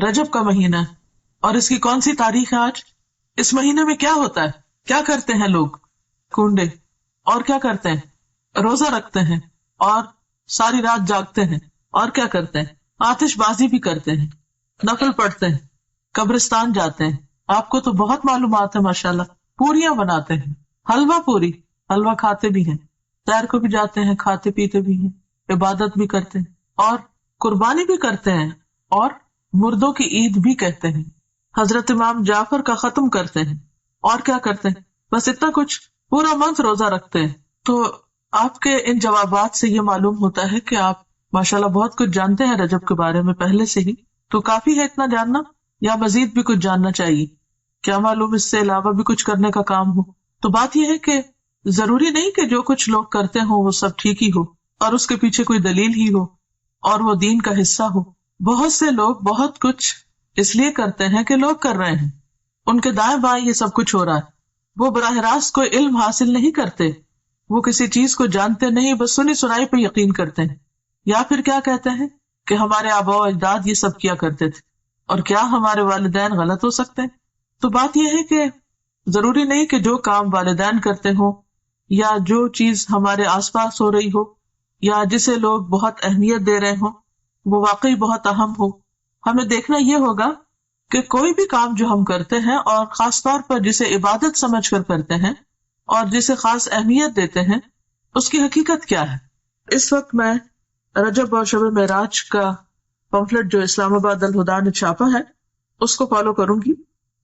رجب کا مہینہ ہے اور اس کی کون سی تاریخ ہے آج؟ اس مہینے میں کیا ہوتا ہے؟ کیا کرتے ہیں لوگ؟ کنڈے اور کیا کرتے ہیں؟ روزہ رکھتے ہیں اور ساری رات جاگتے ہیں اور کیا کرتے ہیں؟ آتش بازی بھی کرتے ہیں، نفل پڑھتے ہیں، قبرستان جاتے ہیں. آپ کو تو بہت معلومات ہے ماشاءاللہ. پوریاں بناتے ہیں، حلوہ پوری، حلوہ کھاتے بھی ہیں، سیر کو بھی جاتے ہیں، کھاتے پیتے بھی ہیں، عبادت بھی کرتے ہیں اور قربانی بھی کرتے ہیں اور مردوں کی عید بھی کہتے ہیں. حضرت امام جعفر کا ختم کرتے ہیں اور کیا کرتے ہیں؟ بس اتنا کچھ. پورا منتھ روزہ رکھتے ہیں. تو آپ کے ان جوابات سے یہ معلوم ہوتا ہے کہ آپ ماشاءاللہ بہت کچھ جانتے ہیں رجب کے بارے میں پہلے سے ہی. تو کافی ہے اتنا جاننا یا مزید بھی کچھ جاننا چاہیے؟ کیا معلوم اس سے علاوہ بھی کچھ کرنے کا کام ہو؟ تو بات یہ ہے کہ ضروری نہیں کہ جو کچھ لوگ کرتے ہوں وہ سب ٹھیک ہی ہو اور اس کے پیچھے کوئی دلیل ہی ہو اور وہ دین کا حصہ ہو. بہت سے لوگ بہت کچھ اس لیے کرتے ہیں کہ لوگ کر رہے ہیں، ان کے دائیں بائیں یہ سب کچھ ہو رہا ہے. وہ براہ راست کوئی علم حاصل نہیں کرتے، وہ کسی چیز کو جانتے نہیں، بس سنی سنائی پہ یقین کرتے ہیں. یا پھر کیا کہتے ہیں کہ ہمارے آباء و اجداد یہ سب کیا کرتے تھے اور کیا ہمارے والدین غلط ہو سکتے ہیں؟ تو بات یہ ہے کہ ضروری نہیں کہ جو کام والدین کرتے ہوں یا جو چیز ہمارے آس پاس ہو رہی ہو یا جسے لوگ بہت اہمیت دے رہے ہوں وہ واقعی بہت اہم ہو. ہمیں دیکھنا یہ ہوگا کہ کوئی بھی کام جو ہم کرتے ہیں اور خاص طور پر جسے عبادت سمجھ کر کرتے ہیں اور جسے خاص اہمیت دیتے ہیں اس کی حقیقت کیا ہے. اس وقت میں رجب اور شب معراج کا پمفلٹ جو اسلام آباد الہدیٰ نے چھاپا ہے اس کو فالو کروں گی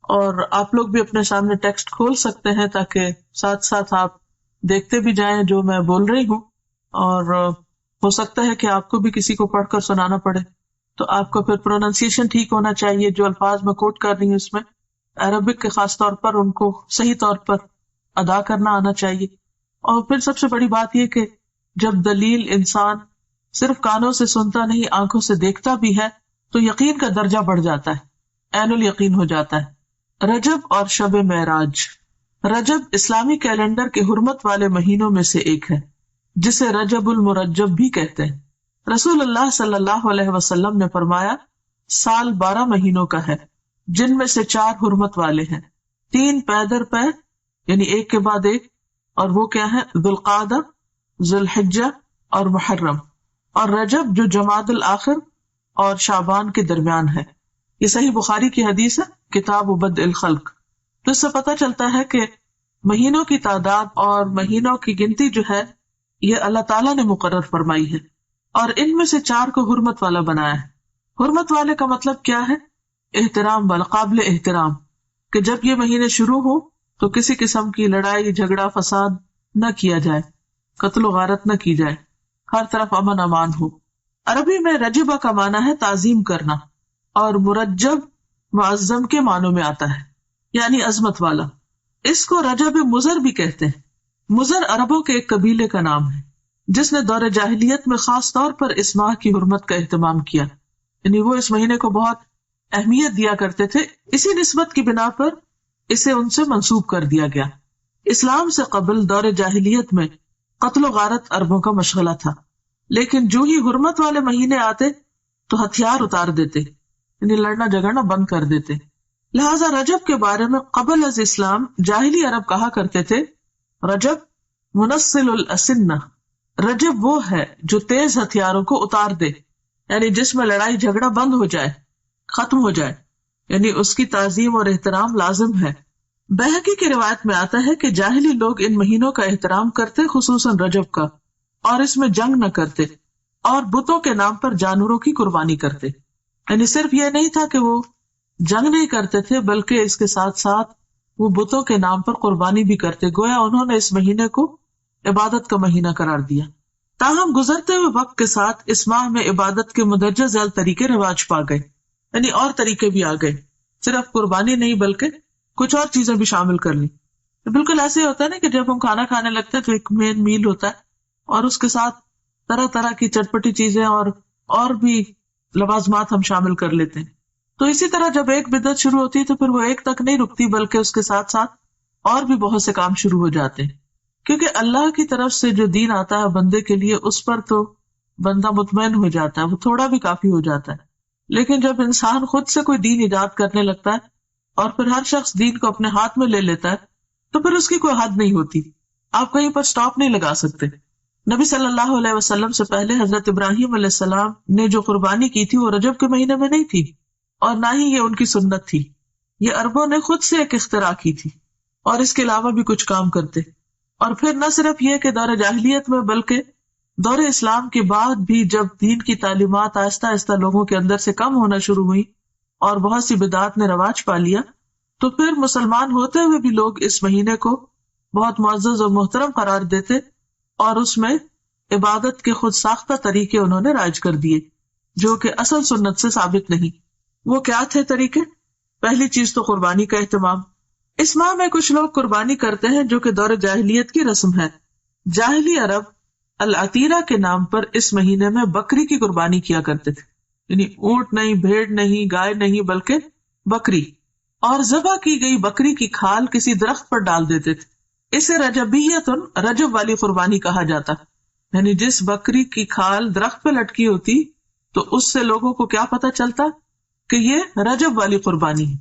اور آپ لوگ بھی اپنے سامنے ٹیکسٹ کھول سکتے ہیں تاکہ ساتھ ساتھ آپ دیکھتے بھی جائیں جو میں بول رہی ہوں. اور ہو سکتا ہے کہ آپ کو بھی کسی کو پڑھ کر سنانا پڑے تو آپ کو پھر پروننسیشن ٹھیک ہونا چاہیے. جو الفاظ میں کوٹ کر رہی ہوں اس میں عربک کے خاص طور پر ان کو صحیح طور پر ادا کرنا آنا چاہیے. اور پھر سب سے بڑی بات یہ کہ جب دلیل انسان صرف کانوں سے سنتا نہیں آنکھوں سے دیکھتا بھی ہے تو یقین کا درجہ بڑھ جاتا ہے، عین الیقین ہو جاتا ہے. رجب اور شب معراج. رجب اسلامی کیلنڈر کے حرمت والے مہینوں میں سے ایک ہے جسے رجب المرجب بھی کہتے ہیں. رسول اللہ صلی اللہ علیہ وسلم نے فرمایا سال 12 مہینوں کا ہے جن میں سے 4 حرمت والے ہیں، 3 پے در پے یعنی ایک کے بعد ایک، اور وہ کیا ہے؟ ذوالقعدہ، ذوالحجہ اور محرم، اور رجب جو جمادی الاخر اور شعبان کے درمیان ہے. یہ صحیح بخاری کی حدیث ہے، کتاب بدء الخلق. تو اس سے پتہ چلتا ہے کہ مہینوں کی تعداد اور مہینوں کی گنتی جو ہے یہ اللہ تعالیٰ نے مقرر فرمائی ہے اور ان میں سے 4 کو حرمت والا بنایا ہے. حرمت والے کا مطلب کیا ہے؟ احترام والا، قابل احترام، کہ جب یہ مہینے شروع ہو تو کسی قسم کی لڑائی جھگڑا فساد نہ کیا جائے، قتل و غارت نہ کی جائے، ہر طرف امن امان ہو. عربی میں رجبہ کا معنی ہے تعظیم کرنا اور مرجب معظم کے معنوں میں آتا ہے یعنی عظمت والا. اس کو رجب مضر بھی کہتے ہیں. مضر عربوں کے ایک قبیلے کا نام ہے جس نے دور جاہلیت میں خاص طور پر اس ماہ کی حرمت کا اہتمام کیا، یعنی وہ اس مہینے کو بہت اہمیت دیا کرتے تھے. اسی نسبت کی بنا پر اسے ان سے منسوب کر دیا گیا. اسلام سے قبل دور جاہلیت میں قتل و غارت عربوں کا مشغلہ تھا، لیکن جو ہی حرمت والے مہینے آتے تو ہتھیار اتار دیتے، یعنی لڑنا جھگڑنا بند کر دیتے. لہذا رجب کے بارے میں قبل از اسلام جاہلی عرب کہا کرتے تھے رجب منسل الاسنہ. رجب وہ ہے جو تیز ہتھیاروں کو اتار دے، یعنی جس میں لڑائی جھگڑا بند ہو جائے، ختم ہو جائے، یعنی اس کی تعظیم اور احترام لازم ہے. بہقی کی روایت میں آتا ہے کہ جاہلی لوگ ان مہینوں کا احترام کرتے، خصوصاً رجب کا، اور اس میں جنگ نہ کرتے اور بتوں کے نام پر جانوروں کی قربانی کرتے. یعنی صرف یہ نہیں تھا کہ وہ جنگ نہیں کرتے تھے بلکہ اس کے ساتھ ساتھ وہ بتوں کے نام پر قربانی بھی کرتے. گویا انہوں نے اس مہینے کو عبادت کا مہینہ قرار دیا. تاہم گزرتے ہوئے وقت کے ساتھ اس ماہ میں عبادت کے مندرجہ ذیل طریقے رواج پا گئے، یعنی اور طریقے بھی آ گئے، صرف قربانی نہیں بلکہ کچھ اور چیزیں بھی شامل کر لی. بالکل ایسے ہوتا ہے نا کہ جب ہم کھانا کھانے لگتے ہیں تو ایک مین میل ہوتا ہے اور اس کے ساتھ طرح طرح کی چٹپٹی چیزیں اور بھی لوازمات ہم شامل کر لیتے ہیں. تو اسی طرح جب ایک بدعت شروع ہوتی ہے تو پھر وہ ایک تک نہیں رکتی بلکہ اس کے ساتھ ساتھ اور بھی بہت سے کام شروع ہو جاتے ہیں. کیونکہ اللہ کی طرف سے جو دین آتا ہے بندے کے لیے اس پر تو بندہ مطمئن ہو جاتا ہے، وہ تھوڑا بھی کافی ہو جاتا ہے. لیکن جب انسان خود سے کوئی دین ایجاد کرنے لگتا ہے اور پھر ہر شخص دین کو اپنے ہاتھ میں لے لیتا ہے تو پھر اس کی کوئی حد نہیں ہوتی، آپ کہیں پر سٹاپ نہیں لگا سکتے۔ نبی صلی اللہ علیہ وسلم سے پہلے حضرت ابراہیم علیہ السلام نے جو قربانی کی تھی وہ رجب کے مہینے میں نہیں تھی، اور نہ ہی یہ ان کی سنت تھی، یہ عربوں نے خود سے ایک اختراع کی تھی، اور اس کے علاوہ بھی کچھ کام کرتے۔ اور پھر نہ صرف یہ کہ دور جاہلیت میں بلکہ دور اسلام کے بعد بھی جب دین کی تعلیمات آہستہ آہستہ لوگوں کے اندر سے کم ہونا شروع ہوئی اور بہت سی بدعات نے رواج پا لیا، تو پھر مسلمان ہوتے ہوئے بھی لوگ اس مہینے کو بہت معزز اور محترم قرار دیتے اور اس میں عبادت کے خود ساختہ طریقے انہوں نے رائج کر دیے جو کہ اصل سنت سے ثابت نہیں۔ وہ کیا تھے طریقے؟ پہلی چیز تو قربانی کا اہتمام۔ اس ماہ میں کچھ لوگ قربانی کرتے ہیں جو کہ دور جاہلیت کی رسم ہے۔ جاہلی عرب العتیرہ کے نام پر اس مہینے میں بکری کی قربانی کیا کرتے تھے، یعنی اونٹ نہیں، بھیڑ نہیں، گائے نہیں، بلکہ بکری، اور ذبح کی گئی بکری کی کھال کسی درخت پر ڈال دیتے تھے۔ اسے رجبیتن، رجب والی قربانی کہا جاتا، یعنی جس بکری کی کھال درخت پہ لٹکی ہوتی تو اس سے لوگوں کو کیا پتا چلتا کہ یہ رجب والی قربانی ہے،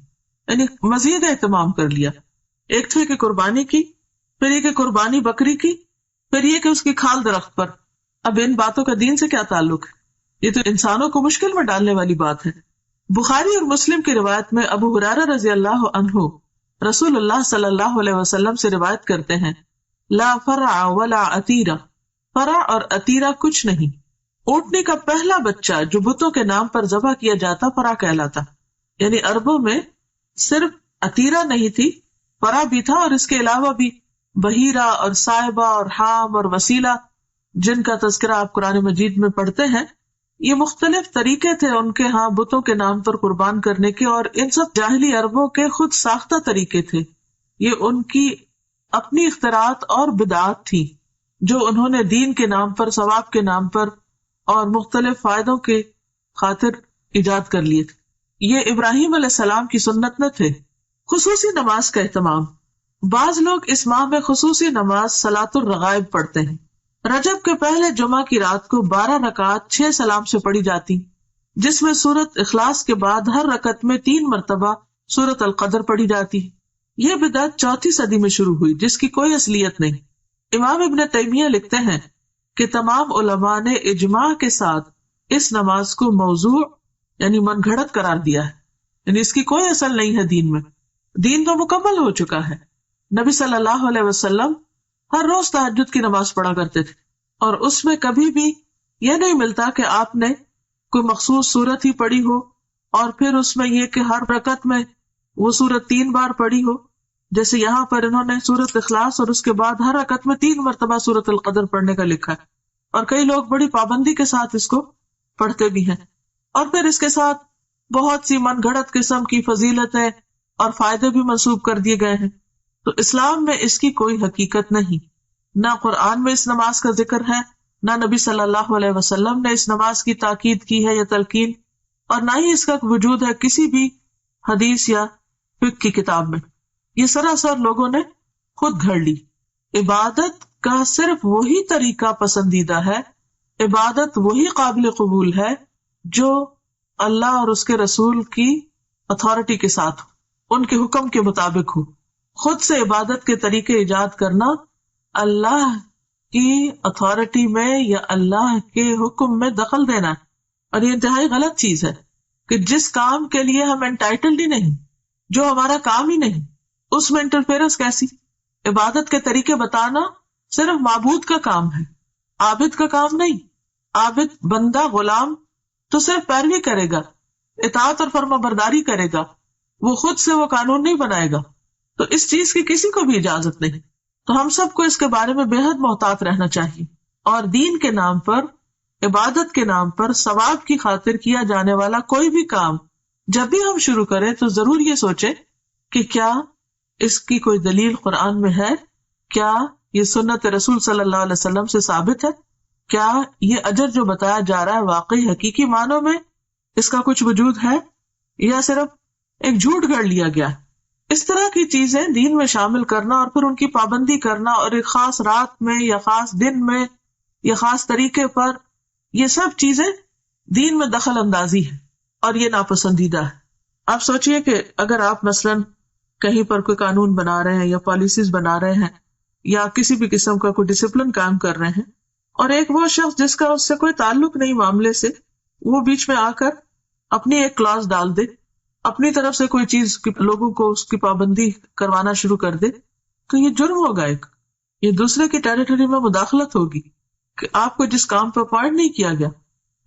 یعنی مزید اہتمام کر لیا۔ ایک تھے کہ قربانی کی، پھر یہ کہ قربانی بکری کی، پھر یہ کہ اس کی کھال درخت پر۔ اب ان باتوں کا دین سے کیا تعلق ہے؟ یہ تو انسانوں کو مشکل میں ڈالنے والی بات ہے۔ بخاری اور مسلم کی روایت میں ابو ہریرہ رضی اللہ عنہ رسول اللہ صلی اللہ علیہ وسلم سے روایت کرتے ہیں، لا فرع ولا عتیرہ، فرع اور عتیرہ کچھ نہیں۔ اونٹنی کا پہلا بچہ جو بتوں کے نام پر ذبح کیا جاتا فرع کہلاتا، یعنی عربوں میں صرف عتیرہ نہیں تھی، فرع بھی تھا، اور اس کے علاوہ بھی بحیرہ اور صائبہ اور حام اور وسیلہ جن کا تذکرہ آپ قرآن مجید میں پڑھتے ہیں۔ یہ مختلف طریقے تھے ان کے ہاں بتوں کے نام پر قربان کرنے کے، اور ان سب جاہلی عربوں کے خود ساختہ طریقے تھے، یہ ان کی اپنی اختراعات اور بدعات تھی جو انہوں نے دین کے نام پر، ثواب کے نام پر اور مختلف فائدوں کے خاطر ایجاد کر لیے تھے۔ یہ ابراہیم علیہ السلام کی سنت نہ تھے۔ خصوصی نماز کا اہتمام۔ بعض لوگ اس ماہ میں خصوصی نماز صلاۃ الرغائب پڑھتے ہیں۔ رجب کے پہلے جمعہ کی رات کو 12 رکعات 6 سلام سے پڑھی جاتی، جس میں سورت اخلاص کے بعد ہر رکعت میں 3 مرتبہ سورت القدر پڑھی جاتی۔ یہ بدعت 4 صدی میں شروع ہوئی جس کی کوئی اصلیت نہیں۔ امام ابن تیمیہ لکھتے ہیں کہ تمام علماء نے اجماع کے ساتھ اس نماز کو موضوع یعنی من گھڑت قرار دیا ہے، یعنی اس کی کوئی اصل نہیں ہے دین میں، دین تو مکمل ہو چکا ہے۔ نبی صلی اللہ علیہ وسلم ہر روز تہجد کی نماز پڑھا کرتے تھے، اور اس میں کبھی بھی یہ نہیں ملتا کہ آپ نے کوئی مخصوص سورت ہی پڑھی ہو، اور پھر اس میں یہ کہ ہر رکعت میں وہ سورت 3 بار پڑھی ہو، جیسے یہاں پر انہوں نے سورت اخلاص اور اس کے بعد ہر رکعت میں 3 مرتبہ سورت القدر پڑھنے کا لکھا ہے، اور کئی لوگ بڑی پابندی کے ساتھ اس کو پڑھتے بھی ہیں، اور پھر اس کے ساتھ بہت سی من گھڑت قسم کی فضیلتیں اور فائدے بھی منسوب کر دیے گئے ہیں۔ تو اسلام میں اس کی کوئی حقیقت نہیں، نہ قرآن میں اس نماز کا ذکر ہے، نہ نبی صلی اللہ علیہ وسلم نے اس نماز کی تاکید کی ہے یا تلقین، اور نہ ہی اس کا وجود ہے کسی بھی حدیث یا فقہ کی کتاب میں۔ یہ سراسر لوگوں نے خود گھڑ لی۔ عبادت کا صرف وہی طریقہ پسندیدہ ہے، عبادت وہی قابل قبول ہے جو اللہ اور اس کے رسول کی اتھارٹی کے ساتھ ہو، ان کے حکم کے مطابق ہو۔ خود سے عبادت کے طریقے ایجاد کرنا اللہ کی اتھارٹی میں یا اللہ کے حکم میں دخل دینا ہے، اور یہ انتہائی غلط چیز ہے کہ جس کام کے لیے ہم انٹائٹلڈ ہی نہیں، جو ہمارا کام ہی نہیں، اس میں انٹرفیئرنس کیسی؟ عبادت کے طریقے بتانا صرف معبود کا کام ہے، عابد کا کام نہیں۔ عابد بندہ غلام تو صرف پیروی کرے گا، اطاعت اور فرما برداری کرے گا، وہ خود سے وہ قانون نہیں بنائے گا، تو اس چیز کی کسی کو بھی اجازت نہیں۔ تو ہم سب کو اس کے بارے میں بے حد محتاط رہنا چاہیے، اور دین کے نام پر، عبادت کے نام پر، ثواب کی خاطر کیا جانے والا کوئی بھی کام جب بھی ہم شروع کریں تو ضرور یہ سوچیں کہ کیا اس کی کوئی دلیل قرآن میں ہے، کیا یہ سنت رسول صلی اللہ علیہ وسلم سے ثابت ہے، کیا یہ اجر جو بتایا جا رہا ہے واقعی حقیقی معنوں میں اس کا کچھ وجود ہے، یا صرف ایک جھوٹ گھڑ لیا گیا ہے۔ اس طرح کی چیزیں دین میں شامل کرنا اور پھر ان کی پابندی کرنا، اور ایک خاص رات میں یا خاص دن میں یا خاص طریقے پر، یہ سب چیزیں دین میں دخل اندازی ہے، اور یہ ناپسندیدہ ہے۔ آپ سوچئے کہ اگر آپ مثلاً کہیں پر کوئی قانون بنا رہے ہیں یا پالیسیز بنا رہے ہیں یا کسی بھی قسم کا کوئی ڈسپلن کام کر رہے ہیں، اور ایک وہ شخص جس کا اس سے کوئی تعلق نہیں معاملے سے، وہ بیچ میں آ کر اپنی ایک کلاس ڈال دے، اپنی طرف سے کوئی چیز لوگوں کو اس کی پابندی کروانا شروع کر دے، تو یہ جرم ہوگا، ایک یہ دوسرے کی ٹیریٹری میں مداخلت ہوگی کہ آپ کو جس کام پہ اپوائنٹ نہیں کیا گیا۔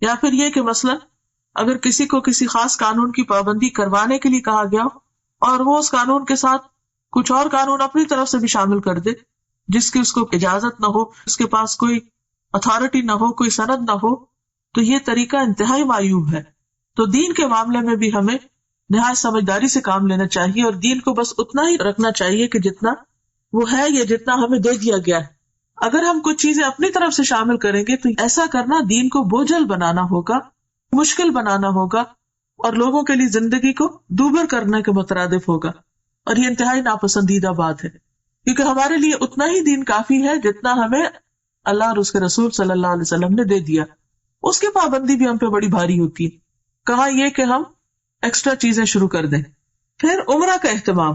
یا پھر یہ کہ مثلاً اگر کسی کو کسی خاص قانون کی پابندی کروانے کے لیے کہا گیا اور وہ اس قانون کے ساتھ کچھ اور قانون اپنی طرف سے بھی شامل کر دے جس کی اس کو اجازت نہ ہو، اس کے پاس کوئی اتھارٹی نہ ہو، کوئی سند نہ ہو، تو یہ طریقہ انتہائی معیوب ہے۔ تو دین کے معاملے میں بھی ہمیں نہایت سمجھداری سے کام لینا چاہیے، اور دین کو بس اتنا ہی رکھنا چاہیے کہ جتنا وہ ہے یا جتنا ہمیں دے دیا گیا ہے۔ اگر ہم کچھ چیزیں اپنی طرف سے شامل کریں گے تو ایسا کرنا دین کو بوجھل بنانا ہوگا، مشکل بنانا ہوگا، اور لوگوں کے لیے زندگی کو دوبر کرنے کے مترادف ہوگا، اور یہ انتہائی ناپسندیدہ بات ہے، کیونکہ ہمارے لیے اتنا ہی دین کافی ہے جتنا ہمیں اللہ اور اس کے رسول صلی اللہ علیہ وسلم نے دے دیا۔ اس کی پابندی بھی ہم پہ بڑی بھاری ہوتی ہے، کہاں یہ کہ ہم ایکسٹرا چیزیں شروع کر دیں۔ پھر عمرہ کا اہتمام،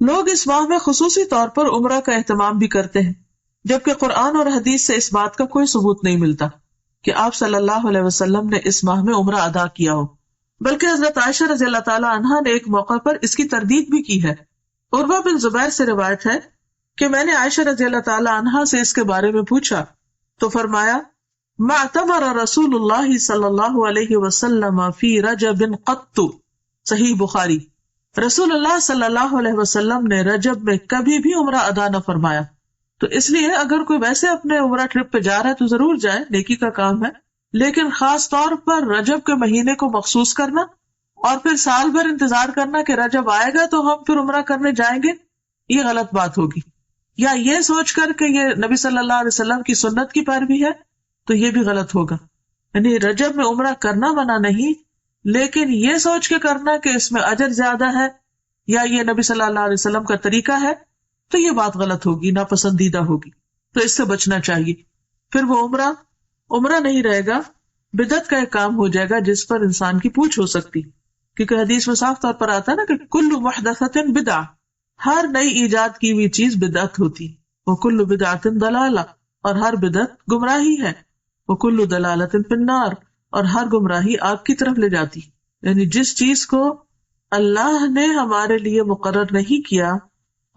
لوگ اس ماہ میں خصوصی طور پر عمرہ کا اہتمام بھی کرتے ہیں، جبکہ قرآن اور حدیث سے اس بات کا کوئی ثبوت نہیں ملتا کہ آپ صلی اللہ علیہ وسلم نے اس ماہ میں عمرہ ادا کیا ہو، بلکہ حضرت عائشہ رضی اللہ تعالی عنہا نے ایک موقع پر اس کی تردید بھی کی ہے۔ عروہ بن زبیر سے روایت ہے کہ میں نے عائشہ رضی اللہ تعالی عنہا سے اس کے بارے میں پوچھا تو فرمایا، ما اعتمر رسول اللہ صلی اللہ علیہ وسلم فی رجب قط، صحیح بخاری، رسول اللہ صلی اللہ علیہ وسلم نے رجب میں کبھی بھی عمرہ ادا نہ فرمایا۔ تو اس لیے اگر کوئی ویسے اپنے عمرہ ٹرپ پہ جا رہا ہے تو ضرور جائے، نیکی کا کام ہے، لیکن خاص طور پر رجب کے مہینے کو مخصوص کرنا اور پھر سال بھر انتظار کرنا کہ رجب آئے گا تو ہم پھر عمرہ کرنے جائیں گے، یہ غلط بات ہوگی۔ یا یہ سوچ کر کہ یہ نبی صلی اللہ علیہ وسلم کی سنت کی پیروی ہے تو یہ بھی غلط ہوگا۔ یعنی رجب میں عمرہ کرنا منع نہیں، لیکن یہ سوچ کے کرنا کہ اس میں اجر زیادہ ہے یا یہ نبی صلی اللہ علیہ وسلم کا طریقہ ہے تو یہ بات غلط ہوگی، ناپسندیدہ ہوگی، تو اس سے بچنا چاہیے۔ پھر وہ عمرہ نہیں رہے گا، بدعت کا ایک کام ہو جائے گا جس پر انسان کی پوچھ ہو سکتی، کیونکہ حدیث میں صاف طور پر آتا ہے نا کہ کل محدثۃ بدعہ، ہر نئی ایجاد کی ہوئی چیز بدعت ہوتی، وکل بدعۃ ضلالہ، اور ہر بدعت گمراہی ہے، وکل ضلالۃ فی النار، اور ہر گمراہی آگ کی طرف لے جاتی۔ یعنی جس چیز کو اللہ نے ہمارے لیے مقرر نہیں کیا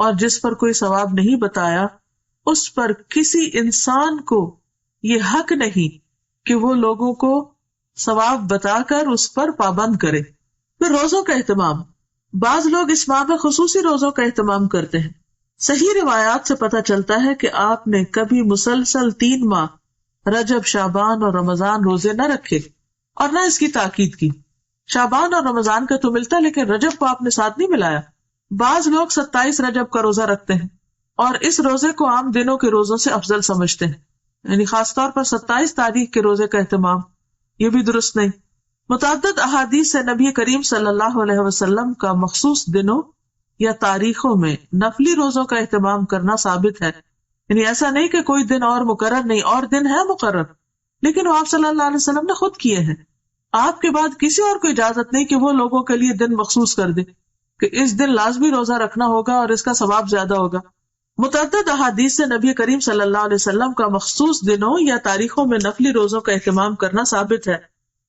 اور جس پر کوئی ثواب نہیں بتایا، اس پر کسی انسان کو یہ حق نہیں کہ وہ لوگوں کو ثواب بتا کر اس پر پابند کرے۔ پھر روزوں کا اہتمام، بعض لوگ اس ماہ میں خصوصی روزوں کا اہتمام کرتے ہیں۔ صحیح روایات سے پتہ چلتا ہے کہ آپ نے کبھی مسلسل 3 ماہ رجب، شعبان اور رمضان روزے نہ رکھے اور نہ اس کی تاکید کی۔ شعبان اور رمضان کا تو ملتا لیکن رجب کو آپ نے ساتھ نہیں ملایا۔ بعض لوگ 27 رجب کا روزہ رکھتے ہیں اور اس روزے کو عام دنوں کے روزوں سے افضل سمجھتے ہیں، یعنی خاص طور پر 27 تاریخ کے روزے کا اہتمام، یہ بھی درست نہیں۔ متعدد احادیث سے نبی کریم صلی اللہ علیہ وسلم کا مخصوص دنوں یا تاریخوں میں نفلی روزوں کا اہتمام کرنا ثابت ہے، یعنی ایسا نہیں کہ کوئی دن اور مقرر نہیں، اور دن ہے مقرر، لیکن وہ آپ صلی اللہ علیہ وسلم نے خود کیے ہیں۔ آپ کے بعد کسی اور کو اجازت نہیں کہ وہ لوگوں کے لیے دن مخصوص کر دے کہ اس دن لازمی روزہ رکھنا ہوگا اور اس کا ثواب زیادہ ہوگا۔ متعدد احادیث سے نبی کریم صلی اللہ علیہ وسلم کا مخصوص دنوں یا تاریخوں میں نفلی روزوں کا اہتمام کرنا ثابت ہے،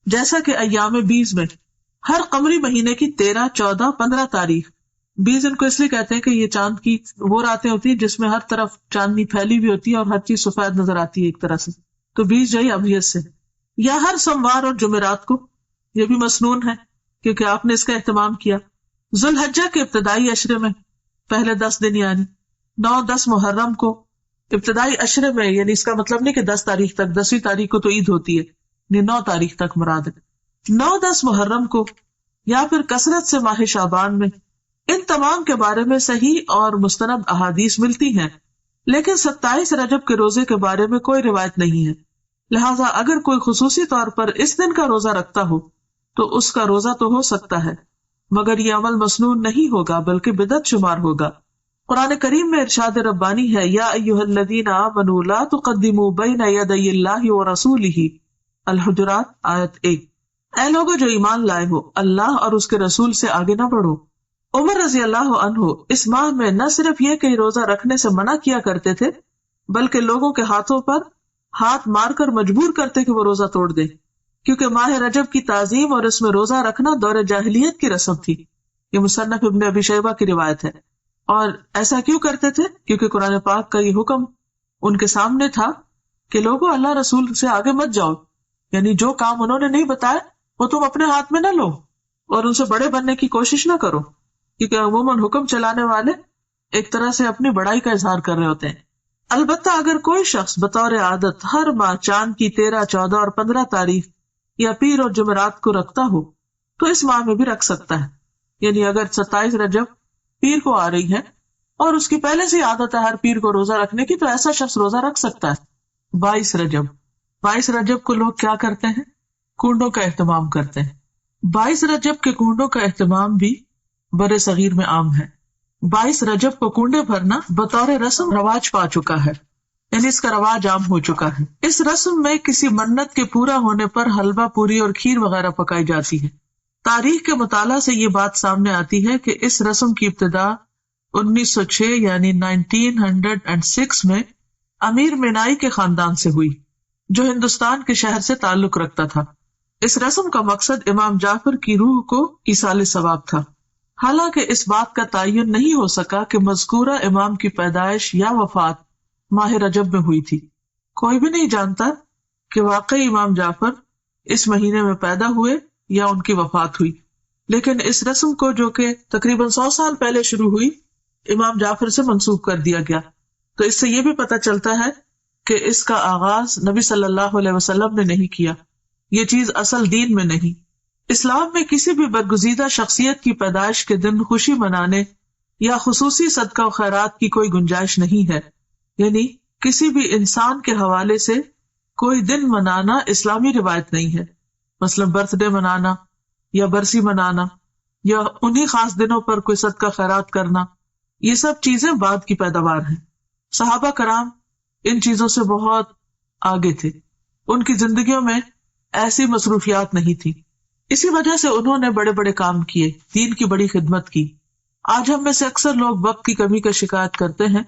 جیسا کہ ایام 20 میں ہر قمری مہینے کی 13، 14، 15 تاریخ، 20 ان کو اس لیے کہتے ہیں کہ یہ چاند کی وہ راتیں ہوتی ہیں جس میں ہر طرف چاندنی پھیلی ہوئی ہوتی ہے اور ہر چیز سفید نظر آتی ہے ایک طرح سے، تو 20 جو ہے ابیض سے، یا ہر سوموار اور جمعرات کو، یہ بھی مسنون ہے کیونکہ آپ نے اس کا اہتمام کیا۔ ذوالحجہ کے ابتدائی عشرے میں پہلے 10 دن یعنی 9، 10 محرم کو ابتدائی عشرے میں، یعنی اس کا مطلب نہیں کہ 10 تاریخ تک، 10ویں تاریخ کو تو عید ہوتی ہے، یعنی 9 تاریخ تک مراد ہے، 9، 10 محرم کو، یا پھر کثرت سے ماہ شعبان میں۔ ان تمام کے بارے میں صحیح اور مستند احادیث ملتی ہیں، لیکن 27 رجب کے روزے کے بارے میں کوئی روایت نہیں ہے، لہٰذا اگر کوئی خصوصی طور پر اس دن کا روزہ رکھتا ہو تو اس کا روزہ تو ہو سکتا ہے، مگر یہ عمل مسنون نہیں ہوگا بلکہ بدعت شمار ہوگا۔ قرآن کریم میں ارشاد ربانی ہے، یا ایھا الذین آمنوا لا تقدموا بین یدی اللہ ورسولہ، الحجرات آیت 1۔ اے لوگو جو ایمان لائے ہو، اللہ اور اس کے رسول سے آگے نہ بڑھو۔ عمر رضی اللہ عنہ اس ماہ میں نہ صرف یہ کہ روزہ رکھنے سے منع کیا کرتے تھے، بلکہ لوگوں کے ہاتھوں پر ہاتھ مار کر مجبور کرتے کہ وہ روزہ توڑ دے، کیونکہ ماہ رجب کی تعظیم اور اس میں روزہ رکھنا دور جاہلیت کی رسم تھی۔ یہ مصنف ابن ابی شیبہ کی روایت ہے۔ اور ایسا کیوں کرتے تھے؟ کیونکہ قرآن پاک کا یہ حکم ان کے سامنے تھا کہ لوگوں اللہ رسول سے آگے مت جاؤ، یعنی جو کام انہوں نے نہیں بتایا وہ تم اپنے ہاتھ میں نہ لو اور ان سے بڑے بننے کی کوشش نہ کرو، کیونکہ عموماً حکم چلانے والے ایک طرح سے اپنی بڑائی کا اظہار کر رہے ہوتے ہیں۔ البتہ اگر کوئی شخص بطور عادت ہر ماہ چاند کی 13، 14 اور 15 تاریخ یا پیر اور جمعرات کو رکھتا ہو تو اس ماہ میں بھی رکھ سکتا ہے۔ یعنی اگر 27 رجب پیر کو آ رہی ہے اور اس کی پہلے سے عادت ہے ہر پیر کو روزہ رکھنے کی، تو ایسا شخص روزہ رکھ سکتا ہے۔ 22 رجب کو لوگ کیا کرتے ہیں؟ کنڈوں کا اہتمام کرتے ہیں۔ 22 رجب کے کنڈوں کا اہتمام بھی بر صغیر میں عام ہے۔ 22 رجب کو کنڈے بھرنا بطور رسم رواج پا چکا ہے، یعنی اس کا رواج عام ہو چکا ہے۔ اس رسم میں کسی منت کے پورا ہونے پر حلوہ پوری اور کھیر وغیرہ پکائی جاتی ہے۔ تاریخ کے مطالعہ سے یہ بات سامنے آتی ہے کہ اس رسم کی ابتدا 1906 یعنی 1906 میں امیر مینائی کے خاندان سے ہوئی، جو ہندوستان کے شہر سے تعلق رکھتا تھا۔ اس رسم کا مقصد امام جعفر کی روح کو ایصال ثواب تھا، حالانکہ اس بات کا تعین نہیں ہو سکا کہ مذکورہ امام کی پیدائش یا وفات ماہ رجب میں ہوئی تھی۔ کوئی بھی نہیں جانتا کہ واقعی امام جعفر اس مہینے میں پیدا ہوئے یا ان کی وفات ہوئی، لیکن اس رسم کو جو کہ تقریباً 100 سال پہلے شروع ہوئی امام جعفر سے منسوخ کر دیا گیا۔ تو اس سے یہ بھی پتہ چلتا ہے کہ اس کا آغاز نبی صلی اللہ علیہ وسلم نے نہیں کیا، یہ چیز اصل دین میں نہیں۔ اسلام میں کسی بھی برگزیدہ شخصیت کی پیدائش کے دن خوشی منانے یا خصوصی صدقہ و خیرات کی کوئی گنجائش نہیں ہے، یعنی کسی بھی انسان کے حوالے سے کوئی دن منانا اسلامی روایت نہیں ہے، مثلا برتھ ڈے منانا یا برسی منانا یا انہی خاص دنوں پر کوئی صدقہ خیرات کرنا، یہ سب چیزیں بعد کی پیداوار ہیں۔ صحابہ کرام ان چیزوں سے بہت آگے تھے، ان کی زندگیوں میں ایسی مصروفیات نہیں تھی، اسی وجہ سے انہوں نے بڑے بڑے کام کیے، دین کی بڑی خدمت کی۔ آج ہم میں سے اکثر لوگ وقت کی کمی کا شکایت کرتے ہیں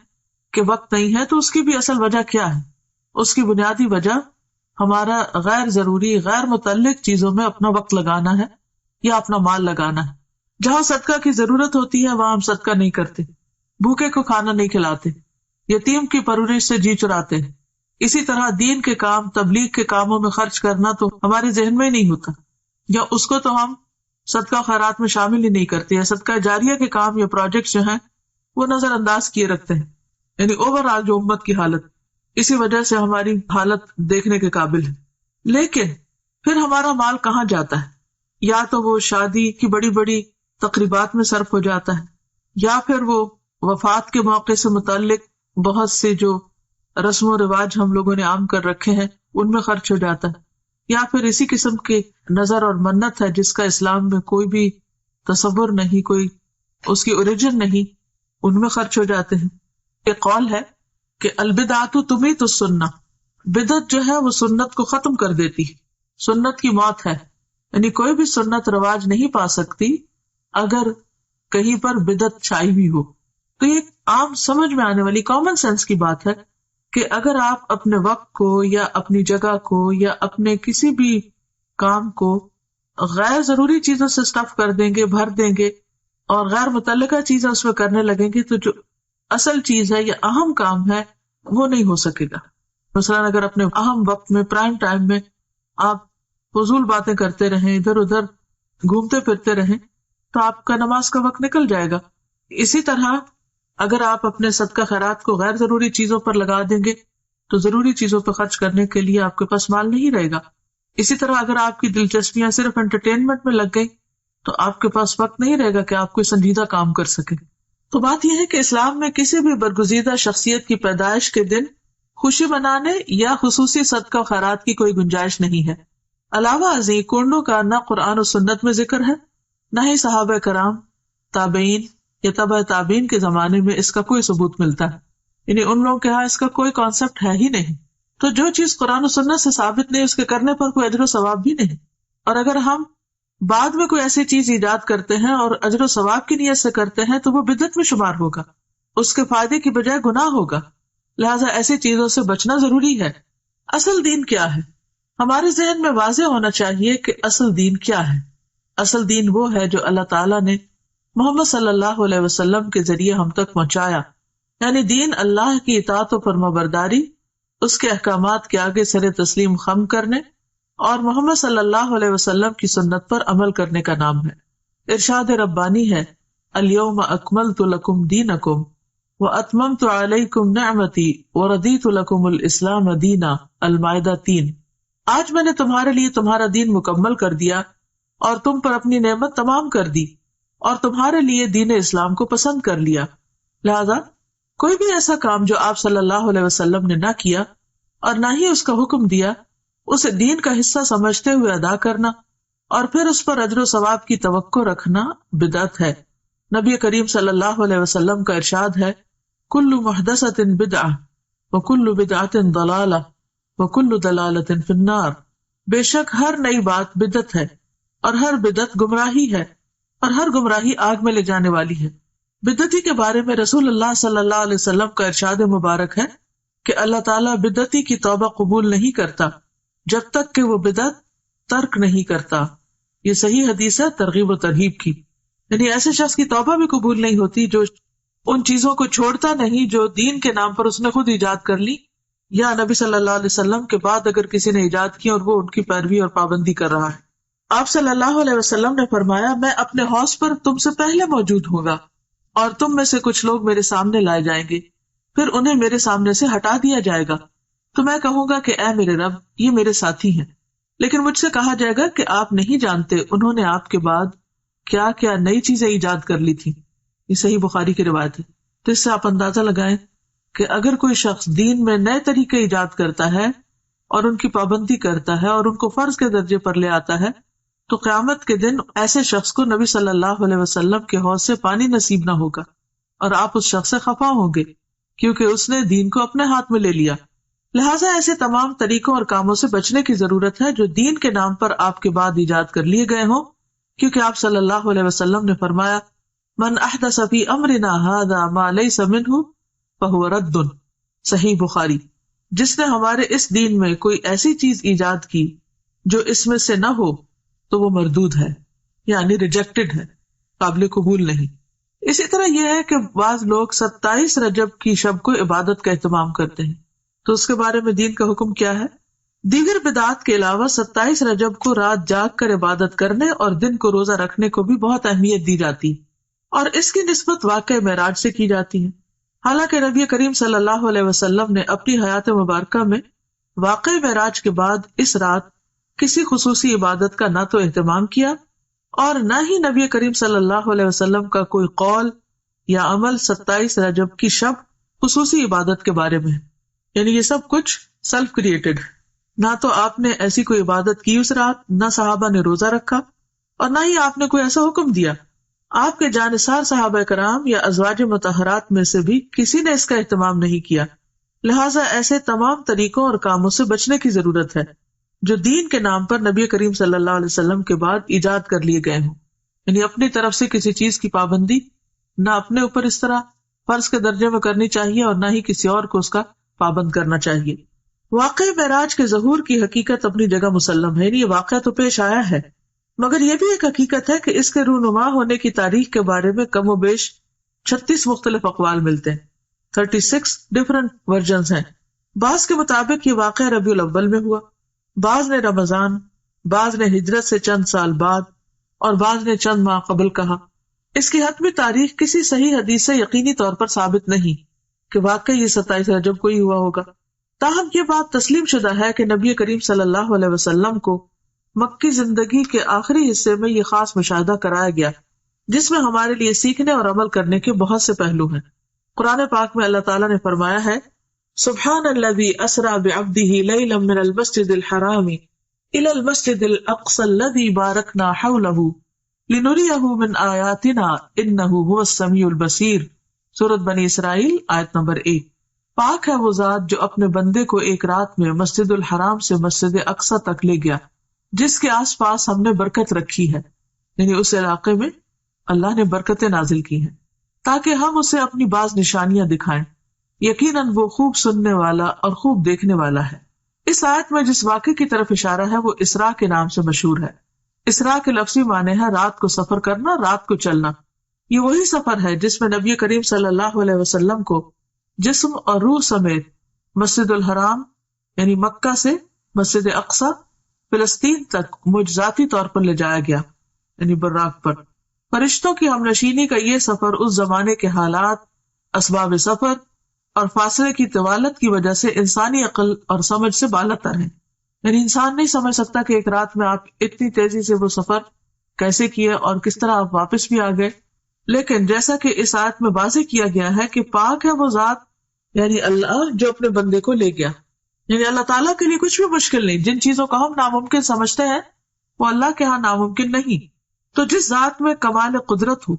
کہ وقت نہیں ہے، تو اس کی بھی اصل وجہ کیا ہے؟ اس کی بنیادی وجہ ہمارا غیر ضروری، غیر متعلق چیزوں میں اپنا وقت لگانا ہے یا اپنا مال لگانا ہے۔ جہاں صدقہ کی ضرورت ہوتی ہے وہاں ہم صدقہ نہیں کرتے، بھوکے کو کھانا نہیں کھلاتے، یتیم کی پرورش سے جی چراتے ہیں۔ اسی طرح دین کے کام، تبلیغ کے کاموں میں خرچ کرنا تو ہمارے ذہن میں ہی نہیں ہوتا، یا اس کو تو ہم صدقہ خیرات میں شامل ہی نہیں کرتے، یا صدقہ جاریہ کے کام یا پروجیکٹ جو ہیں وہ نظر انداز کیے رکھتے ہیں، یعنی اوور آل جو امت کی حالت، اسی وجہ سے ہماری حالت دیکھنے کے قابل ہے۔ لیکن پھر ہمارا مال کہاں جاتا ہے؟ یا تو وہ شادی کی بڑی بڑی تقریبات میں صرف ہو جاتا ہے، یا پھر وہ وفات کے موقع سے متعلق بہت سے جو رسم و رواج ہم لوگوں نے عام کر رکھے ہیں ان میں خرچ ہو جاتا ہے، یا پھر اسی قسم کے نظر اور منت ہے جس کا اسلام میں کوئی بھی تصور نہیں، کوئی اس کی اوریجن نہیں، ان میں خرچ ہو جاتے ہیں۔ ایک قول ہے کہ البدعۃ تمیت السنہ، بدعت جو ہے وہ سنت کو ختم کر دیتی، سنت کی موت ہے، یعنی کوئی بھی سنت رواج نہیں پا سکتی اگر کہیں پر بدعت چھائی ہوئی ہو۔ تو یہ عام سمجھ میں آنے والی کامن سینس کی بات ہے کہ اگر آپ اپنے وقت کو یا اپنی جگہ کو یا اپنے کسی بھی کام کو غیر ضروری چیزوں سے اسٹف کر دیں گے، بھر دیں گے، اور غیر متعلقہ چیزیں اس میں کرنے لگیں گے، تو جو اصل چیز ہے یا اہم کام ہے وہ نہیں ہو سکے گا۔ مثلا اگر اپنے اہم وقت میں، پرائم ٹائم میں آپ فضول باتیں کرتے رہیں، ادھر ادھر گھومتے پھرتے رہیں، تو آپ کا نماز کا وقت نکل جائے گا۔ اسی طرح اگر آپ اپنے صدقہ خیرات کو غیر ضروری چیزوں پر لگا دیں گے تو ضروری چیزوں پر خرچ کرنے کے لیے آپ کے پاس مال نہیں رہے گا۔ اسی طرح اگر آپ کی دلچسپیاں صرف انٹرٹینمنٹ میں لگ گئی تو آپ کے پاس وقت نہیں رہے گا کہ آپ کوئی سنجیدہ کام کر سکیں۔ تو بات یہ ہے کہ اسلام میں کسی بھی برگزیدہ شخصیت کی پیدائش کے دن خوشی منانے یا خصوصی صدقہ خیرات کی کوئی گنجائش نہیں ہے۔ علاوہ ازیں کنڈوں کا نہ قرآن و سنت میں ذکر ہے، نہ ہی صحابہ کرام، تابعین یا تبع تابعین کے زمانے میں اس کا کوئی ثبوت ملتا ہے، یعنی ان لوگوں کے ہاں اس کا کوئی کانسیپٹ ہے ہی نہیں۔ تو جو چیز قرآن و سنت سے ثابت نہیں، اس کے کرنے پر کوئی اجر و ثواب بھی نہیں۔ اور اگر ہم بعد میں کوئی ایسی چیز ایجاد کرتے ہیں اور اجر و ثواب کی نیت سے کرتے ہیں تو وہ بدعت میں شمار ہوگا، اس کے فائدے کی بجائے گناہ ہوگا. لہٰذا ایسی چیزوں سے بچنا ضروری ہے. اصل دین کیا ہے؟ ہمارے ذہن میں واضح ہونا چاہیے کہ اصل دین کیا ہے. اصل دین وہ ہے جو اللہ تعالیٰ نے محمد صلی اللہ علیہ وسلم کے ذریعے ہم تک پہنچایا، یعنی دین اللہ کی اطاعت و فرمانبرداری، اس کے احکامات کے آگے سر تسلیم خم کرنے اور محمد صلی اللہ علیہ وسلم کی سنت پر عمل کرنے کا نام ہے. ارشاد ربانی ہے، الیوم اکملت لکم دینکم واتممت علیکم نعمتی ورضیت لکم الاسلام دینا. المائدہ 3. آج میں نے تمہارے لیے تمہارا دین مکمل کر دیا اور تم پر اپنی نعمت تمام کر دی اور تمہارے لیے دین اسلام کو پسند کر لیا. لہذا کوئی بھی ایسا کام جو آپ صلی اللہ علیہ وسلم نے نہ کیا اور نہ ہی اس کا حکم دیا، اسے دین کا حصہ سمجھتے ہوئے ادا کرنا اور پھر اس پر اجر و ثواب کی توقع رکھنا بدعت ہے. نبی کریم صلی اللہ علیہ وسلم کا ارشاد ہے، کل محدثۃ بدعہ وکل بدعۃ ضلالہ وکل ضلالۃ فی النار. بے شک ہر نئی بات بدعت ہے اور ہر بدعت گمراہی ہے اور ہر گمراہی آگ میں لے جانے والی ہے. بدعتی کے بارے میں رسول اللہ صلی اللہ علیہ وسلم کا ارشاد مبارک ہے کہ اللہ تعالیٰ بدعتی کی توبہ قبول نہیں کرتا جب تک کہ وہ بدعت ترک نہیں کرتا. یہ صحیح حدیث ہے ترغیب و ترہیب کی. یعنی ایسے شخص کی توبہ بھی قبول نہیں ہوتی جو ان چیزوں کو چھوڑتا نہیں جو دین کے نام پر اس نے خود ایجاد کر لی، یا نبی صلی اللہ علیہ وسلم کے بعد اگر کسی نے ایجاد کی اور وہ ان کی پیروی اور پابندی کر رہا ہے. آپ صلی اللہ علیہ وسلم نے فرمایا، میں اپنے حوض پر تم سے پہلے موجود ہوں گا اور تم میں سے کچھ لوگ میرے سامنے لائے جائیں گے، پھر انہیں میرے سامنے سے ہٹا دیا جائے گا تو میں کہوں گا کہ اے میرے رب، یہ میرے ساتھی ہیں. لیکن مجھ سے کہا جائے گا کہ آپ نہیں جانتے انہوں نے آپ کے بعد کیا کیا نئی چیزیں ایجاد کر لی تھی. یہ صحیح بخاری کی روایت ہے. تو اس سے آپ اندازہ لگائیں کہ اگر کوئی شخص دین میں نئے طریقے ایجاد کرتا ہے اور ان کی پابندی کرتا ہے اور ان کو فرض کے درجے پر لے آتا ہے تو قیامت کے دن ایسے شخص کو نبی صلی اللہ علیہ وسلم کے حوض سے پانی نصیب نہ ہوگا اور آپ اس شخص سے خفا ہوں گے کیونکہ اس نے دین کو اپنے ہاتھ میں لے لیا. لہٰذا ایسے تمام طریقوں اور کاموں سے بچنے کی ضرورت ہے جو دین کے نام پر آپ کے بعد ایجاد کر لیے گئے ہوں، کیونکہ آپ صلی اللہ علیہ وسلم نے فرمایا، من احدث فی امرنا ھذا ما لیس منہ فہو رد. صحیح بخاری. جس نے ہمارے اس دین میں کوئی ایسی چیز ایجاد کی جو اس میں سے نہ ہو تو وہ مردود ہے، یعنی ریجیکٹڈ ہے، قابل قبول نہیں. اسی طرح یہ ہے کہ بعض لوگ 27 رجب کی شب کو عبادت کا اہتمام کرتے ہیں، تو اس کے بارے میں دین کا حکم کیا ہے؟ دیگر بدعات کے علاوہ 27 رجب کو رات جاگ کر عبادت کرنے اور دن کو روزہ رکھنے کو بھی بہت اہمیت دی جاتی ہے اور اس کی نسبت واقعہ معراج سے کی جاتی ہے. حالانکہ نبی کریم صلی اللہ علیہ وسلم نے اپنی حیات مبارکہ میں واقعہ معراج کے بعد اس رات کسی خصوصی عبادت کا نہ تو اہتمام کیا اور نہ ہی نبی کریم صلی اللہ علیہ وسلم کا کوئی قول یا عمل 27 رجب کی شب خصوصی عبادت کے بارے میں ہے. یعنی یہ سب کچھ سیلف کریٹڈ. نہ تو آپ نے ایسی کوئی عبادت کی اس رات، نہ صحابہ نے روزہ رکھا اور نہ ہی آپ نے کوئی ایسا حکم دیا. آپ کے جانثار صحابہ کرام یا ازواج مطہرات میں سے بھی کسی نے اس کا اہتمام نہیں کیا. لہٰذا ایسے تمام طریقوں اور کاموں سے بچنے کی ضرورت ہے جو دین کے نام پر نبی کریم صلی اللہ علیہ وسلم کے بعد ایجاد کر لیے گئے ہوں. یعنی اپنی طرف سے کسی چیز کی پابندی نہ اپنے اوپر اس طرح فرض کے درجے میں کرنی چاہیے اور نہ ہی کسی اور کو اس کا پابند کرنا چاہیے. واقعہ معراج کے ظہور کی حقیقت اپنی جگہ مسلم ہے، یہ واقعہ تو پیش آیا ہے، مگر یہ بھی ایک حقیقت ہے کہ اس کے رونما ہونے کی تاریخ کے بارے میں کم و بیش 36 مختلف اقوال ملتے ہیں. 36 ڈفرنٹ ورژنز ہیں. بعض کے مطابق یہ واقعہ ربیع الاول میں ہوا، بعض نے رمضان، بعض نے ہجرت سے چند سال بعد اور بعض نے چند ماہ قبل کہا. اس کی حتمی تاریخ کسی صحیح حدیث سے یقینی طور پر ثابت نہیں کہ واقعی یہ 27 رجب کو ہی ہوا ہوگا. تاہم یہ بات تسلیم شدہ ہے کہ نبی کریم صلی اللہ علیہ وسلم کو مکی زندگی کے آخری حصے میں یہ خاص مشاہدہ کرایا گیا جس میں ہمارے لیے سیکھنے اور عمل کرنے کے بہت سے پہلو ہیں. قرآن پاک میں اللہ تعالیٰ نے فرمایا ہے، سبحان الذی اسری بعبدہ لیلا من المسجد الحرام الی المسجد الاقصی الذی بارکنا حولہ لنریہ من آیاتنا انہ هو السمیع البصیر. سورۃ بنی اسرائیل آیت نمبر 1. پاک ہے وہ ذات جو اپنے بندے کو ایک رات میں مسجد الحرام سے مسجد اقصی تک لے گیا جس کے آس پاس ہم نے برکت رکھی ہے، یعنی اس علاقے میں اللہ نے برکتیں نازل کی ہیں تاکہ ہم اسے اپنی بعض نشانیاں دکھائیں، یقیناً وہ خوب سننے والا اور خوب دیکھنے والا ہے۔ اس آیت میں جس واقعے کی طرف اشارہ ہے وہ اسراء کے نام سے مشہور ہے۔ اسراء کے لفظی معنی ہے رات کو سفر کرنا، رات کو چلنا۔ یہ وہی سفر ہے جس میں نبی کریم صلی اللہ علیہ وسلم کو جسم اور روح سمیت مسجد الحرام یعنی مکہ سے مسجد اقصی فلسطین تک معجزاتی طور پر لے جایا گیا، یعنی براق پر۔ فرشتوں کی ہمنشینی کا یہ سفر اس زمانے کے حالات، اسباب سفر اور فاصلے کی طوالت کی وجہ سے انسانی عقل اور سمجھ سے بالاتر ہے، یعنی انسان نہیں سمجھ سکتا کہ ایک رات میں آپ اتنی تیزی سے وہ سفر کیسے کیے اور کس طرح آپ واپس بھی آ گئے۔ لیکن جیسا کہ اس آیت میں واضح کیا گیا ہے کہ پاک ہے وہ ذات، یعنی اللہ جو اپنے بندے کو لے گیا، یعنی اللہ تعالیٰ کے لیے کچھ بھی مشکل نہیں۔ جن چیزوں کو ہم ناممکن سمجھتے ہیں وہ اللہ کے ہاں ناممکن نہیں۔ تو جس ذات میں کمال قدرت ہو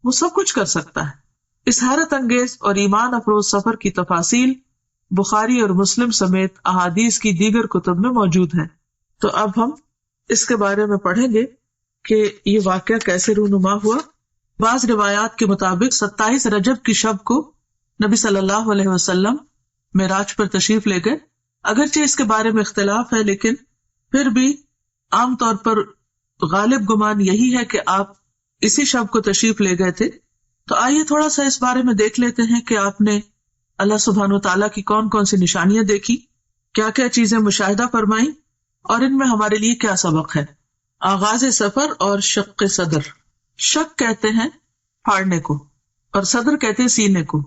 وہ سب کچھ کر سکتا ہے۔ اس حیرت انگیز اور ایمان افروز سفر کی تفاصیل بخاری اور مسلم سمیت احادیث کی دیگر کتب میں موجود ہیں۔ تو اب ہم اس کے بارے میں پڑھیں گے کہ یہ واقعہ کیسے رونما ہوا۔ بعض روایات کے مطابق 27 رجب کی شب کو نبی صلی اللہ علیہ وسلم معراج پر تشریف لے گئے۔ اگرچہ اس کے بارے میں اختلاف ہے لیکن پھر بھی عام طور پر غالب گمان یہی ہے کہ آپ اسی شب کو تشریف لے گئے تھے۔ تو آئیے تھوڑا سا اس بارے میں دیکھ لیتے ہیں کہ آپ نے اللہ سبحانہ و تعالیٰ کی کون کون سی نشانیاں دیکھی، کیا کیا چیزیں مشاہدہ فرمائیں اور ان میں ہمارے لیے کیا سبق ہے۔ آغاز سفر اور شق صدر۔ شق کہتے ہیں پھاڑنے کو اور صدر کہتے ہیں سینے کو،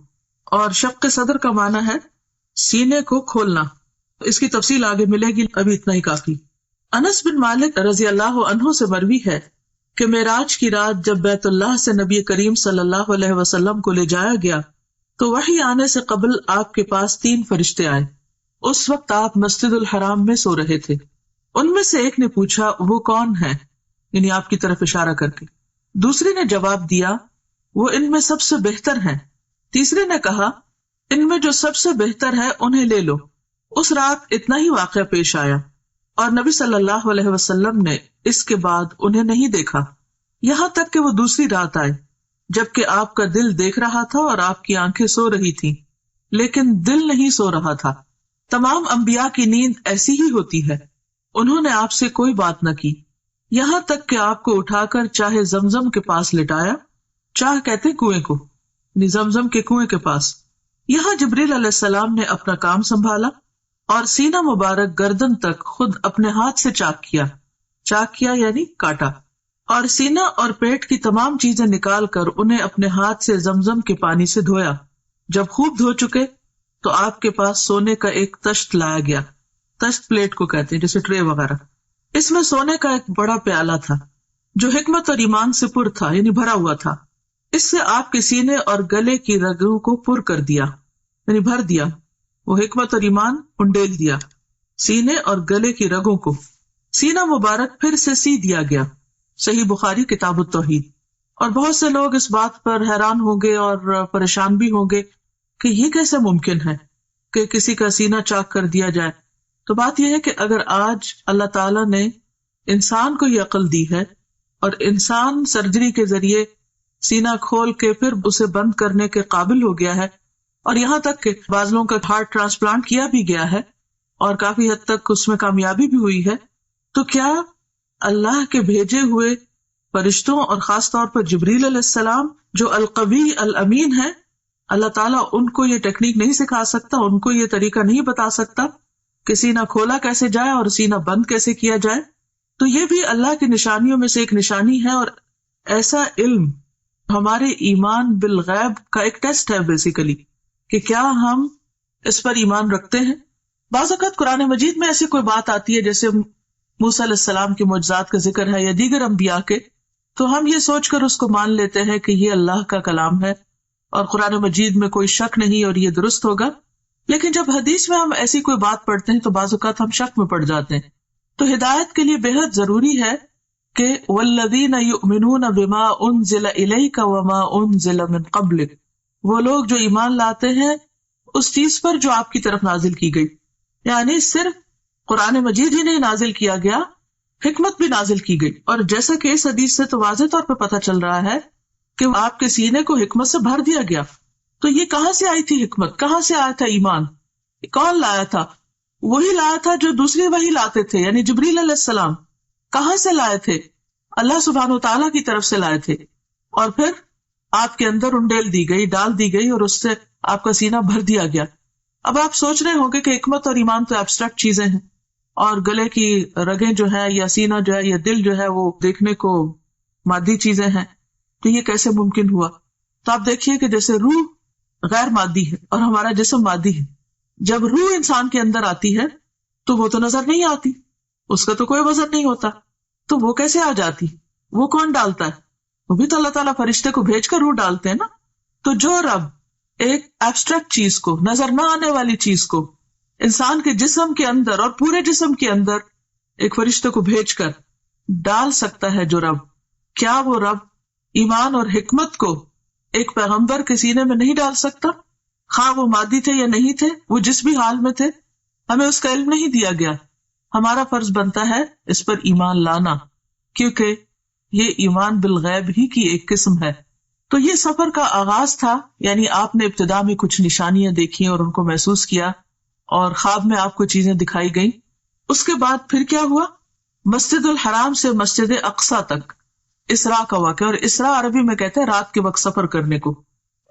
اور شق صدر کا معنی ہے سینے کو کھولنا۔ اس کی تفصیل آگے ملے گی، ابھی اتنا ہی کافی۔ انس بن مالک رضی اللہ عنہ سے مروی ہے کہ معراج کی رات جب بیت اللہ سے نبی کریم صلی اللہ علیہ وسلم کو لے جایا گیا تو وحی آنے سے قبل آپ کے پاس 3 فرشتے آئے۔ اس وقت آپ مسجد الحرام میں سو رہے تھے۔ ان میں سے ایک نے پوچھا وہ کون ہے، یعنی آپ کی طرف اشارہ کر کے۔ دوسرے نے جواب دیا وہ ان میں سب سے بہتر ہیں۔ تیسرے نے کہا ان میں جو سب سے بہتر ہے انہیں لے لو۔ اس رات اتنا ہی واقعہ پیش آیا اور نبی صلی اللہ علیہ وسلم نے اس کے بعد انہیں نہیں دیکھا، یہاں تک کہ وہ دوسری رات آئے جبکہ آپ کا دل دیکھ رہا تھا اور آپ کی آنکھیں سو رہی تھیں، لیکن دل نہیں سو رہا تھا۔ تمام انبیاء کی نیند ایسی ہی ہوتی ہے، انہوں نے آپ سے کوئی بات نہ کی، یہاں تک کہ آپ کو اٹھا کر چاہے زمزم کے پاس لٹایا، چاہ کہتے کنویں کو، یعنی زمزم کے کنویں کے پاس۔ یہاں جبریل علیہ السلام نے اپنا کام سنبھالا اور سینہ مبارک گردن تک خود اپنے ہاتھ سے چاک کیا یعنی کاٹا، اور سینہ اور پیٹ کی تمام چیزیں نکال کر انہیں اپنے ہاتھ سے زمزم کے پانی سے دھویا۔ جب خوب دھو چکے تو آپ کے پاس سونے کا ایک تشت لایا گیا، تشت پلیٹ کو کہتے ہیں جیسے ٹرے وغیرہ۔ اس میں سونے کا ایک بڑا پیالہ تھا جو حکمت اور ایمان سے پر تھا، یعنی بھرا ہوا تھا۔ اس سے آپ کے سینے اور گلے کی رگوں کو پر کر دیا، یعنی بھر دیا۔ وہ حکمت اور ایمان انڈیل دیا سینے اور گلے کی رگوں کو۔ سینہ مبارک پھر سے سی دیا گیا، صحیح بخاری کتاب التوحید۔ اور بہت سے لوگ اس بات پر حیران ہوں گے اور پریشان بھی ہوں گے کہ یہ کیسے ممکن ہے کہ کسی کا سینہ چاک کر دیا جائے۔ تو بات یہ ہے کہ اگر آج اللہ تعالیٰ نے انسان کو یہ عقل دی ہے اور انسان سرجری کے ذریعے سینہ کھول کے پھر اسے بند کرنے کے قابل ہو گیا ہے، اور یہاں تک کہ بعض لوگوں کا ہارٹ ٹرانسپلانٹ کیا بھی گیا ہے اور کافی حد تک اس میں کامیابی بھی ہوئی ہے، تو کیا اللہ کے بھیجے ہوئے فرشتوں اور خاص طور پر جبریل علیہ السلام جو القوی الامین ہے، اللہ تعالیٰ ان کو یہ ٹیکنیک نہیں سکھا سکتا، ان کو یہ طریقہ نہیں بتا سکتا کہ سینہ کھولا کیسے جائے اور سینہ بند کیسے کیا جائے؟ تو یہ بھی اللہ کی نشانیوں میں سے ایک نشانی ہے، اور ایسا علم ہمارے ایمان بالغیب کا ایک ٹیسٹ ہے بیسیکلی، کہ کیا ہم اس پر ایمان رکھتے ہیں۔ بعض اوقات قرآن مجید میں ایسی کوئی بات آتی ہے جیسے موسیٰ علیہ السلام کے معجزات کا ذکر ہے یا دیگر انبیاء کے، تو ہم یہ سوچ کر اس کو مان لیتے ہیں کہ یہ اللہ کا کلام ہے اور قرآن مجید میں کوئی شک نہیں اور یہ درست ہوگا۔ لیکن جب حدیث میں ہم ایسی کوئی بات پڑھتے ہیں تو بعض اوقات ہم شک میں پڑ جاتے ہیں۔ تو ہدایت کے لیے بے حد ضروری ہے کہ والذین یؤمنون بما انزل الیک وما انزل من قبلک، وہ لوگ جو ایمان لاتے ہیں اس چیز پر جو آپ کی طرف نازل کی گئی، یعنی صرف قرآن مجید ہی نہیں نازل کیا گیا حکمت بھی نازل کی گئی. اور جیسا کہ اس حدیث سے تو واضح طور پہ پتہ چل رہا ہے کہ آپ کے سینے کو حکمت سے بھر دیا گیا. تو یہ کہاں سے آئی تھی حکمت؟ کہاں سے آیا تھا ایمان؟ کون لایا تھا؟ وہی لایا تھا جو دوسری وہی لاتے تھے، یعنی جبریل علیہ السلام. کہاں سے لائے تھے؟ اللہ سبحانہ وتعالیٰ کی طرف سے لائے تھے. اور پھر آپ کے اندر انڈیل دی گئی، ڈال دی گئی، اور اس سے آپ کا سینہ بھر دیا گیا. اب آپ سوچ رہے ہوں گے کہ حکمت اور ایمان تو ایبسٹریکٹ چیزیں ہیں، اور گلے کی رگیں جو ہے یا سینہ جو ہے یا دل جو ہے وہ دیکھنے کو مادی چیزیں ہیں، تو یہ کیسے ممکن ہوا؟ تو آپ دیکھیے کہ جیسے روح غیر مادی ہے اور ہمارا جسم مادی ہے. جب روح انسان کے اندر آتی ہے تو وہ تو نظر نہیں آتی، اس کا تو کوئی وزن نہیں ہوتا، تو وہ کیسے آ جاتی؟ وہ کون ڈالتا ہے؟ وہ بھی تو اللہ تعالیٰ فرشتے کو بھیج کر روح ڈالتے ہیں نا. تو جو رب ایک ایبسٹریکٹ چیز کو، نظر نہ آنے والی چیز کو انسان کے جسم کے اندر اور پورے جسم کے اندر ایک فرشتے کو بھیج کر ڈال سکتا ہے، جو رب، کیا وہ رب ایمان اور حکمت کو ایک پیغمبر کے سینے میں نہیں ڈال سکتا؟ خواہ وہ مادی تھے یا نہیں تھے، وہ جس بھی حال میں تھے، ہمیں اس کا علم نہیں دیا گیا. ہمارا فرض بنتا ہے اس پر ایمان لانا، کیونکہ یہ ایمان بالغیب ہی کی ایک قسم ہے. تو یہ سفر کا آغاز تھا، یعنی آپ نے ابتدا میں کچھ نشانیاں دیکھی اور ان کو محسوس کیا، اور خواب میں آپ کو چیزیں دکھائی گئیں. اس کے بعد پھر کیا ہوا؟ مسجد الحرام سے مسجد اقصیٰ تک اسراء کا واقعہ، اور اسراء عربی میں کہتے ہیں رات کے وقت سفر کرنے کو.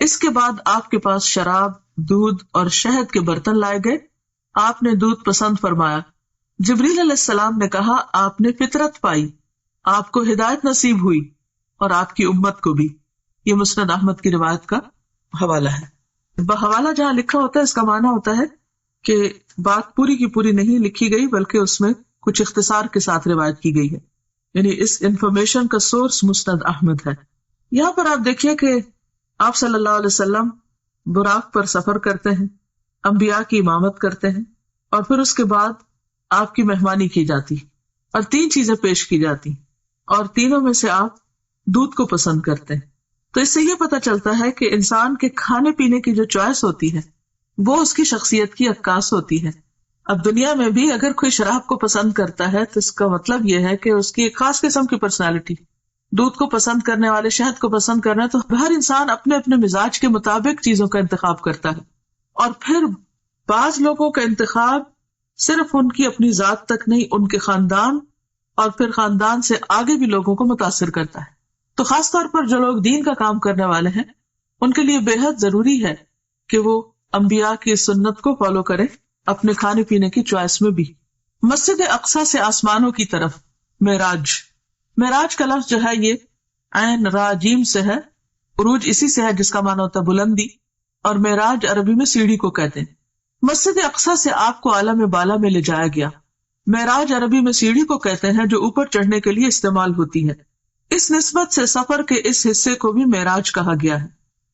اس کے بعد آپ کے پاس شراب، دودھ اور شہد کے برتن لائے گئے. آپ نے دودھ پسند فرمایا. جبریل علیہ السلام نے کہا آپ نے فطرت پائی، آپ کو ہدایت نصیب ہوئی، اور آپ کی امت کو بھی. یہ مسند احمد کی روایت کا حوالہ ہے. حوالہ جہاں لکھا ہوتا ہے اس کا معنی ہوتا ہے کہ بات پوری کی پوری نہیں لکھی گئی، بلکہ اس میں کچھ اختصار کے ساتھ روایت کی گئی ہے، یعنی اس انفارمیشن کا سورس مسند احمد ہے. یہاں پر آپ دیکھیے کہ آپ صلی اللہ علیہ وسلم براق پر سفر کرتے ہیں، انبیاء کی امامت کرتے ہیں، اور پھر اس کے بعد آپ کی مہمانی کی جاتی اور 3 چیزیں پیش کی جاتی، اور تینوں میں سے آپ دودھ کو پسند کرتے ہیں. تو اس سے یہ پتہ چلتا ہے کہ انسان کے کھانے پینے کی جو چوائس ہوتی ہے وہ اس کی شخصیت کی عکاس ہوتی ہے. اب دنیا میں بھی اگر کوئی شراب کو پسند کرتا ہے تو اس کا مطلب یہ ہے کہ اس کی ایک خاص قسم کی پرسنالٹی. دودھ کو پسند کرنے والے شہد کو پسند کرنا، تو ہر انسان اپنے اپنے مزاج کے مطابق چیزوں کا انتخاب کرتا ہے. اور پھر بعض لوگوں کا انتخاب صرف ان کی اپنی ذات تک نہیں، ان کے خاندان اور پھر خاندان سے آگے بھی لوگوں کو متاثر کرتا ہے. تو خاص طور پر جو لوگ دین کا کام کرنے والے ہیں ان کے لیے بے حد ضروری ہے کہ وہ انبیاء کی سنت کو فالو کریں اپنے کھانے پینے کی چوائس میں بھی. مسجد اقصیٰ سے آسمانوں کی طرف معراج. معراج کا لفظ جو ہے یہ عین را جیم سے ہے. عروج اسی سے ہے جس کا معنی ہوتا ہے بلندی، اور معراج عربی میں سیڑھی کو کہتے ہیں. مسجد اقصیٰ سے آپ کو عالم بالا میں لے جایا گیا. معراج عربی میں سیڑھی کو کہتے ہیں جو اوپر چڑھنے کے لیے استعمال ہوتی ہے. اس نسبت سے سفر کے اس حصے کو بھی معراج کہا گیا ہے.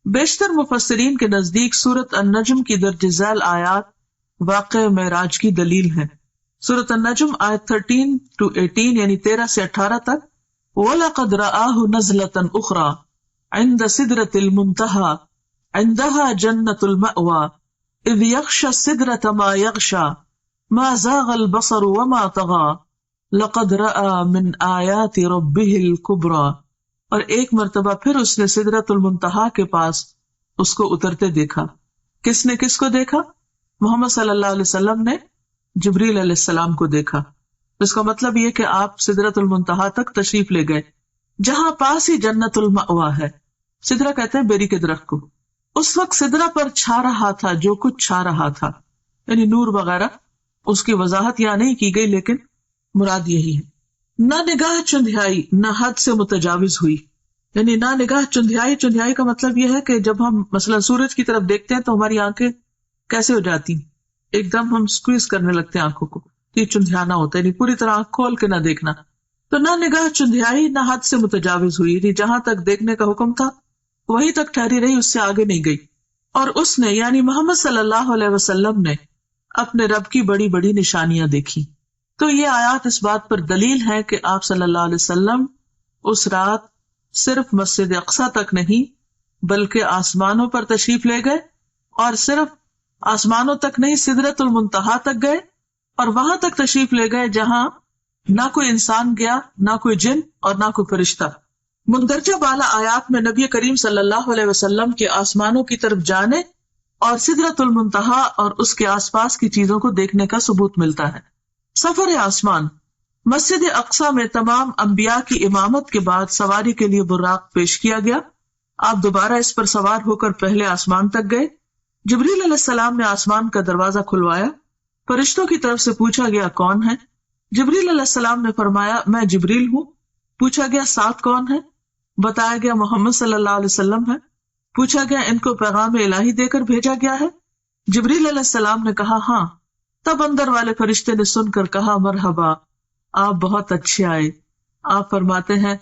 بیشتر مفسرین کے نزدیک سورۃ النجم کی درج ذیل آیات واقع معراج کی دلیل ہے. سورۃ النجم آیت 13 to 18 یعنی 13 سے 18 تک. وَلَقَدْ رَآهُ نَزْلَةً أُخْرَى عِنْدَ سِدْرَةِ الْمُنْتَهَى عِنْدَهَا جَنَّةُ الْمَأْوَى إِذْ يَغْشَى السِّدْرَةَ مَا يَغْشَى مَا زَاغَ الْبَصَرُ وَمَا طَغَى لَقَدْ رَأَى مِنْ آيَاتِ رَبِّهِ الْكُبْرَى. اور ایک مرتبہ پھر اس نے سدرۃ المنتہا کے پاس اس کو اترتے دیکھا. کس نے کس کو دیکھا؟ محمد صلی اللہ علیہ وسلم نے جبریل علیہ السلام کو دیکھا. اس کا مطلب یہ کہ آپ سدرۃ المنتہا تک تشریف لے گئے جہاں پاس ہی جنت المأوا ہے. سدرہ کہتے ہیں بیری کے درخت کو. اس وقت سدرہ پر چھا رہا تھا جو کچھ چھا رہا تھا، یعنی نور وغیرہ. اس کی وضاحت یہاں نہیں کی گئی لیکن مراد یہی ہے. نہ نگاہ چندھیائی نہ حد سے متجاوز ہوئی، یعنی نہ نگاہ چندھیائی. چندھیائی کا مطلب یہ ہے کہ جب ہم مثلا سورج کی طرف دیکھتے ہیں تو ہماری آنکھیں کیسے ہو جاتی، ایک دم ہم سکویز کرنے لگتے ہیں آنکھوں کو. یہ چندھیانا ہوتا ہے، یعنی پوری طرح آنکھ کھول کے نہ دیکھنا. تو نہ نگاہ چندھیائی نہ حد سے متجاوز ہوئی، یعنی جہاں تک دیکھنے کا حکم تھا وہیں تک ٹھہری رہی، اس سے آگے نہیں گئی. اور اس نے یعنی محمد صلی اللہ علیہ وسلم نے اپنے رب کی بڑی بڑی نشانیاں دیکھی. تو یہ آیات اس بات پر دلیل ہے کہ آپ صلی اللہ علیہ وسلم اس رات صرف مسجد اقصیٰ تک نہیں بلکہ آسمانوں پر تشریف لے گئے، اور صرف آسمانوں تک نہیں سدرۃ المنتہا تک گئے، اور وہاں تک تشریف لے گئے جہاں نہ کوئی انسان گیا، نہ کوئی جن اور نہ کوئی فرشتہ۔ مندرجہ بالا آیات میں نبی کریم صلی اللہ علیہ وسلم کے آسمانوں کی طرف جانے اور سدرۃ المنتہا اور اس کے آس پاس کی چیزوں کو دیکھنے کا ثبوت ملتا ہے۔ سفر آسمان۔ مسجد اقصی میں تمام انبیاء کی امامت کے بعد سواری کے لیے براق پیش کیا گیا۔ آپ دوبارہ اس پر سوار ہو کر پہلے آسمان تک گئے۔ جبریل علیہ السلام نے آسمان کا دروازہ کھلوایا۔ فرشتوں کی طرف سے پوچھا گیا کون ہے؟ جبریل علیہ السلام نے فرمایا میں جبریل ہوں۔ پوچھا گیا ساتھ کون ہے؟ بتایا گیا محمد صلی اللہ علیہ وسلم ہے۔ پوچھا گیا ان کو پیغام الہی دے کر بھیجا گیا ہے؟ جبریل علیہ السلام نے کہا ہاں۔ تب اندر والے فرشتے نے سن کر کہا مرحبا، آپ بہت اچھے آئے۔ آپ فرماتے ہیں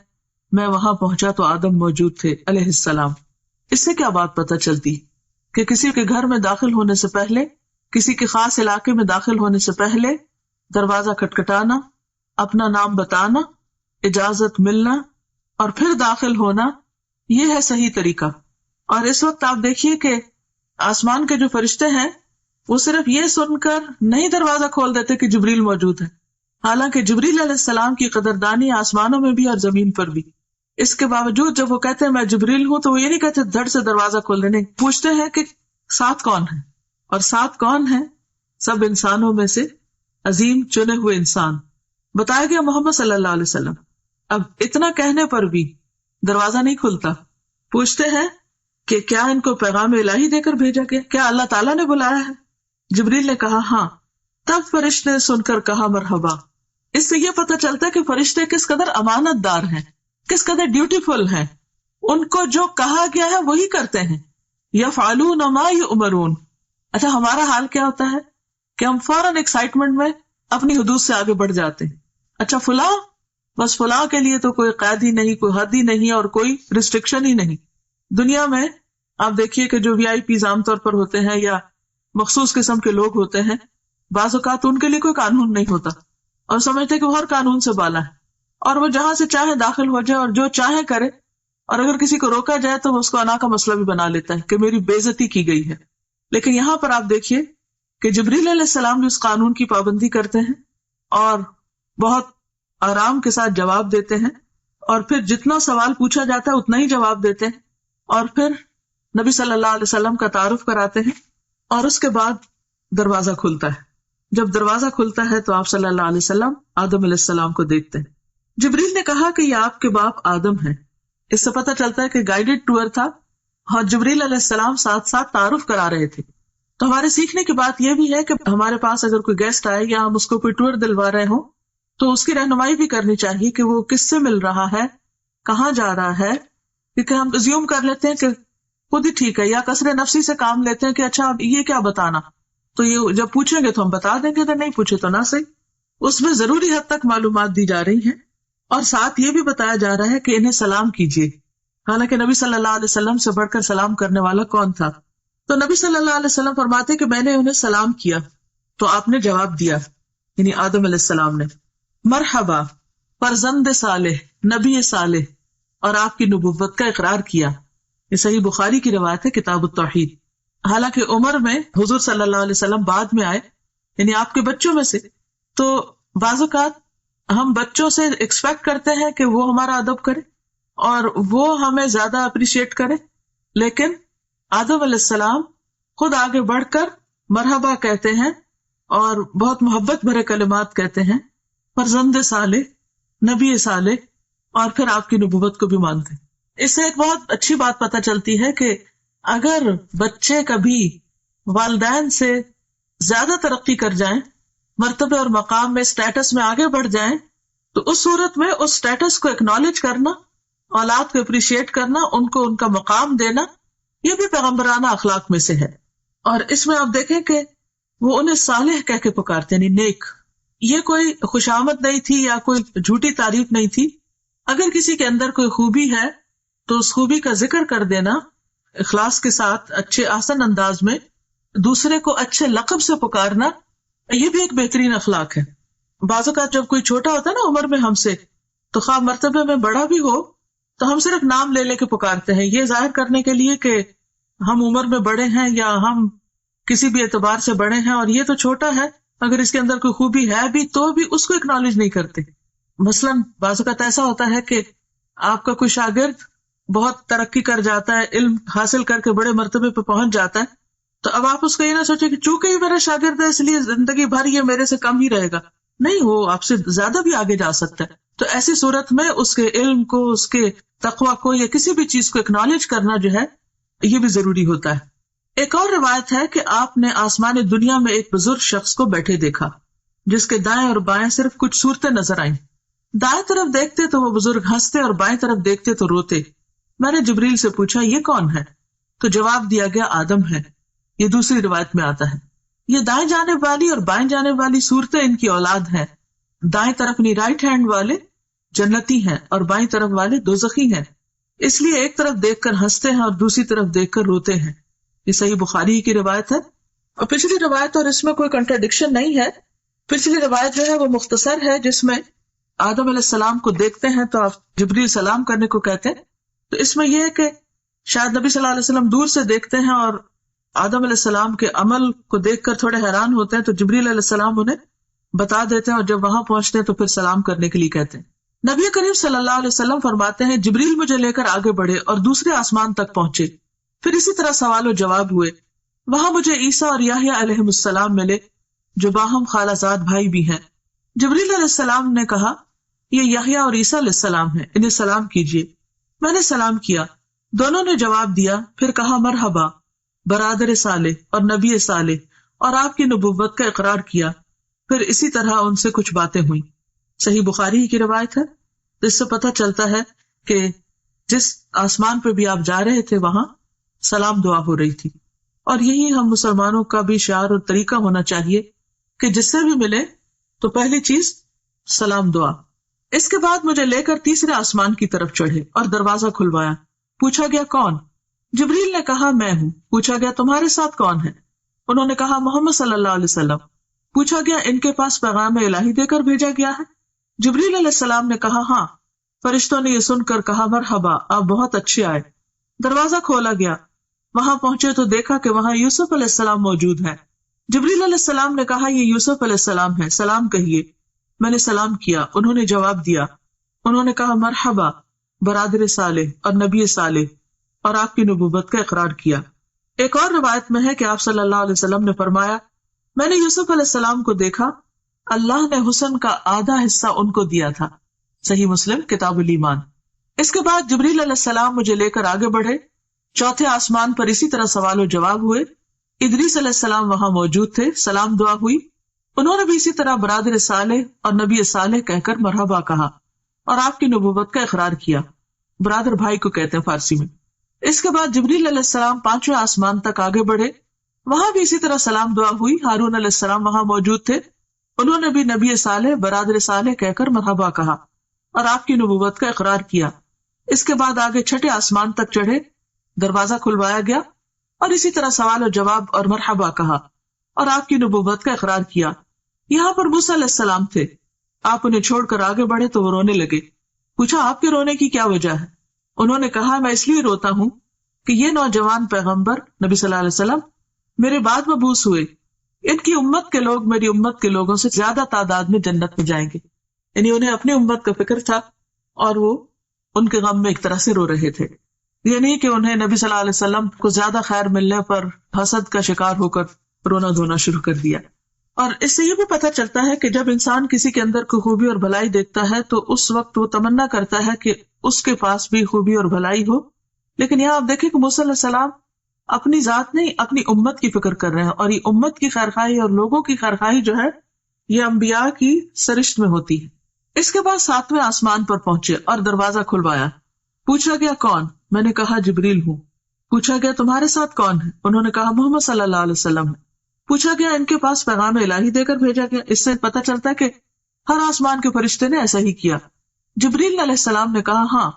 میں وہاں پہنچا تو آدم موجود تھے علیہ السلام۔ اس سے کیا بات پتہ چلتی کہ کسی کے گھر میں داخل ہونے سے پہلے، کسی کے خاص علاقے میں داخل ہونے سے پہلے دروازہ کھٹکھٹانا، اپنا نام بتانا، اجازت ملنا اور پھر داخل ہونا، یہ ہے صحیح طریقہ۔ اور اس وقت آپ دیکھیے کہ آسمان کے جو فرشتے ہیں وہ صرف یہ سن کر نہیں دروازہ کھول دیتے کہ جبریل موجود ہے، حالانکہ جبریل علیہ السلام کی قدردانی آسمانوں میں بھی اور زمین پر بھی۔ اس کے باوجود جب وہ کہتے ہیں میں جبریل ہوں تو وہ یہ نہیں کہتے دھڑ سے دروازہ کھول دینے، پوچھتے ہیں کہ ساتھ کون ہے؟ اور ساتھ کون ہے؟ سب انسانوں میں سے عظیم چنے ہوئے انسان، بتایا گیا محمد صلی اللہ علیہ وسلم۔ اب اتنا کہنے پر بھی دروازہ نہیں کھلتا۔ پوچھتے ہیں کہ کیا ان کو پیغام الہی دے کر بھیجا گیا؟ کیا اللہ تعالیٰ نے بلایا ہے؟ جبریل نے کہا ہاں۔ تب فرشتے نے سن کر کہا مرحبا۔ اس سے یہ پتہ چلتا ہے کہ فرشتے کس قدر امانت دار ہیں، کس قدر ڈیوٹیفل ہیں، ان کو جو کہا گیا ہے وہی کرتے ہیں۔ یفعلون ما یؤمرون۔ اچھا ہمارا حال کیا ہوتا ہے کہ ہم فوراً ایکسائٹمنٹ میں اپنی حدود سے آگے بڑھ جاتے ہیں۔ اچھا فلاں، بس فلاں کے لیے تو کوئی قید ہی نہیں، کوئی حد ہی نہیں اور کوئی ریسٹرکشن ہی نہیں۔ دنیا میں آپ دیکھیے کہ جو VIP عام طور پر ہوتے ہیں یا مخصوص قسم کے لوگ ہوتے ہیں، بعض اوقات ان کے لیے کوئی قانون نہیں ہوتا اور سمجھتے کہ وہ ہر قانون سے بالا ہے اور وہ جہاں سے چاہے داخل ہو جائے اور جو چاہے کرے، اور اگر کسی کو روکا جائے تو وہ اس کو انا کا مسئلہ بھی بنا لیتا ہے کہ میری بے عزتی کی گئی ہے۔ لیکن یہاں پر آپ دیکھیے کہ جبریل علیہ السلام بھی اس قانون کی پابندی کرتے ہیں اور بہت آرام کے ساتھ جواب دیتے ہیں، اور پھر جتنا سوال پوچھا جاتا ہے اتنا ہی جواب دیتے ہیں، اور پھر نبی صلی اللہ علیہ وسلم کا تعارف کراتے ہیں، اور اس کے بعد دروازہ کھلتا ہے۔ جب دروازہ کھلتا ہے تو آپ صلی اللہ علیہ وسلم آدم علیہ السلام کو دیکھتے ہیں۔ جبریل نے کہا کہ یہ آپ کے باپ آدم ہیں۔ اس سے پتہ چلتا ہے کہ گائیڈڈ ٹور تھا اور جبریل علیہ السلام ساتھ ساتھ تعارف کرا رہے تھے۔ تو ہمارے سیکھنے کی بات یہ بھی ہے کہ ہمارے پاس اگر کوئی گیسٹ آئے یا ہم اس کو کوئی ٹور دلوا رہے ہوں تو اس کی رہنمائی بھی کرنی چاہیے کہ وہ کس سے مل رہا ہے، کہاں جا رہا ہے، کیونکہ ہم زیوم کر لیتے ہیں کہ خود ہی ٹھیک ہے، یا کثر نفسی سے کام لیتے ہیں کہ اچھا اب یہ کیا بتانا، تو یہ جب پوچھیں گے تو ہم بتا دیں گے، تو نہیں پوچھے تو نہ صحیح۔ اس میں ضروری حد تک معلومات دی جا رہی ہیں اور ساتھ یہ بھی بتایا جا رہا ہے کہ انہیں سلام کیجیے، حالانکہ نبی صلی اللہ علیہ وسلم سے بڑھ کر سلام کرنے والا کون تھا؟ تو نبی صلی اللہ علیہ وسلم فرماتے کہ میں نے انہیں سلام کیا تو آپ نے جواب دیا، یعنی آدم علیہ السلام نے، مرحبا فرزند صالح، نبی صالح، اور آپ کی نبوت کا اقرار کیا۔ یہ صحیح بخاری کی روایت ہے کتاب التوحید۔ حالانکہ عمر میں حضور صلی اللہ علیہ وسلم بعد میں آئے، یعنی آپ کے بچوں میں سے، تو بعض اوقات ہم بچوں سے ایکسپیکٹ کرتے ہیں کہ وہ ہمارا ادب کرے اور وہ ہمیں زیادہ اپریشیٹ کرے، لیکن آدم علیہ السلام خود آگے بڑھ کر مرحبا کہتے ہیں اور بہت محبت بھرے کلمات کہتے ہیں، فرزند صالح، نبی صالح، اور پھر آپ کی نبوت کو بھی مانتے ہیں۔ اس سے ایک بہت اچھی بات پتہ چلتی ہے کہ اگر بچے کبھی والدین سے زیادہ ترقی کر جائیں، مرتبے اور مقام میں، اسٹیٹس میں آگے بڑھ جائیں، تو اس صورت میں اس اسٹیٹس کو اکنالج کرنا، اولاد کو اپریشیٹ کرنا، ان کو ان کا مقام دینا، یہ بھی پیغمبرانہ اخلاق میں سے ہے۔ اور اس میں آپ دیکھیں کہ وہ انہیں صالح کہہ کے پکارتے ہیں، یعنی نیک۔ یہ کوئی خوشامد نہیں تھی یا کوئی جھوٹی تعریف نہیں تھی۔ اگر کسی کے اندر کوئی خوبی ہے تو اس خوبی کا ذکر کر دینا اخلاص کے ساتھ، اچھے آسن انداز میں، دوسرے کو اچھے لقب سے پکارنا، یہ بھی ایک بہترین اخلاق ہے۔ بعض اوقات جب کوئی چھوٹا ہوتا ہے نا عمر میں ہم سے، تو خواہ مرتبے میں بڑا بھی ہو تو ہم صرف نام لے لے کے پکارتے ہیں، یہ ظاہر کرنے کے لیے کہ ہم عمر میں بڑے ہیں یا ہم کسی بھی اعتبار سے بڑے ہیں، اور یہ تو چھوٹا ہے اگر اس کے اندر کوئی خوبی ہے بھی تو بھی اس کو اکنالج نہیں کرتے. مثلاً بعض اوقات ایسا ہوتا ہے کہ آپ کا کوئی شاگرد بہت ترقی کر جاتا ہے، علم حاصل کر کے بڑے مرتبے پہ پہنچ جاتا ہے، تو اب آپ اس کو یہ نہ سوچیں کہ چونکہ یہ میرا شاگرد ہے اس لیے زندگی بھر یہ میرے سے کم ہی رہے گا. نہیں، وہ آپ سے زیادہ بھی آگے جا سکتا ہے. تو ایسی صورت میں اس کے علم کو، اس کے تقویٰ کو یا کسی بھی چیز کو اکنالج کرنا جو ہے یہ بھی ضروری ہوتا ہے. ایک اور روایت ہے کہ آپ نے آسمان دنیا میں ایک بزرگ شخص کو بیٹھے دیکھا جس کے دائیں اور بائیں صرف کچھ صورتیں نظر آئیں. دائیں طرف دیکھتے تو وہ بزرگ ہنستے اور بائیں طرف دیکھتے تو روتے. میں نے جبریل سے پوچھا یہ کون ہے؟ تو جواب دیا گیا آدم ہے. یہ دوسری روایت میں آتا ہے. یہ دائیں جانب والی اور بائیں جانب والی صورتیں ان کی اولاد ہیں. دائیں طرف یعنی رائٹ ہینڈ والے جنتی ہیں اور بائیں طرف والے دوزخی ہیں، اس لیے ایک طرف دیکھ کر ہنستے ہیں اور دوسری طرف دیکھ کر روتے ہیں. یہ صحیح بخاری کی روایت ہے. اور پچھلی روایت اور اس میں کوئی کنٹراڈکشن نہیں ہے. پچھلی روایت جو ہے وہ مختصر ہے، جس میں آدم علیہ السلام کو دیکھتے ہیں تو آپ جبریل سلام کرنے کو کہتے ہیں. تو اس میں یہ ہے کہ شاید نبی صلی اللہ علیہ وسلم دور سے دیکھتے ہیں اور آدم علیہ السلام کے عمل کو دیکھ کر تھوڑے حیران ہوتے ہیں، تو جبریل علیہ السلام انہیں بتا دیتے ہیں اور جب وہاں پہنچتے ہیں تو پھر سلام کرنے کے لیے کہتے ہیں. نبی کریم صلی اللہ علیہ وسلم فرماتے ہیں جبریل مجھے لے کر آگے بڑھے اور دوسرے آسمان تک پہنچے. پھر اسی طرح سوال و جواب ہوئے. وہاں مجھے عیسیٰ اور یحییٰ علیہ السلام ملے جو باہم خالہ زاد بھائی بھی ہیں. جبریل علیہ السلام نے کہا یہ یحییٰ اور عیسیٰ علیہ السلام ہیں، انہیں سلام کیجیے. میں نے سلام کیا، دونوں نے جواب دیا. پھر کہا مرحبا برادر صالح اور نبی صالح، اور آپ کی نبوت کا اقرار کیا. پھر اسی طرح ان سے کچھ باتیں ہوئیں. صحیح بخاری کی روایت ہے. اس سے پتہ چلتا ہے کہ جس آسمان پہ بھی آپ جا رہے تھے وہاں سلام دعا ہو رہی تھی. اور یہی ہم مسلمانوں کا بھی شعار اور طریقہ ہونا چاہیے کہ جس سے بھی ملے تو پہلی چیز سلام دعا. اس کے بعد مجھے لے کر تیسرے آسمان کی طرف چڑھے اور دروازہ کھلوایا. پوچھا گیا کون؟ جبریل نے کہا میں ہوں. پوچھا گیا تمہارے ساتھ کون ہے؟ انہوں نے کہا محمد صلی اللہ علیہ وسلم. پوچھا گیا ان کے پاس پیغام الہی دے کر بھیجا گیا ہے؟ جبریل علیہ السلام نے کہا ہاں. فرشتوں نے یہ سن کر کہا مرحبا، آپ بہت اچھے آئے. دروازہ کھولا گیا. وہاں پہنچے تو دیکھا کہ وہاں یوسف علیہ السلام موجود ہے. جبریل علیہ السلام نے کہا یہ یوسف علیہ السلام ہے، سلام کہیے. میں نے سلام کیا، انہوں نے جواب دیا. انہوں نے کہا مرحبا برادر صالح اور نبی صالح، اور آپ کی نبوت کا اقرار کیا. ایک اور روایت میں ہے کہ آپ صلی اللہ علیہ وسلم نے فرمایا میں نے یوسف علیہ السلام کو دیکھا، اللہ نے حسن کا آدھا حصہ ان کو دیا تھا. صحیح مسلم کتاب الایمان. اس کے بعد جبریل علیہ السلام مجھے لے کر آگے بڑھے. چوتھے آسمان پر اسی طرح سوال و جواب ہوئے. ادریس علیہ السلام وہاں موجود تھے، سلام دعا ہوئی. انہوں نے بھی اسی طرح برادر صالح اور نبی صالح کہہ کر مرحبا کہا اور آپ کی نبوت کا اقرار کیا. برادر بھائی کو کہتے ہیں فارسی میں. اس کے بعد جبریل علیہ السلام پانچویں آسمان تک آگے بڑھے. وہاں بھی اسی طرح سلام دعا ہوئی. ہارون علیہ السلام وہاں موجود تھے. انہوں نے بھی نبی صالح برادر صالح کہہ کر مرحبا کہا اور آپ کی نبوت کا اقرار کیا. اس کے بعد آگے چھٹے آسمان تک چڑھے. دروازہ کھلوایا گیا اور اسی طرح سوال و جواب اور مرحبا کہا اور آپ کی نبوت کا اقرار کیا. یہاں پر موسیٰ علیہ السلام تھے. آپ انہیں چھوڑ کر آگے بڑھے تو وہ رونے لگے. پوچھا آپ کے رونے کی کیا وجہ ہے؟ انہوں نے کہا میں اس لیے روتا ہوں کہ یہ نوجوان پیغمبر نبی صلی اللہ علیہ وسلم میرے بعد مبعوث ہوئے. ان کی امت کے لوگ میری امت کے لوگوں سے زیادہ تعداد میں جنت میں جائیں گے. یعنی انہیں اپنی امت کا فکر تھا اور وہ ان کے غم میں ایک طرح سے رو رہے تھے. یہ نہیں کہ انہیں نبی صلی اللہ علیہ وسلم کو زیادہ خیر ملنے پر حسد کا شکار ہو کر رونا دھونا شروع کر دیا. اور اس سے یہ بھی پتہ چلتا ہے کہ جب انسان کسی کے اندر کوئی خوبی اور بھلائی دیکھتا ہے تو اس وقت وہ تمنا کرتا ہے کہ اس کے پاس بھی خوبی اور بھلائی ہو. لیکن یہاں آپ دیکھیں کہ موسیٰ علیہ السلام اپنی ذات نہیں اپنی امت کی فکر کر رہے ہیں، اور یہ امت کی خیرخواہی اور لوگوں کی خیرخواہی جو ہے یہ انبیاء کی سرشت میں ہوتی ہے. اس کے بعد ساتویں آسمان پر پہنچے اور دروازہ کھلوایا. پوچھا گیا کون؟ میں نے کہا جبریل ہوں. پوچھا گیا تمہارے ساتھ کون ہے؟ انہوں نے کہا محمد صلی اللہ علیہ وسلم ہے. پوچھا گیا ان کے پاس پیغام الہی دے کر بھیجا گیا؟ اس سے پتہ چلتا ہے کہ ہر آسمان کے فرشتے نے ایسا ہی کیا. جبریل علیہ السلام نے کہا ہاں.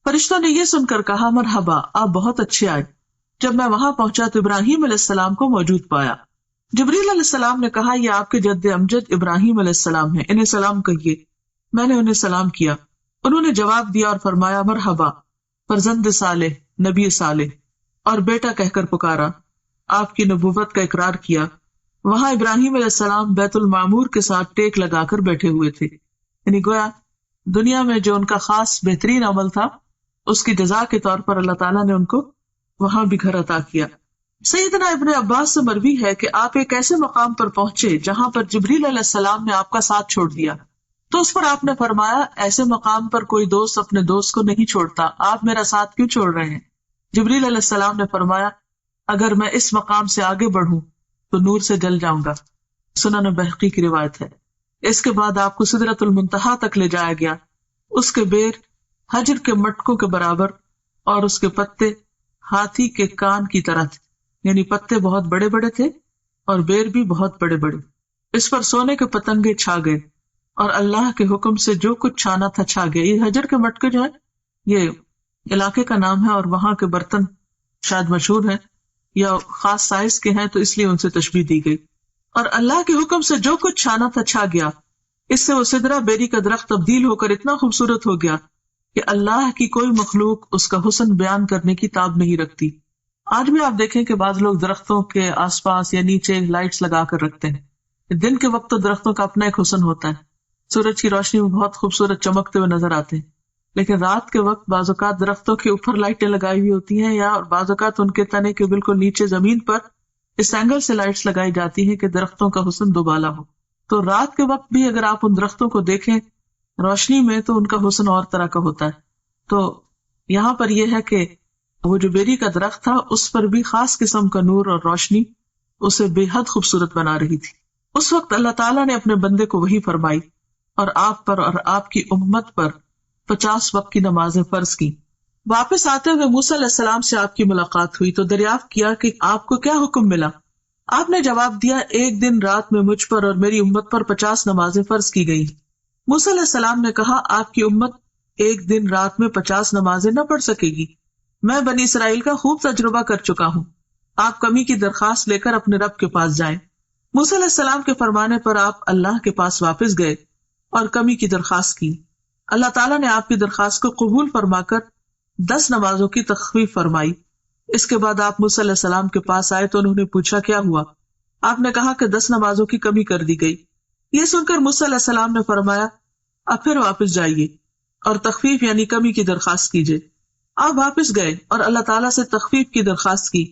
فرشتوں نے یہ سن کر کہا مرحبا آپ بہت اچھے آئے. جب میں وہاں پہنچا تو ابراہیم علیہ السلام کو موجود پایا. جبریل علیہ السلام نے کہا یہ آپ کے جد امجد ابراہیم علیہ السلام ہیں، انہیں سلام کہیے. میں نے انہیں سلام کیا. انہوں نے جواب دیا اور فرمایا مرحبا فرزند صالح نبی صالح، اور بیٹا کہہ کر پکارا. آپ کی نبوت کا اقرار کیا. وہاں ابراہیم علیہ السلام بیت المعمور کے ساتھ ٹیک لگا کر بیٹھے ہوئے تھے، یعنی گویا دنیا میں جو ان کا خاص بہترین عمل تھا اس کی جزا کے طور پر اللہ تعالیٰ نے ان کو وہاں بھی گھر عطا کیا۔ سیدنا ابن عباس سے مروی ہے کہ آپ ایک ایسے مقام پر پہنچے جہاں پر جبریل علیہ السلام نے آپ کا ساتھ چھوڑ دیا، تو اس پر آپ نے فرمایا ایسے مقام پر کوئی دوست اپنے دوست کو نہیں چھوڑتا، آپ میرا ساتھ کیوں چھوڑ رہے ہیں؟ جبریل علیہ السلام نے فرمایا اگر میں اس مقام سے آگے بڑھوں تو نور سے جل جاؤں گا، سنن بہقی کی روایت ہے۔ اس کے بعد آپ کو سدرۃ المنتہا تک لے جایا گیا، اس کے بیر حجر کے مٹکوں کے برابر اور اس کے پتے ہاتھی کے کان کی طرح تھے، یعنی پتے بہت بڑے بڑے تھے اور بیر بھی بہت بڑے بڑے۔ اس پر سونے کے پتنگے چھا گئے اور اللہ کے حکم سے جو کچھ چھانا تھا چھا گیا۔ یہ حجر کے مٹکے جو ہے یہ علاقے کا نام ہے اور وہاں کے برتن شاید مشہور ہیں یا خاص سائز کے ہیں تو اس لیے ان سے تشبیہ دی گئی۔ اور اللہ کے حکم سے جو کچھ چھانا تھا چھا گیا، اس سے وہ سدرہ بیری کا درخت تبدیل ہو کر اتنا خوبصورت ہو گیا کہ اللہ کی کوئی مخلوق اس کا حسن بیان کرنے کی تاب نہیں رکھتی۔ آج بھی آپ دیکھیں کہ بعض لوگ درختوں کے آس پاس یا نیچے لائٹس لگا کر رکھتے ہیں۔ دن کے وقت تو درختوں کا اپنا ایک حسن ہوتا ہے، سورج کی روشنی میں بہت خوبصورت چمکتے ہوئے نظر آتے ہیں، لیکن رات کے وقت بعض اوقات درختوں کے اوپر لائٹیں لگائی ہوئی ہوتی ہیں یا بعض اوقات ان کے تنے کے بالکل نیچے زمین پر اس اینگل سے لائٹس لگائی جاتی ہیں کہ درختوں کا حسن دوبالا ہو۔ تو رات کے وقت بھی اگر آپ ان درختوں کو دیکھیں روشنی میں تو ان کا حسن اور طرح کا ہوتا ہے۔ تو یہاں پر یہ ہے کہ وہ جو بیری کا درخت تھا اس پر بھی خاص قسم کا نور اور روشنی اسے بے حد خوبصورت بنا رہی تھی۔ اس وقت اللہ تعالیٰ نے اپنے بندے کو وحی فرمائی اور آپ پر اور آپ کی امت پر 50 وقت کی نمازیں فرض کی۔ واپس آتے ہوئے موسیٰ علیہ السلام سے آپ کی ملاقات ہوئی تو دریافت کیا کہ آپ کو کیا حکم ملا؟ آپ نے جواب دیا ایک دن رات میں مجھ پر اور میری امت پر 50 نمازیں فرض کی گئی۔ موسیٰ علیہ السلام نے کہا آپ کی امت ایک دن رات میں 50 نمازیں نہ پڑھ سکے گی، میں بنی اسرائیل کا خوب تجربہ کر چکا ہوں، آپ کمی کی درخواست لے کر اپنے رب کے پاس جائیں۔ موسیٰ علیہ السلام کے فرمانے پر آپ اللہ کے پاس واپس گئے اور کمی کی درخواست کی۔ اللہ تعالیٰ نے آپ کی درخواست کو قبول فرما کر 10 نمازوں کی تخفیف فرمائی۔ اس کے بعد آپ موسیٰ علیہ السلام کے پاس آئے تو انہوں نے پوچھا کیا ہوا؟ آپ نے کہا کہ 10 نمازوں کی کمی کر دی گئی۔ یہ سن کر موسیٰ علیہ السلام نے فرمایا اب پھر واپس جائیے اور تخفیف یعنی کمی کی درخواست کیجیے۔ آپ واپس گئے اور اللہ تعالیٰ سے تخفیف کی درخواست کی۔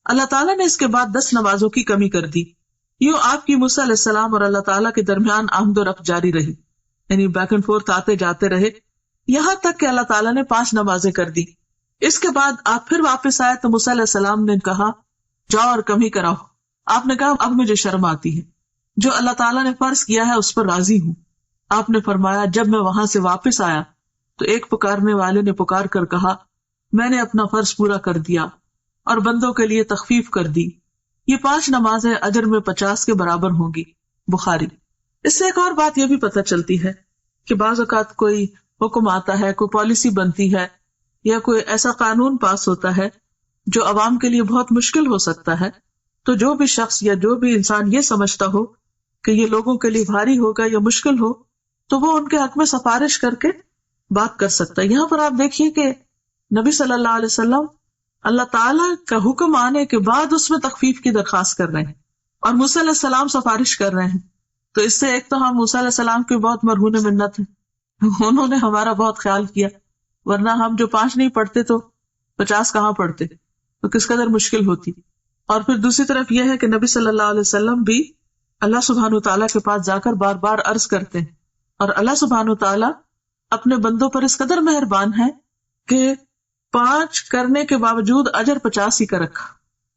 اللہ تعالیٰ نے اس کے بعد 10 نمازوں کی کمی کر دی۔ یوں آپ کی موسیٰ علیہ السلام اور اللہ تعالیٰ کے درمیان آمد و رفت جاری رہی، یعنی بیک اینڈ فورتھ آتے جاتے رہے، یہاں تک کہ اللہ تعالیٰ نے 5 نمازیں کر دی۔ اس کے بعد آپ پھر واپس آئے تو موسیٰ علیہ السلام نے کہا جاؤ اور کمی کراؤ۔ آپ نے کہا اب مجھے شرم آتی ہے، جو اللہ تعالیٰ نے فرض کیا ہے اس پر راضی ہوں۔ آپ نے فرمایا جب میں وہاں سے واپس آیا تو ایک پکارنے والے نے پکار کر کہا میں نے اپنا فرض پورا کر دیا اور بندوں کے لیے تخفیف کر دی، یہ 5 نمازیں اجر میں 50 کے برابر ہوں گی۔ بخاری۔ اس سے ایک اور بات یہ بھی پتہ چلتی ہے کہ بعض اوقات کوئی حکم آتا ہے، کوئی پالیسی بنتی ہے یا کوئی ایسا قانون پاس ہوتا ہے جو عوام کے لیے بہت مشکل ہو سکتا ہے، تو جو بھی شخص یا جو بھی انسان یہ سمجھتا ہو کہ یہ لوگوں کے لیے بھاری ہوگا یا مشکل ہو تو وہ ان کے حق میں سفارش کر کے بات کر سکتا ہے۔ یہاں پر آپ دیکھیے کہ نبی صلی اللہ علیہ وسلم اللہ تعالیٰ کا حکم آنے کے بعد اس میں تخفیف کی درخواست کر رہے ہیں اور موسیٰ علیہ السلام سفارش کر رہے ہیں، تو اس سے ایک تو ہم موسیٰ علیہ السلام کی بہت مرہون منت ہیں، انہوں نے ہمارا بہت خیال کیا، ورنہ ہم جو 5 نہیں پڑھتے تو 50 کہاں پڑھتے، تو کس قدر مشکل ہوتی۔ اور پھر دوسری طرف یہ ہے کہ نبی صلی اللہ علیہ وسلم بھی اللہ سبحانہ تعالیٰ کے پاس جا کر بار بار عرض کرتے ہیں، اور اللہ سبحانہ تعالیٰ اپنے بندوں پر اس قدر مہربان ہے کہ 5 کرنے کے باوجود اجر 50 ہی کا رکھا۔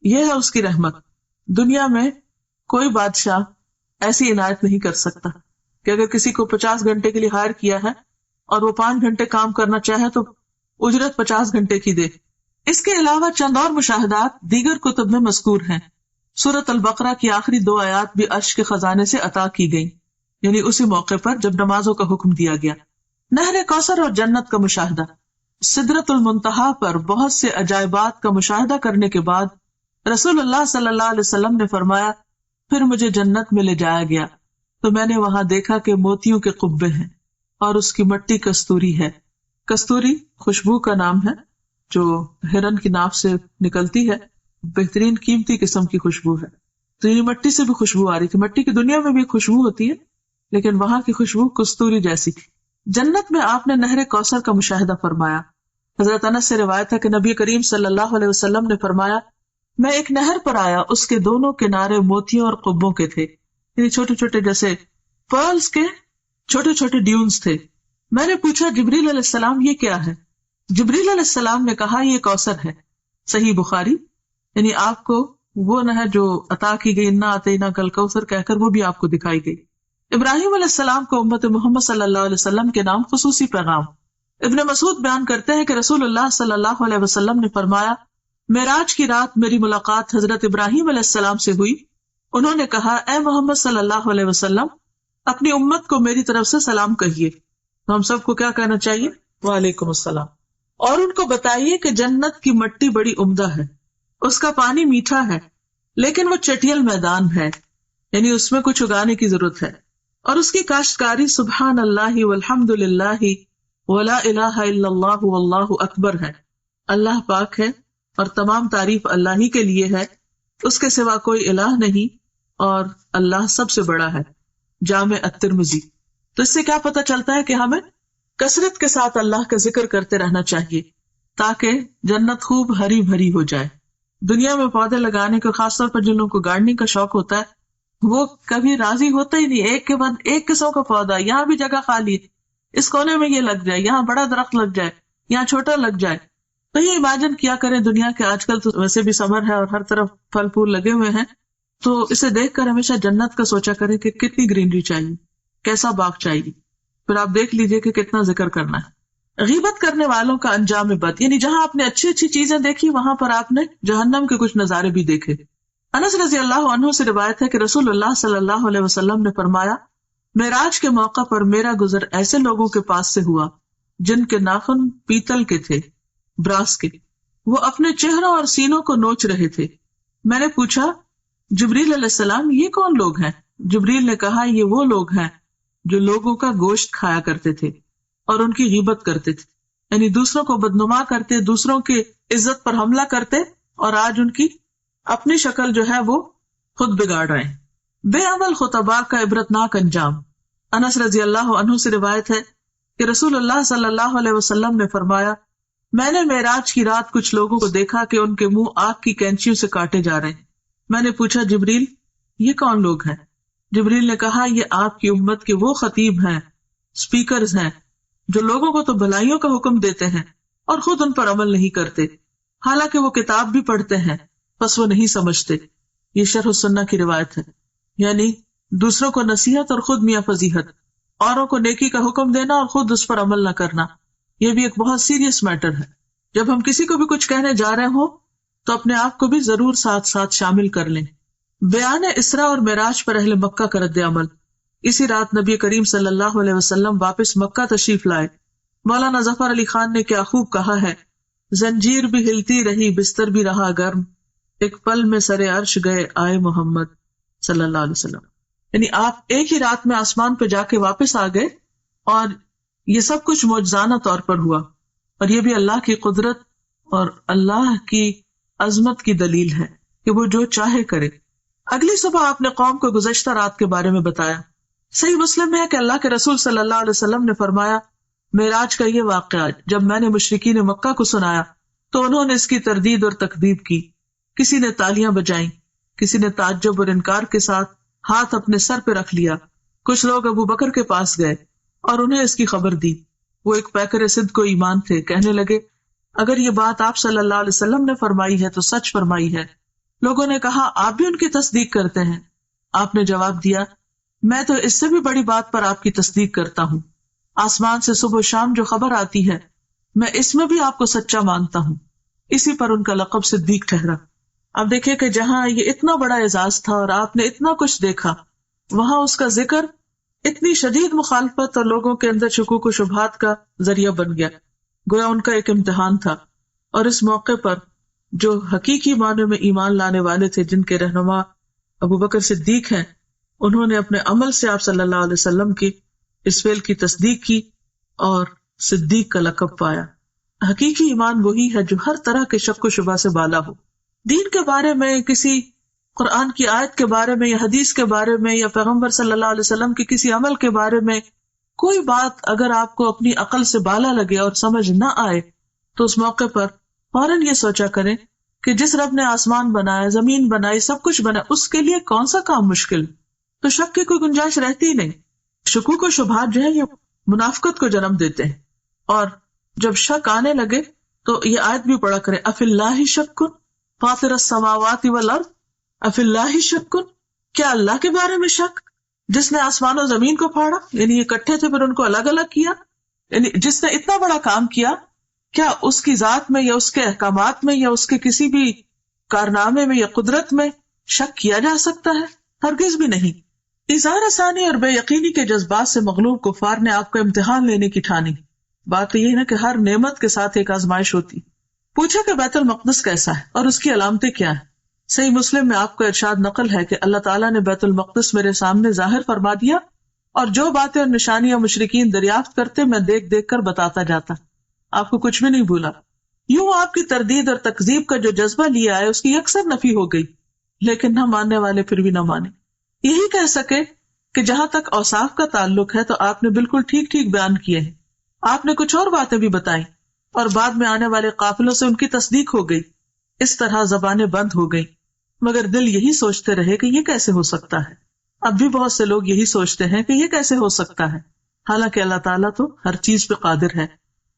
یہ ہے اس کی رحمت۔ دنیا میں کوئی بادشاہ ایسی عنایت نہیں کر سکتا کہ اگر کسی کو 50 گھنٹے کے لیے ہائر کیا ہے اور وہ 5 گھنٹے کام کرنا چاہے تو اجرت 50 گھنٹے کی دے۔ اس کے علاوہ چند اور مشاہدات دیگر کتب میں مذکور ہیں۔ سورۃ البقرہ کی آخری 2 آیات بھی عرش کے خزانے سے عطا کی گئیں، یعنی اسی موقع پر جب نمازوں کا حکم دیا گیا۔ نہر کوثر اور جنت کا مشاہدہ۔ سدرۃ المنتہا پر بہت سے عجائبات کا مشاہدہ کرنے کے بعد رسول اللہ صلی اللہ علیہ وسلم نے فرمایا پھر مجھے جنت میں لے جایا گیا تو میں نے وہاں دیکھا کہ موتیوں کے قبے ہیں اور اس کی مٹی کستوری ہے۔ کستوری خوشبو کا نام ہے جو ہرن کی ناف سے نکلتی ہے، بہترین قیمتی قسم کی خوشبو ہے۔ تو یہ مٹی سے بھی خوشبو آ رہی تھی. مٹی کی دنیا میں بھی خوشبو ہوتی ہے لیکن وہاں کی خوشبو کستوری جیسی تھی. جنت میں آپ نے نہر کوثر کا مشاہدہ فرمایا. حضرت انس سے روایت ہے کہ نبی کریم صلی اللہ علیہ وسلم نے فرمایا میں ایک نہر پر آیا, اس کے دونوں کنارے موتیوں اور قبوں کے تھے, یعنی چھوٹے چھوٹے جیسے پرلز کے چھوٹے چھوٹے ڈیونز تھے. میں نے پوچھا جبریل علیہ السلام یہ کیا ہے؟ جبریل علیہ السلام نے کہا یہ کوثر ہے. صحیح بخاری. یعنی آپ کو وہ نہر جو عطا کی گئی انا اعطیناک کل کوثر کہہ کر وہ بھی آپ کو دکھائی گئی. ابراہیم علیہ السلام کو امت محمد صلی اللہ علیہ وسلم کے نام خصوصی پیغام. ابن مسعود بیان کرتے ہیں کہ رسول اللہ صلی اللہ علیہ وسلم نے فرمایا معراج کی رات میری ملاقات حضرت ابراہیم علیہ السلام سے ہوئی. انہوں نے کہا اے محمد صلی اللہ علیہ وسلم اپنی امت کو میری طرف سے سلام کہیے. تو ہم سب کو کیا کہنا چاہیے؟ وعلیکم السلام. اور ان کو بتائیے کہ جنت کی مٹی بڑی عمدہ ہے, اس کا پانی میٹھا ہے لیکن وہ چٹیل میدان ہے, یعنی اس میں کچھ اگانے کی ضرورت ہے, اور اس کی کاشتکاری سبحان اللہ والحمد للہ ولا الہ الا اللہ واللہ اکبر ہے. اللہ پاک ہے اور تمام تعریف اللہ ہی کے لیے ہے, اس کے سوا کوئی الہ نہیں اور اللہ سب سے بڑا ہے. جامع الترمذی. تو اس سے کیا پتہ چلتا ہے کہ ہمیں کثرت کے ساتھ اللہ کا ذکر کرتے رہنا چاہیے تاکہ جنت خوب ہری بھری ہو جائے. دنیا میں پودے لگانے کے خاص طور پر جن لوگوں کو گارڈننگ کا شوق ہوتا ہے وہ کبھی راضی ہوتا ہی نہیں, ایک کے بعد ایک قسم کا پودا, یہاں بھی جگہ خالی ہے, اس کونے میں یہ لگ جائے, یہاں بڑا درخت لگ جائے, یہاں چھوٹا لگ جائے. تو یہ امیجن کیا کریں دنیا کے آج کل تو ویسے بھی سمر ہے اور ہر طرف پھل پھول لگے ہوئے ہیں, تو اسے دیکھ کر ہمیشہ جنت کا سوچا کریں کہ کتنی گرینری چاہیے, کیسا باغ چاہیے. پھر آپ دیکھ لیجئے کہ کتنا ذکر کرنا ہے. غیبت کرنے والوں کا انجام بد, یعنی جہاں آپ نے اچھی اچھی چیزیں دیکھی وہاں پر آپ نے جہنم کے کچھ نظارے بھی دیکھے. انس رضی اللہ عنہ سے روایت ہے کہ رسول اللہ صلی اللہ علیہ وسلم نے فرمایا معراج کے موقع پر میرا گزر ایسے لوگوں کے پاس سے ہوا جن کے ناخن پیتل کے تھے, براس کے. وہ اپنے چہروں اور سینوں کو نوچ رہے تھے. میں نے پوچھا جبریل علیہ السلام یہ کون لوگ ہیں؟ جبریل نے کہا یہ وہ لوگ ہیں جو لوگوں کا گوشت کھایا کرتے تھے اور ان کی غیبت کرتے تھے, یعنی دوسروں کو بدنما کرتے, دوسروں کی عزت پر حملہ کرتے, اور آج ان کی اپنی شکل جو ہے وہ خود بگاڑ رہے ہیں. بے عمل خطباء کا عبرتناک انجام. انس رضی اللہ عنہ سے روایت ہے کہ رسول اللہ صلی اللہ علیہ وسلم نے فرمایا میں نے معراج کی رات کچھ لوگوں کو دیکھا کہ ان کے منہ آگ کی کینچیوں سے کاٹے جا رہے ہیں. میں نے پوچھا جبریل یہ کون لوگ ہیں؟ جبریل نے کہا یہ آپ کی امت کے وہ خطیب ہیں, سپیکرز ہیں جو لوگوں کو تو بھلائیوں کا حکم دیتے ہیں اور خود ان پر عمل نہیں کرتے, حالانکہ وہ کتاب بھی پڑھتے ہیں بس وہ نہیں سمجھتے. یہ شرح السنہ کی روایت ہے. یعنی دوسروں کو نصیحت اور خود میاں فضیحت, اوروں کو نیکی کا حکم دینا اور خود اس پر عمل نہ کرنا, یہ بھی ایک بہت سیریس میٹر ہے. جب ہم کسی کو بھی کچھ کہنے جا رہے ہوں تو اپنے آپ کو بھی ضرور ساتھ ساتھ شامل کر لیں. بیان اسراء اور معراج پر اہل مکہ کا رد عمل. اسی رات نبی کریم صلی اللہ علیہ وسلم واپس مکہ تشریف لائے. مولانا ظفر علی خان نے کیا خوب کہا ہے, زنجیر بھی ہلتی رہی بستر بھی رہا گرم, ایک پل میں سرے عرش گئے آئے محمد صلی اللہ علیہ وسلم. یعنی آپ ایک ہی رات میں آسمان پہ جا کے واپس آ گئے, اور یہ سب کچھ معجزانہ طور پر ہوا, اور یہ بھی اللہ کی قدرت اور اللہ کی عظمت کی دلیل ہے کہ وہ جو چاہے کرے. اگلی صبح آپ نے قوم کو گزشتہ رات کے بارے میں بتایا. صحیح مسلم میں ہے کہ اللہ کے رسول صلی اللہ علیہ وسلم نے فرمایا معراج کا یہ واقعہ جب میں نے مشرکین مکہ کو سنایا تو انہوں نے اس کی تردید اور تکذیب کی. کسی نے تالیاں بجائیں, کسی نے تعجب اور انکار کے ساتھ ہاتھ اپنے سر پہ رکھ لیا. کچھ لوگ ابو بکر کے پاس گئے اور انہیں اس کی خبر دی. وہ ایک پیکر صدق کو ایمان تھے. کہنے لگے اگر یہ بات آپ صلی اللہ علیہ وسلم نے فرمائی ہے تو سچ فرمائی ہے. لوگوں نے کہا آپ بھی ان کی تصدیق کرتے ہیں؟ آپ نے جواب دیا میں تو اس سے بھی بڑی بات پر آپ کی تصدیق کرتا ہوں. آسمان سے صبح و شام جو خبر آتی ہے میں اس میں بھی آپ کو سچا مانتا ہوں. اسی پر ان کا لقب صدیق ٹھہرا. اب دیکھیں کہ جہاں یہ اتنا بڑا اعزاز تھا اور آپ نے اتنا کچھ دیکھا, وہاں اس کا ذکر اتنی شدید مخالفت اور لوگوں کے اندر شکوک و شبہات کا ذریعہ بن گیا. گویا ان کا ایک امتحان تھا, اور اس موقع پر جو حقیقی معنی میں ایمان لانے والے تھے جن کے رہنما ابو بکر صدیق ہیں, انہوں نے اپنے عمل سے آپ صلی اللہ علیہ وسلم کی اس فعل کی تصدیق کی اور صدیق کا لقب پایا. حقیقی ایمان وہی ہے جو ہر طرح کے شک و شبہ سے بالا ہو. دین کے بارے میں کسی قرآن کی آیت کے بارے میں یا حدیث کے بارے میں یا پیغمبر صلی اللہ علیہ وسلم کے کسی عمل کے بارے میں کوئی بات اگر آپ کو اپنی عقل سے بالا لگے اور سمجھ نہ آئے تو اس موقع پر فوراً یہ سوچا کریں کہ جس رب نے آسمان بنایا، زمین بنائی، سب کچھ بنایا، اس کے لیے کون سا کام مشکل؟ تو شک کی کوئی گنجائش رہتی ہی نہیں۔ شکوک و شبہات جو ہے یہ منافقت کو جنم دیتے ہیں، اور جب شک آنے لگے تو یہ آیت بھی پڑھا کریں، افی اللہ شک فاطر السماوات والارض، افی اللہ شک، کیا اللہ کے بارے میں شک جس نے آسمان و زمین کو پھاڑا، یعنی یہ اکٹھے تھے پھر ان کو الگ الگ کیا، یعنی جس نے اتنا بڑا کام کیا، کیا اس کی ذات میں یا اس کے احکامات میں یا اس کے کسی بھی کارنامے میں یا قدرت میں شک کیا جا سکتا ہے؟ ہرگز بھی نہیں۔ اظہار ثانی اور بے یقینی کے جذبات سے مغلوب کفار نے آپ کو امتحان لینے کی ٹھانی۔ بات تو یہ ہے نا کہ ہر نعمت کے ساتھ ایک آزمائش ہوتی۔ پوچھا کہ بیت المقدس کیسا ہے اور اس کی علامتیں کیا ہیں؟ صحیح مسلم میں آپ کو ارشاد نقل ہے کہ اللہ تعالیٰ نے بیت المقدس میرے سامنے ظاہر فرما دیا، اور جو باتیں اور نشانیاں مشرکین دریافت کرتے میں دیکھ دیکھ کر بتاتا جاتا، آپ کو کچھ بھی نہیں بھولا۔ یوں آپ کی تردید اور تکذیب کا جو جذبہ لیا ہے اس کی اکثر نفی ہو گئی، لیکن نہ ماننے والے پھر بھی نہ مانے۔ یہی کہہ سکے کہ جہاں تک اوصاف کا تعلق ہے تو آپ نے بالکل ٹھیک ٹھیک بیان کیے ہیں، آپ نے کچھ اور باتیں بھی بتائیں اور بعد میں آنے والے قافلوں سے ان کی تصدیق ہو گئی۔ اس طرح زبانیں بند ہو گئی، مگر دل یہی سوچتے رہے کہ یہ کیسے ہو سکتا ہے۔ اب بھی بہت سے لوگ یہی سوچتے ہیں کہ یہ کیسے ہو سکتا ہے، حالانکہ اللہ تعالیٰ تو ہر چیز پہ قادر ہے،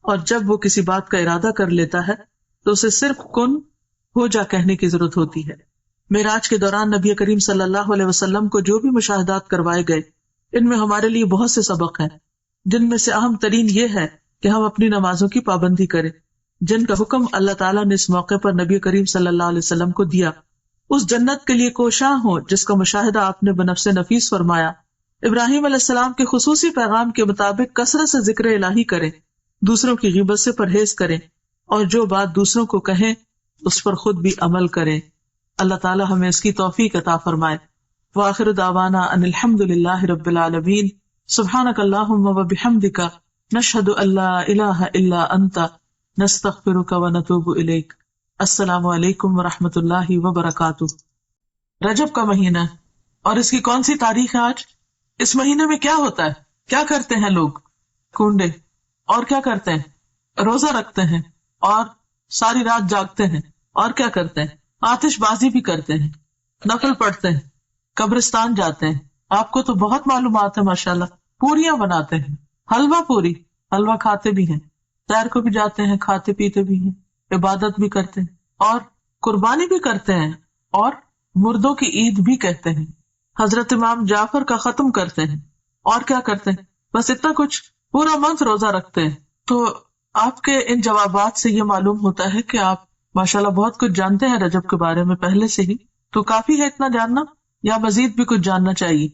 اور جب وہ کسی بات کا ارادہ کر لیتا ہے تو اسے صرف کن ہو جا کہنے کی ضرورت ہوتی ہے۔ معراج کے دوران نبی کریم صلی اللہ علیہ وسلم کو جو بھی مشاہدات کروائے گئے، ان میں ہمارے لیے بہت سے سبق ہیں، جن میں سے اہم ترین یہ ہے کہ ہم اپنی نمازوں کی پابندی کریں، جن کا حکم اللہ تعالیٰ نے اس موقع پر نبی کریم صلی اللہ علیہ وسلم کو دیا۔ اس جنت کے لیے کوشاں ہو جس کا مشاہدہ آپ نے بنفس نفیس فرمایا۔ ابراہیم علیہ السلام کے خصوصی پیغام کے مطابق کثرت سے ذکر الہی کریں، دوسروں کی غیبت سے پرہیز کریں، اور جو بات دوسروں کو کہیں اس پر خود بھی عمل کریں۔ اللہ تعالی ہمیں اس کی توفیق عطا فرمائے۔ وآخر دعوانا ان الحمد للہ رب العالمین۔ سبحانک اللہم وبحمدک، نشہد ان لا الہ الا انت، نستغفرک ونتوب الیک۔ السلام علیکم ورحمۃ اللہ وبرکاتہ۔ رجب کا مہینہ اور اس کی کون سی تاریخ ہے آج؟ اس مہینے میں کیا ہوتا ہے؟ کیا کرتے ہیں لوگ؟ کنڈے، اور کیا کرتے ہیں؟ روزہ رکھتے ہیں اور ساری رات جاگتے ہیں، اور کیا کرتے ہیں؟ آتش بازی بھی کرتے ہیں، نفل پڑھتے ہیں، قبرستان جاتے ہیں۔ آپ کو تو بہت معلومات ہے ماشاءاللہ۔ پوریاں بناتے ہیں، حلوہ پوری، حلوہ کھاتے بھی ہیں، سیر کو بھی جاتے ہیں، کھاتے پیتے بھی ہیں، عبادت بھی کرتے ہیں، اور قربانی بھی کرتے ہیں، اور مردوں کی عید بھی کہتے ہیں، حضرت امام جعفر کا ختم کرتے ہیں، اور کیا کرتے ہیں؟ بس اتنا کچھ، پورا منتھ روزہ رکھتے ہیں۔ تو آپ کے ان جوابات سے یہ معلوم ہوتا ہے کہ آپ ماشاءاللہ بہت کچھ جانتے ہیں رجب کے بارے میں پہلے سے ہی۔ تو کافی ہے اتنا جاننا، یا مزید بھی کچھ جاننا چاہیے؟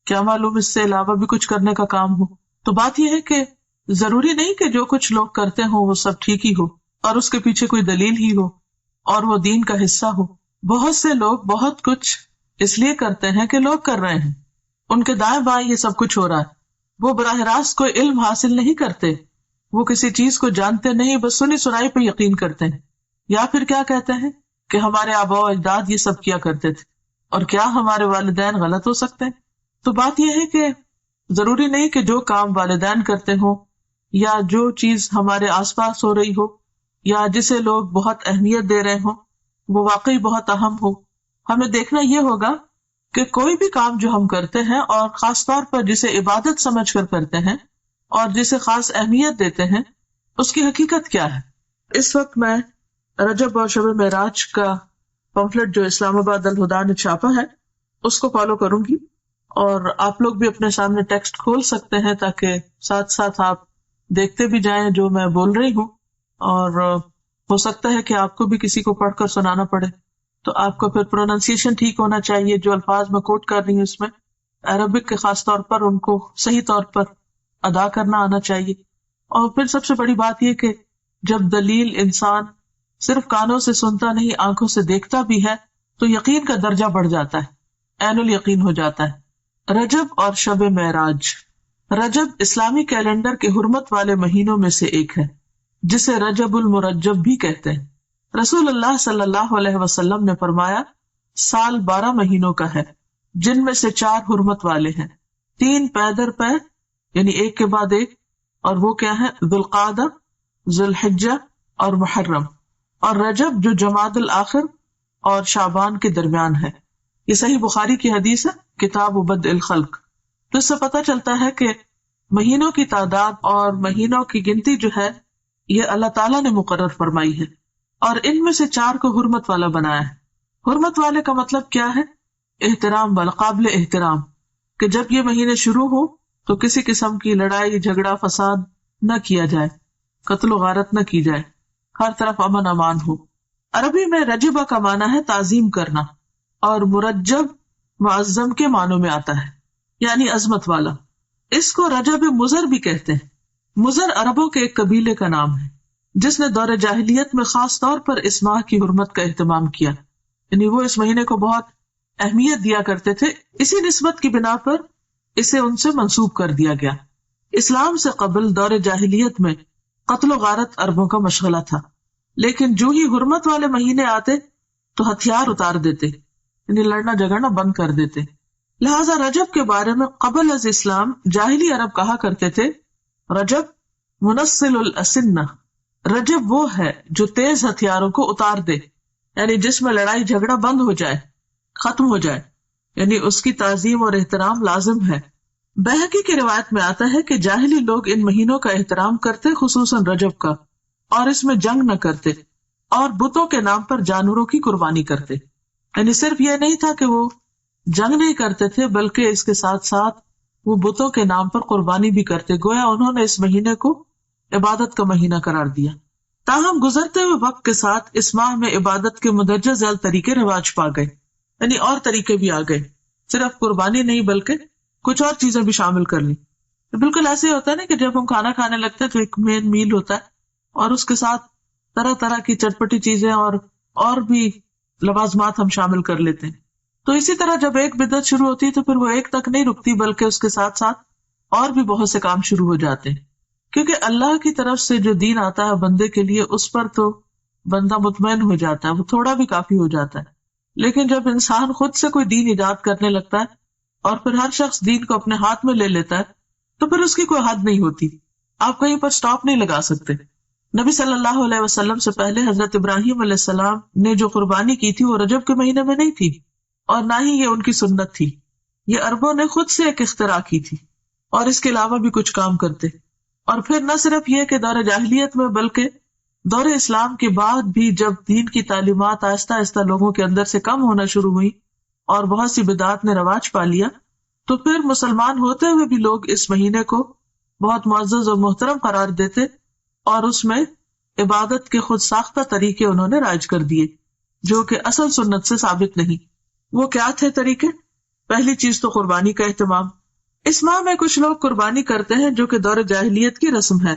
کیا معلوم اس سے علاوہ بھی کچھ کرنے کا کام ہو؟ تو بات یہ ہے کہ ضروری نہیں کہ جو کچھ لوگ کرتے ہوں وہ سب ٹھیک ہی ہو اور اس کے پیچھے کوئی دلیل ہی ہو اور وہ دین کا حصہ ہو۔ بہت سے لوگ بہت کچھ اس لیے کرتے ہیں کہ لوگ کر رہے ہیں، ان کے دائیں بائیں یہ سب کچھ ہو رہا ہے، وہ براہ راست کوئی علم حاصل نہیں کرتے، وہ کسی چیز کو جانتے نہیں، بس سنی سنائی پہ یقین کرتے ہیں، یا پھر کیا کہتے ہیں کہ ہمارے آباء و اجداد یہ سب کیا کرتے تھے، اور کیا ہمارے والدین غلط ہو سکتے ہیں؟ تو بات یہ ہے کہ ضروری نہیں کہ جو کام والدین کرتے ہوں یا جو چیز ہمارے آس پاس ہو رہی ہو یا جسے لوگ بہت اہمیت دے رہے ہوں وہ واقعی بہت اہم ہو۔ ہمیں دیکھنا یہ ہوگا کہ کوئی بھی کام جو ہم کرتے ہیں، اور خاص طور پر جسے عبادت سمجھ کر کرتے ہیں اور جسے خاص اہمیت دیتے ہیں، اس کی حقیقت کیا ہے۔ اس وقت میں رجب اور شب معراج کا پمفلٹ جو اسلام آباد الہدا نے چھاپا ہے اس کو فالو کروں گی، اور آپ لوگ بھی اپنے سامنے ٹیکسٹ کھول سکتے ہیں تاکہ ساتھ ساتھ آپ دیکھتے بھی جائیں جو میں بول رہی ہوں، اور ہو سکتا ہے کہ آپ کو بھی کسی کو پڑھ کر سنانا پڑے، تو آپ کو پھر پروننسیشن ٹھیک ہونا چاہیے۔ جو الفاظ میں کوٹ کر رہی ہوں اس میں عربک کے خاص طور پر ان کو صحیح طور پر ادا کرنا آنا چاہیے۔ اور پھر سب سے بڑی بات یہ کہ جب دلیل انسان صرف کانوں سے سنتا نہیں آنکھوں سے دیکھتا بھی ہے تو یقین کا درجہ بڑھ جاتا ہے، عین الیقین ہو جاتا ہے۔ رجب اور شب معراج۔ رجب اسلامی کیلنڈر کے حرمت والے مہینوں میں سے ایک ہے، جسے رجب المرجب بھی کہتے ہیں۔ رسول اللہ صلی اللہ علیہ وسلم نے فرمایا، سال 12 مہینوں کا ہے، جن میں سے 4 حرمت والے ہیں، 3 پے در پے یعنی ایک کے بعد ایک، اور وہ کیا ہے؟ ذوالقعدہ، ذوالحجہ اور محرم، اور رجب جو جمادی الاخر اور شعبان کے درمیان ہے۔ یہ صحیح بخاری کی حدیث ہے، کتاب بدء الخلق۔ تو اس سے پتہ چلتا ہے کہ مہینوں کی تعداد اور مہینوں کی گنتی جو ہے یہ اللہ تعالیٰ نے مقرر فرمائی ہے، اور ان میں سے 4 کو حرمت والا بنایا ہے۔ حرمت والے کا مطلب کیا ہے؟ احترام والا، قابل احترام، کہ جب یہ مہینے شروع ہو تو کسی قسم کی لڑائی جھگڑا فساد نہ کیا جائے، قتل و غارت نہ کی جائے، ہر طرف امن امان ہو۔ عربی میں رجبہ کا معنی ہے تعظیم کرنا، اور مرجب معظم کے معنوں میں آتا ہے، یعنی عظمت والا۔ اس کو رجب مضر بھی کہتے ہیں۔ مضر عربوں کے ایک قبیلے کا نام ہے جس نے دور جاہلیت میں خاص طور پر اس ماہ کی حرمت کا اہتمام کیا، یعنی وہ اس مہینے کو بہت اہمیت دیا کرتے تھے، اسی نسبت کی بنا پر اسے ان سے منسوب کر دیا گیا۔ اسلام سے قبل دور جاہلیت میں قتل و غارت عربوں کا مشغلہ تھا، لیکن جو ہی حرمت والے مہینے آتے تو ہتھیار اتار دیتے، یعنی لڑنا جھگڑنا بند کر دیتے۔ لہذا رجب کے بارے میں قبل از اسلام جاہلی عرب کہا کرتے تھے رجب منسل الاسنہ، رجب وہ ہے جو تیز ہتھیاروں کو اتار دے، یعنی جس میں لڑائی جھگڑا بند ہو جائے، ختم ہو جائے، یعنی اس کی تعظیم اور احترام لازم ہے۔ بہقی کی روایت میں آتا ہے کہ جاہلی لوگ ان مہینوں کا احترام کرتے، خصوصاً رجب کا، اور اس میں جنگ نہ کرتے، اور بتوں کے نام پر جانوروں کی قربانی کرتے۔ یعنی صرف یہ نہیں تھا کہ وہ جنگ نہیں کرتے تھے، بلکہ اس کے ساتھ ساتھ وہ بتوں کے نام پر قربانی بھی کرتے، گویا انہوں نے اس مہینے کو عبادت کا مہینہ قرار دیا۔ تاہم گزرتے ہوئے وقت کے ساتھ اس ماہ میں عبادت کے مندرجہ ذیل طریقے رواج پا گئے، یعنی اور طریقے بھی آ گئے، صرف قربانی نہیں بلکہ کچھ اور چیزیں بھی شامل کر لی۔ بالکل ایسے ہی ہوتا ہے نا کہ جب ہم کھانا کھانے لگتے ہیں تو ایک مین میل ہوتا ہے، اور اس کے ساتھ طرح طرح کی چٹپٹی چیزیں اور بھی لوازمات ہم شامل کر لیتے ہیں۔ تو اسی طرح جب ایک بدعت شروع ہوتی ہے تو پھر وہ ایک تک نہیں رکتی، بلکہ اس کے ساتھ ساتھ اور بھی بہت سے کام شروع ہو جاتے ہیں، کیونکہ اللہ کی طرف سے جو دین آتا ہے بندے کے لیے، اس پر تو بندہ مطمئن ہو جاتا ہے، وہ تھوڑا بھی کافی ہو جاتا ہے۔ لیکن جب انسان خود سے کوئی دین ایجاد کرنے لگتا ہے اور پھر ہر شخص دین کو اپنے ہاتھ میں لے لیتا ہے تو پھر اس کی کوئی حد نہیں ہوتی، آپ کہیں پر سٹاپ نہیں لگا سکتے۔ نبی صلی اللہ علیہ وسلم سے پہلے حضرت ابراہیم علیہ السلام نے جو قربانی کی تھی وہ رجب کے مہینے میں نہیں تھی، اور نہ ہی یہ ان کی سنت تھی، یہ عربوں نے خود سے ایک اختراع کی تھی، اور اس کے علاوہ بھی کچھ کام کرتے۔ اور پھر نہ صرف یہ کہ دور جاہلیت میں بلکہ دور اسلام کے بعد بھی جب دین کی تعلیمات آہستہ آہستہ لوگوں کے اندر سے کم ہونا شروع ہوئی اور بہت سی بدعات نے رواج پا لیا، تو پھر مسلمان ہوتے ہوئے بھی لوگ اس مہینے کو بہت معزز اور محترم قرار دیتے، اور اس میں عبادت کے خود ساختہ طریقے انہوں نے رائج کر دیے جو کہ اصل سنت سے ثابت نہیں۔ وہ کیا تھے طریقے؟ پہلی چیز تو قربانی کا اہتمام۔ اس ماہ میں کچھ لوگ قربانی کرتے ہیں جو کہ دور جاہلیت کی رسم ہے۔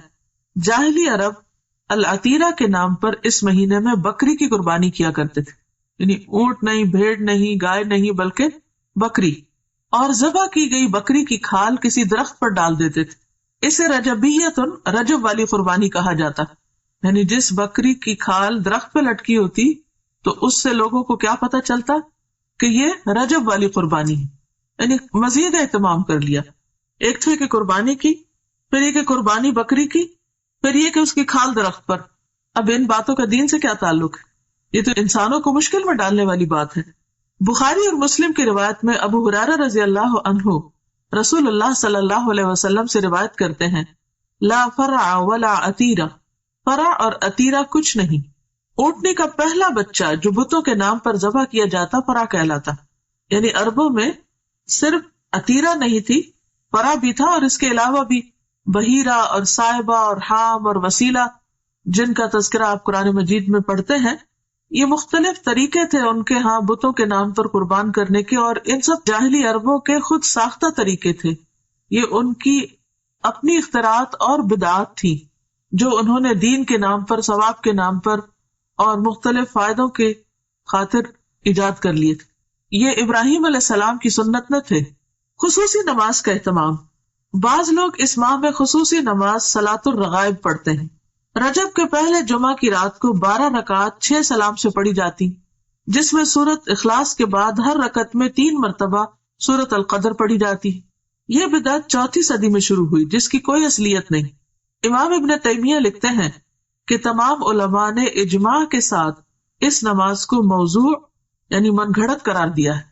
جاہلی عرب العتیرہ کے نام پر اس مہینے میں بکری کی قربانی کیا کرتے تھے، یعنی اونٹ نہیں، بھیڑ نہیں، گائے نہیں، بلکہ بکری، اور ذبح کی گئی بکری کی کھال کسی درخت پر ڈال دیتے تھے۔ اسے رجبیتن، رجب والی قربانی کہا جاتا، یعنی جس بکری کی کھال درخت پہ لٹکی ہوتی تو اس سے لوگوں کو کیا پتا چلتا کہ یہ رجب والی قربانی ہے، یعنی مزید اہتمام کر لیا۔ ایک تھے کہ قربانی کی، پھر یہ کہ قربانی بکری کی، پھر یہ کہ اس کی کھال درخت پر۔ اب ان باتوں کا دین سے کیا تعلق ہے؟ یہ تو انسانوں کو مشکل میں ڈالنے والی بات ہے۔ بخاری اور مسلم کی روایت میں ابو ہریرہ رضی اللہ عنہ رسول اللہ صلی اللہ علیہ وسلم سے روایت کرتے ہیں، لا فرع ولا عتیرہ، فرع اور عتیرہ کچھ نہیں۔ اونٹنی کا پہلا بچہ جو بتوں کے نام پر ذبح کیا جاتا فرع کہلاتا، یعنی عربوں میں صرف عتیرہ نہیں تھی، فرع بھی تھا، اور اس کے علاوہ بھی بحیرہ اور صائبہ اور حام اور وسیلہ، جن کا تذکرہ آپ قرآن مجید میں پڑھتے ہیں۔ یہ مختلف طریقے تھے ان کے ہاں بتوں کے نام پر قربان کرنے کے، اور ان سب جاہلی عربوں کے خود ساختہ طریقے تھے، یہ ان کی اپنی اختراعات اور بدعات تھی جو انہوں نے دین کے نام پر، ثواب کے نام پر اور مختلف فائدوں کے خاطر ایجاد کر لیے تھے۔ یہ ابراہیم علیہ السلام کی سنت نہ تھے۔ خصوصی نماز کا اہتمام۔ بعض لوگ اس ماہ میں خصوصی نماز صلاۃ الرغائب پڑھتے ہیں۔ رجب کے پہلے جمعہ کی رات کو 12 رکعات 6 سلام سے پڑھی جاتی، جس میں سورت اخلاص کے بعد ہر رکعت میں 3 مرتبہ سورت القدر پڑھی جاتی ہے۔ یہ بدعت 4 صدی میں شروع ہوئی جس کی کوئی اصلیت نہیں۔ امام ابن تیمیہ لکھتے ہیں کہ تمام علماء نے اجماع کے ساتھ اس نماز کو موضوع یعنی من گھڑت قرار دیا ہے،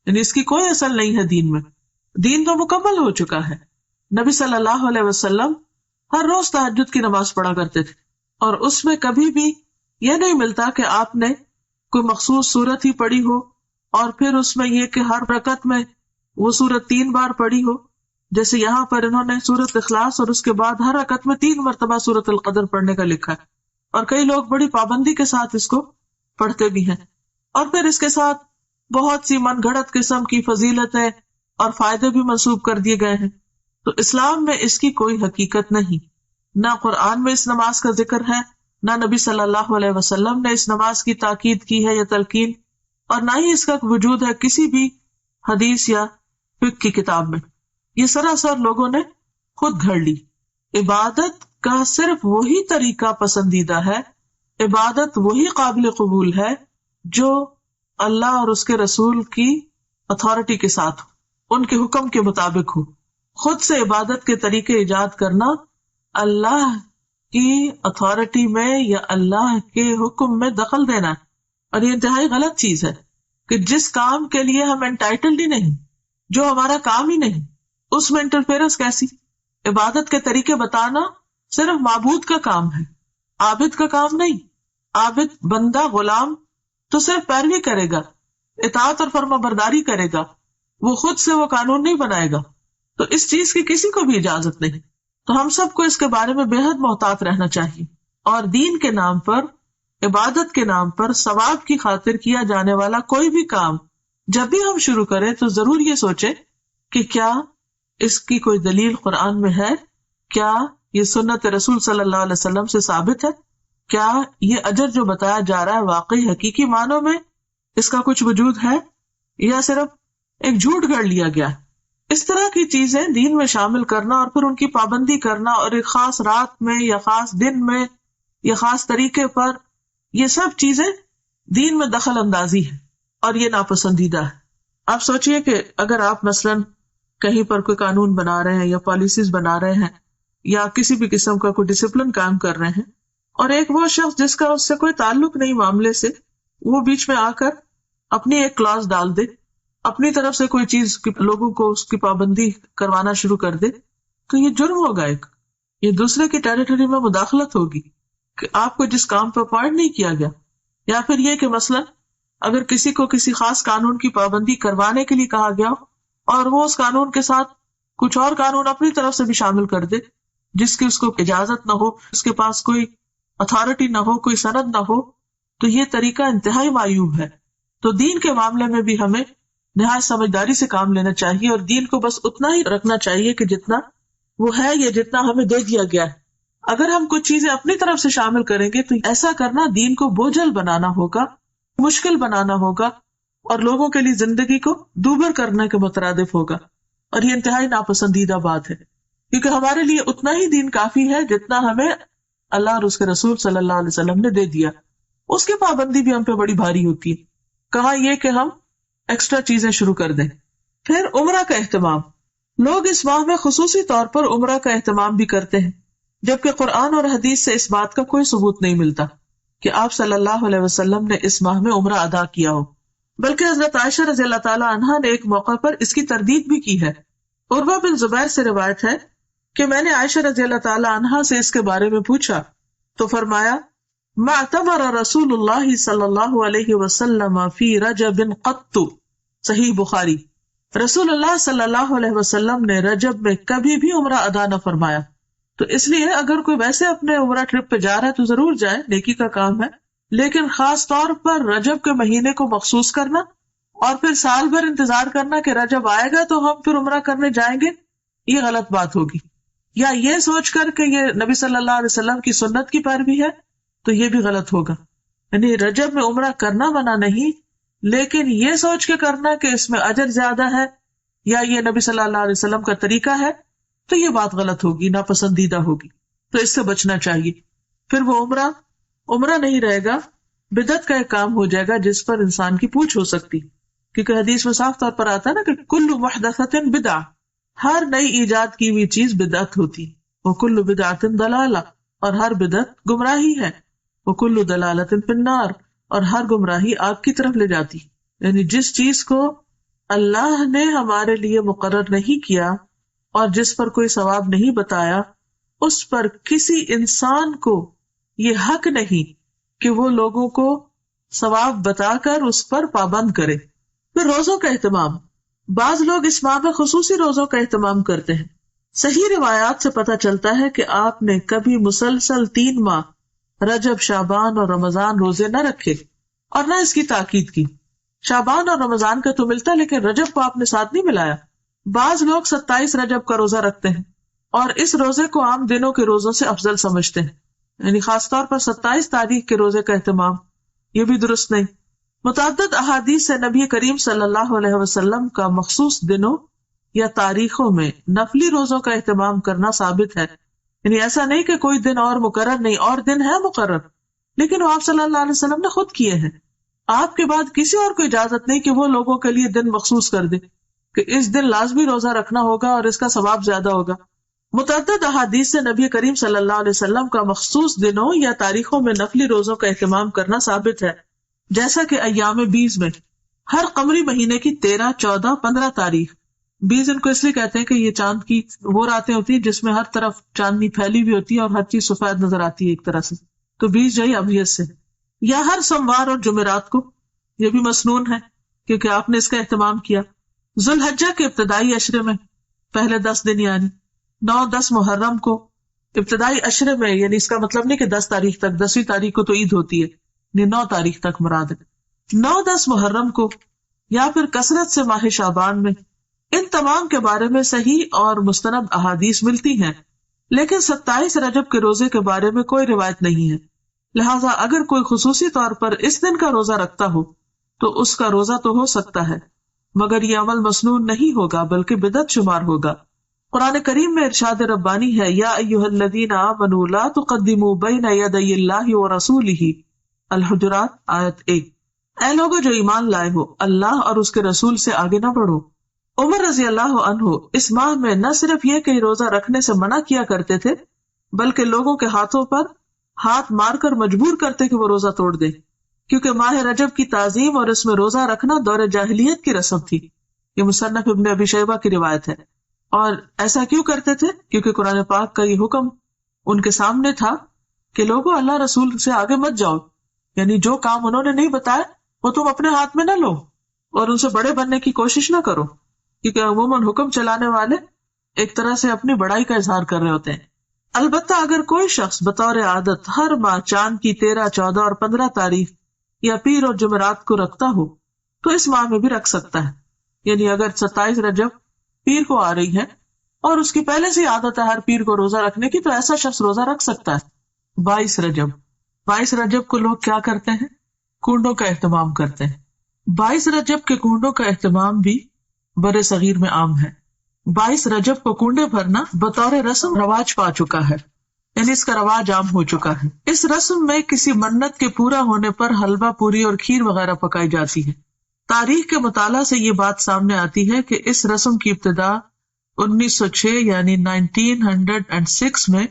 یعنی اس کی کوئی اصل نہیں ہے دین میں۔ دین تو مکمل ہو چکا ہے۔ نبی صلی اللہ علیہ وسلم ہر روز تہجد کی نماز پڑھا کرتے تھے، اور اس میں کبھی بھی یہ نہیں ملتا کہ آپ نے کوئی مخصوص سورت ہی پڑھی ہو، اور پھر اس میں یہ کہ ہر رکعت میں وہ سورت 3 بار پڑھی ہو، جیسے یہاں پر انہوں نے سورت اخلاص اور اس کے بعد ہر رکعت میں 3 مرتبہ سورت القدر پڑھنے کا لکھا ہے، اور کئی لوگ بڑی پابندی کے ساتھ اس کو پڑھتے بھی ہیں، اور پھر اس کے ساتھ بہت سی من گھڑت قسم کی فضیلتیں اور فائدے بھی منسوب کر دیے گئے ہیں۔ تو اسلام میں اس کی کوئی حقیقت نہیں، نہ قرآن میں اس نماز کا ذکر ہے، نہ نبی صلی اللہ علیہ وسلم نے اس نماز کی تاکید کی ہے یا تلقین، اور نہ ہی اس کا وجود ہے کسی بھی حدیث یا فقہ کی کتاب میں۔ یہ سراسر لوگوں نے خود گھڑ لی۔ عبادت کا صرف وہی طریقہ پسندیدہ ہے، عبادت وہی قابل قبول ہے جو اللہ اور اس کے رسول کی اتھارٹی کے ساتھ ہو، ان کے حکم کے مطابق ہو۔ خود سے عبادت کے طریقے ایجاد کرنا اللہ کی اتھارٹی میں یا اللہ کے حکم میں دخل دینا ہے، اور یہ انتہائی غلط چیز ہے کہ جس کام کے لیے ہم انٹائٹلڈ ہی نہیں، جو ہمارا کام ہی نہیں، اس میں انٹرفیئرنس کیسی؟ عبادت کے طریقے بتانا صرف معبود کا کام ہے، عابد کا کام نہیں۔ عابد بندہ غلام تو صرف پیروی کرے گا، اطاعت اور فرما برداری کرے گا، وہ خود سے وہ قانون نہیں بنائے گا، تو اس چیز کی کسی کو بھی اجازت نہیں۔ تو ہم سب کو اس کے بارے میں بے حد محتاط رہنا چاہیے، اور دین کے نام پر، عبادت کے نام پر ثواب کی خاطر کیا جانے والا کوئی بھی کام جب بھی ہم شروع کریں تو ضرور یہ سوچیں کہ کیا اس کی کوئی دلیل قرآن میں ہے، کیا یہ سنت رسول صلی اللہ علیہ وسلم سے ثابت ہے، کیا یہ اجر جو بتایا جا رہا ہے واقعی حقیقی معنوں میں اس کا کچھ وجود ہے، یا صرف ایک جھوٹ گڑھ لیا گیا ہے۔ اس طرح کی چیزیں دین میں شامل کرنا اور پھر ان کی پابندی کرنا، اور ایک خاص رات میں یا خاص دن میں یا خاص طریقے پر، یہ سب چیزیں دین میں دخل اندازی ہے، اور یہ ناپسندیدہ ہے۔ آپ سوچئے کہ اگر آپ مثلاً کہیں پر کوئی قانون بنا رہے ہیں یا پالیسیز بنا رہے ہیں یا کسی بھی قسم کا کوئی ڈسپلن کام کر رہے ہیں، اور ایک وہ شخص جس کا اس سے کوئی تعلق نہیں معاملے سے، وہ بیچ میں آ کر اپنی ایک کلاس ڈال دے، اپنی طرف سے کوئی چیز لوگوں کو اس کی پابندی کروانا شروع کر دے، تو یہ جرم ہوگا، ایک یہ دوسرے کی ٹیریٹری میں مداخلت ہوگی کہ آپ کو جس کام پر اپوائنٹ نہیں کیا گیا۔ یا پھر یہ کہ مثلاً اگر کسی کو کسی خاص قانون کی پابندی کروانے کے لیے کہا گیا اور وہ اس قانون کے ساتھ کچھ اور قانون اپنی طرف سے بھی شامل کر دے جس کی اس کو اجازت نہ ہو، اس کے پاس کوئی اتھارٹی نہ ہو، کوئی سند نہ ہو، تو یہ طریقہ انتہائی معیوب ہے۔ تو دین کے معاملے میں بھی ہمیں نہایت سمجھداری سے کام لینا چاہیے، اور دین کو بس اتنا ہی رکھنا چاہیے کہ جتنا وہ ہے یا جتنا ہمیں دے دیا گیا ہے۔ اگر ہم کچھ چیزیں اپنی طرف سے شامل کریں گے تو ایسا کرنا دین کو بوجھل بنانا ہوگا، مشکل بنانا ہوگا، اور لوگوں کے لیے زندگی کو دوبر کرنے کے مترادف ہوگا، اور یہ انتہائی ناپسندیدہ بات ہے، کیونکہ ہمارے لیے اتنا ہی دین کافی ہے جتنا ہمیں اللہ اور اس کے رسول صلی اللہ علیہ وسلم نے دے دیا۔ اس کی پابندی بھی ہم پہ بڑی بھاری ہوتی ہے، کہاں یہ کہ ہم ایکسٹرا چیزیں شروع کر دیں۔ پھر عمرہ کا اہتمام، لوگ اس ماہ میں خصوصی طور پر عمرہ کا اہتمام بھی کرتے ہیں، جبکہ قرآن اور حدیث سے اس بات کا کوئی ثبوت نہیں ملتا کہ آپ صلی اللہ علیہ وسلم نے اس ماہ میں عمرہ ادا کیا ہو، بلکہ حضرت عائشہ رضی اللہ تعالی عنہا نے ایک موقع پر اس کی تردید بھی کی ہے۔ عروہ بن زبیر سے روایت ہے کہ میں نے عائشہ رضی اللہ تعالی عنہا سے اس کے بارے میں پوچھا تو فرمایا، ما اعتمر رسول اللہ صلی اللہ علیہ وسلم فی رجب قط، صحیح بخاری، رسول اللہ صلی اللہ علیہ وسلم نے رجب میں کبھی بھی عمرہ ادا نہ فرمایا۔ تو اس لیے اگر کوئی ویسے اپنے عمرہ ٹرپ پہ جا رہا ہے تو ضرور جائے، نیکی کا کام ہے، لیکن خاص طور پر رجب کے مہینے کو مخصوص کرنا اور پھر سال بھر انتظار کرنا کہ رجب آئے گا تو ہم پھر عمرہ کرنے جائیں گے، یہ غلط بات ہوگی۔ یا یہ سوچ کر کہ یہ نبی صلی اللہ علیہ وسلم کی سنت کی پیروی ہے تو یہ بھی غلط ہوگا۔ یعنی رجب میں عمرہ کرنا منع نہیں، لیکن یہ سوچ کے کرنا کہ اس میں اجر زیادہ ہے یا یہ نبی صلی اللہ علیہ وسلم کا طریقہ ہے تو یہ بات غلط ہوگی، ناپسندیدہ ہوگی، تو اس سے بچنا چاہیے۔ پھر وہ عمرہ نہیں رہے گا، بدعت کا ایک کام ہو جائے گا جس پر انسان کی پوچھ ہو سکتی، کیونکہ حدیث میں صاف طور پر آتا ہے نا کہ کل محدثۃ بدعہ، ہر نئی ایجاد کی ہوئی چیز بدعت ہوتی، وکل بدعۃ ضلالہ، اور ہر بدعت گمراہی ہے، وکل ضلالۃ فی النار، اور ہر گمراہی آگ کی طرف لے جاتی۔ یعنی جس چیز کو اللہ نے ہمارے لیے مقرر نہیں کیا اور جس پر کوئی ثواب نہیں بتایا، اس پر کسی انسان کو یہ حق نہیں کہ وہ لوگوں کو ثواب بتا کر اس پر پابند کرے۔ پھر روزوں کا اہتمام، بعض لوگ اس ماہ میں خصوصی روزوں کا اہتمام کرتے ہیں۔ صحیح روایات سے پتہ چلتا ہے کہ آپ نے کبھی مسلسل 3 ماہ رجب، شعبان اور رمضان روزے نہ رکھے اور نہ اس کی تاکید کی۔ شعبان اور رمضان کا تو ملتا، لیکن رجب کو آپ نے ساتھ نہیں ملایا۔ بعض لوگ 27 رجب کا روزہ رکھتے ہیں اور اس روزے کو عام دنوں کے روزوں سے افضل سمجھتے ہیں، یعنی خاص طور پر 27 تاریخ کے روزے کا اہتمام، یہ بھی درست نہیں۔ متعدد احادیث سے نبی کریم صلی اللہ علیہ وسلم کا مخصوص دنوں یا تاریخوں میں نفلی روزوں کا اہتمام کرنا ثابت ہے، یعنی ایسا نہیں کہ کوئی دن اور مقرر نہیں، اور دن ہے مقرر، لیکن وہ آپ صلی اللہ علیہ وسلم نے خود کیے ہیں۔ آپ کے بعد کسی اور کو اجازت نہیں کہ وہ لوگوں کے لیے دن مخصوص کر دے کہ اس دن لازمی روزہ رکھنا ہوگا اور اس کا ثواب زیادہ ہوگا۔ متعدد احادیث سے نبی کریم صلی اللہ علیہ وسلم کا مخصوص دنوں یا تاریخوں میں نفلی روزوں کا اہتمام کرنا ثابت ہے، جیسا کہ ایام 20 میں ہر قمری مہینے کی 13، 14، 15 تاریخ، 20 ان کو اس لیے کہتے ہیں کہ یہ چاند کی وہ راتیں ہوتی ہیں جس میں ہر طرف چاندنی پھیلی ہوئی ہوتی ہے اور ہر چیز سفید نظر آتی ہے ایک طرح سے، تو 20 جو ہے ابیض سے، یا ہر سوموار اور جمعرات کو، یہ بھی مسنون ہے کیونکہ آپ نے اس کا اہتمام کیا۔ ذوالحجہ کے ابتدائی عشرے میں پہلے 10 دن، یعنی 9، 10 محرم کو ابتدائی عشرے میں، یعنی اس کا مطلب نہیں کہ 10 تاریخ تک، 10ویں تاریخ کو تو عید ہوتی ہے، یعنی 9 تاریخ تک مراد ہے، 9، 10 محرم کو، یا پھر کثرت سے ماہ شعبان میں، ان تمام کے بارے میں صحیح اور مستند احادیث ملتی ہیں، لیکن 27 رجب کے روزے کے بارے میں کوئی روایت نہیں ہے۔ لہٰذا اگر کوئی خصوصی طور پر اس دن کا روزہ رکھتا ہو تو اس کا روزہ تو ہو سکتا ہے، مگر یہ عمل مسنون نہیں ہوگا بلکہ بدعت شمار ہوگا۔ قرآن کریم میں ارشاد ربانی ہے، یا ایھا الذین آمنوا لا تقدموا بین یدی اللہ ورسولہ، الحجرات آیت 1۔ اے لوگو جو ایمان لائے ہو، اللہ اور اس کے رسول سے آگے نہ بڑھو۔ عمر رضی اللہ عنہ اس ماہ میں نہ صرف یہ کہ روزہ رکھنے سے منع کیا کرتے تھے، بلکہ لوگوں کے ہاتھوں پر ہاتھ مار کر مجبور کرتے کہ وہ روزہ توڑ دیں، کیونکہ ماہ رجب کی تعظیم اور اس میں روزہ رکھنا دور جاہلیت کی رسم تھی۔ یہ مصنف ابن ابی شیبہ کی روایت ہے۔ اور ایسا کیوں کرتے تھے؟ کیونکہ قرآن پاک کا یہ حکم ان کے سامنے تھا کہ لوگوں اللہ رسول سے آگے مت جاؤ، یعنی جو کام انہوں نے نہیں بتایا وہ تم اپنے ہاتھ میں نہ لو اور ان سے بڑے بننے کی کوشش نہ کرو، کیونکہ عموماً حکم چلانے والے ایک طرح سے اپنی بڑائی کا اظہار کر رہے ہوتے ہیں۔ البتہ اگر کوئی شخص بطور عادت ہر ماہ چاند کی 13، 14 اور 15 تاریخ یا پیر اور جمعرات کو رکھتا ہو تو اس ماہ میں بھی رکھ سکتا ہے، یعنی اگر 27 رجب پیر کو آ رہی ہے اور اس کی پہلے سے عادت ہے ہر پیر کو روزہ رکھنے کی، تو ایسا شخص روزہ رکھ سکتا ہے۔ 22 رجب کو لوگ کیا کرتے ہیں؟ کنڈوں کا اہتمام کرتے ہیں۔ 22 رجب کے کنڈوں کا اہتمام بھی بر صغیر میں عام ہے۔ 22 رجب کو کنڈے بھرنا بطور رسم رواج پا چکا ہے، یعنی اس کا رواج عام ہو چکا ہے۔ اس رسم میں کسی منت کے پورا ہونے پر حلوہ پوری اور کھیر وغیرہ پکائی جاتی ہے۔ تاریخ کے مطالعہ سے یہ بات سامنے آتی ہے کہ اس رسم کی ابتدا 1906 یعنی 1906 میں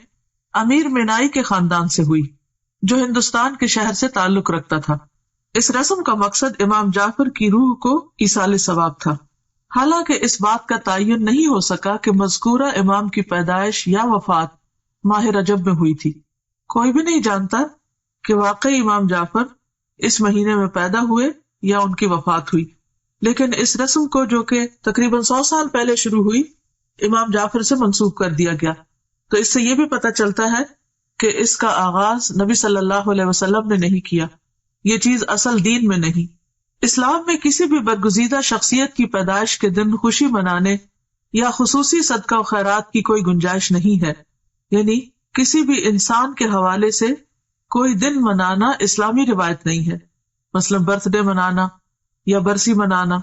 امیر مینائی کے خاندان سے ہوئی، جو ہندوستان کے شہر سے تعلق رکھتا تھا۔ اس رسم کا مقصد امام جعفر کی روح کو ایصال ثواب تھا، حالانکہ اس بات کا تعین نہیں ہو سکا کہ مذکورہ امام کی پیدائش یا وفات ماہ رجب میں ہوئی تھی۔ کوئی بھی نہیں جانتا کہ واقعی امام جعفر اس مہینے میں پیدا ہوئے یا ان کی وفات ہوئی، لیکن اس رسم کو جو کہ تقریباً 100 سال پہلے شروع ہوئی، امام جعفر سے منسوب کر دیا گیا۔ تو اس سے یہ بھی پتہ چلتا ہے کہ اس کا آغاز نبی صلی اللہ علیہ وسلم نے نہیں کیا، یہ چیز اصل دین میں نہیں۔ اسلام میں کسی بھی برگزیدہ شخصیت کی پیدائش کے دن خوشی منانے یا خصوصی صدقہ و خیرات کی کوئی گنجائش نہیں ہے، یعنی کسی بھی انسان کے حوالے سے کوئی دن منانا اسلامی روایت نہیں ہے، مثلا برتھ ڈے منانا یا برسی منانا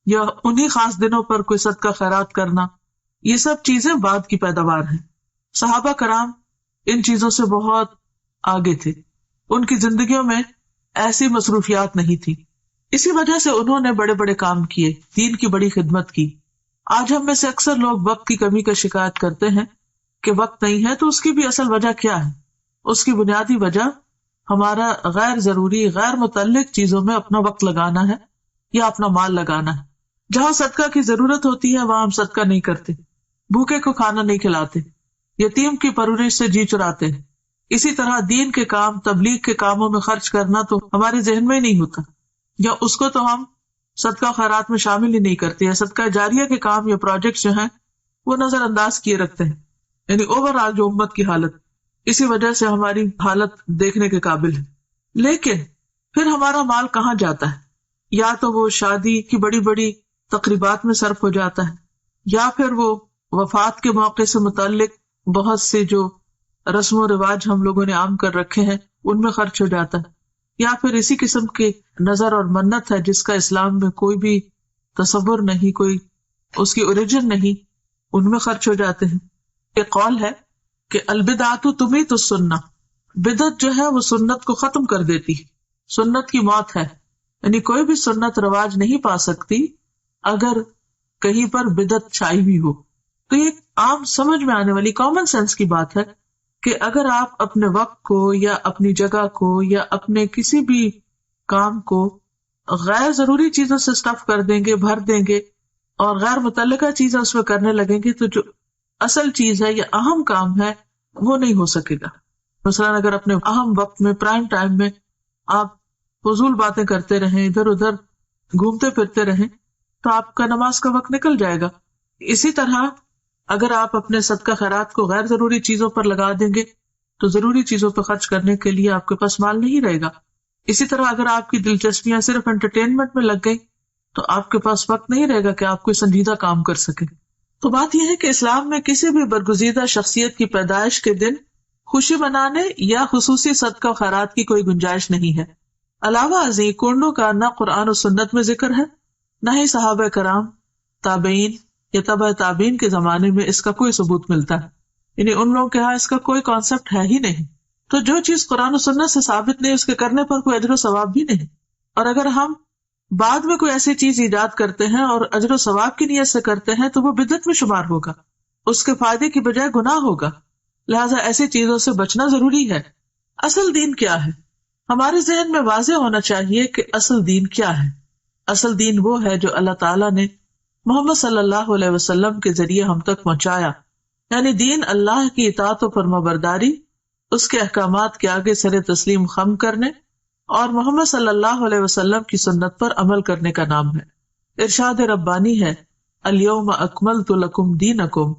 یا انہی خاص دنوں پر کوئی صدقہ خیرات کرنا، یہ سب چیزیں بعد کی پیداوار ہیں۔ صحابہ کرام ان چیزوں سے بہت آگے تھے، ان کی زندگیوں میں ایسی مصروفیات نہیں تھی. اسی وجہ سے انہوں نے بڑے بڑے کام کیے، دین کی بڑی خدمت کی. آج ہم میں سے اکثر لوگ وقت کی کمی کا شکایت کرتے ہیں کہ وقت نہیں ہے، تو اس کی بھی اصل وجہ کیا ہے؟ اس کی بنیادی وجہ ہمارا غیر ضروری، غیر متعلق چیزوں میں اپنا وقت لگانا ہے یا اپنا مال لگانا ہے. جہاں صدقہ کی ضرورت ہوتی ہے وہاں ہم صدقہ نہیں کرتے، بھوکے کو کھانا نہیں کھلاتے، یتیم کی پرورش سے جی چراتے ہیں. اسی طرح دین کے کام، تبلیغ کے کاموں میں خرچ کرنا تو ہمارے ذہن میں ہی نہیں ہوتا، یا اس کو تو ہم صدقہ خیرات میں شامل ہی نہیں کرتے، یا صدقہ جاریہ کے کام یا پروجیکٹ جو ہیں وہ نظر انداز کیے رکھتے ہیں. یعنی اوور آل جو امت کی حالت، اسی وجہ سے ہماری حالت دیکھنے کے قابل ہے. لیکن پھر ہمارا مال کہاں جاتا ہے؟ یا تو وہ شادی کی بڑی بڑی تقریبات میں صرف ہو جاتا ہے، یا پھر وہ وفات کے موقع سے متعلق بہت سے جو رسم و رواج ہم لوگوں نے عام کر رکھے ہیں ان میں خرچ ہو جاتا ہے، یا پھر اسی قسم کے نظر اور منت ہے جس کا اسلام میں کوئی بھی تصور نہیں، کوئی اس کی اوریجن نہیں، ان میں خرچ ہو جاتے ہیں. ایک قول ہے کہ البدعۃ تمیت السنہ، بدعت جو ہے وہ سنت کو ختم کر دیتی، سنت کی موت ہے. یعنی کوئی بھی سنت رواج نہیں پا سکتی اگر کہیں پر بدعت چھائی ہوئی ہو. تو یہ عام سمجھ میں آنے والی کامن سینس کی بات ہے کہ اگر آپ اپنے وقت کو یا اپنی جگہ کو یا اپنے کسی بھی کام کو غیر ضروری چیزوں سے سٹف کر دیں گے، بھر دیں گے، اور غیر متعلقہ چیزیں اس میں کرنے لگیں گے، تو جو اصل چیز ہے یا اہم کام ہے وہ نہیں ہو سکے گا. مثلاً اگر اپنے اہم وقت میں، پرائم ٹائم میں آپ فضول باتیں کرتے رہیں، ادھر ادھر گھومتے پھرتے رہیں، تو آپ کا نماز کا وقت نکل جائے گا. اسی طرح اگر آپ اپنے صدقہ خیرات کو غیر ضروری چیزوں پر لگا دیں گے تو ضروری چیزوں پر خرچ کرنے کے لیے آپ کے پاس مال نہیں رہے گا. اسی طرح اگر آپ کی دلچسپیاں صرف انٹرٹینمنٹ میں لگ گئی تو آپ کے پاس وقت نہیں رہے گا کہ آپ کوئی سنجیدہ کام کر سکیں. تو بات یہ ہے کہ اسلام میں کسی بھی برگزیدہ شخصیت کی پیدائش کے دن خوشی منانے یا خصوصی صدقہ خیرات کی کوئی گنجائش نہیں ہے. علاوہ ازیں کنڈوں کا نہ قرآن و سنت میں ذکر ہے، نہ ہی صحابہ کرام، تابعین یا تبع تابعین کے زمانے میں اس کا کوئی ثبوت ملتا ہے. یعنی ان لوگوں کے ہاں اس کا کوئی کانسیپٹ ہے ہی نہیں. تو جو چیز قرآن و سنت سے ثابت نہیں، اس کے کرنے پر کوئی اجر و ثواب بھی نہیں. اور اگر ہم بعد میں کوئی ایسی چیز ایجاد کرتے ہیں اور اجر و ثواب کی نیت سے کرتے ہیں تو وہ بدعت میں شمار ہوگا، اس کے فائدے کی بجائے گناہ ہوگا. لہٰذا ایسی چیزوں سے بچنا ضروری ہے. اصل دین کیا ہے؟ ہمارے ذہن میں واضح ہونا چاہیے کہ اصل دین کیا ہے. اصل دین وہ ہے جو اللہ تعالیٰ نے محمد صلی اللہ علیہ وسلم کے ذریعے ہم تک پہنچایا. یعنی دین اللہ کی اطاعت و فرمانبرداری، اس کے احکامات کے آگے سر تسلیم خم کرنے اور محمد صلی اللہ علیہ وسلم کی سنت پر عمل کرنے کا نام ہے. ارشاد ربانی ہے، الیوم اکملت لکم دینکم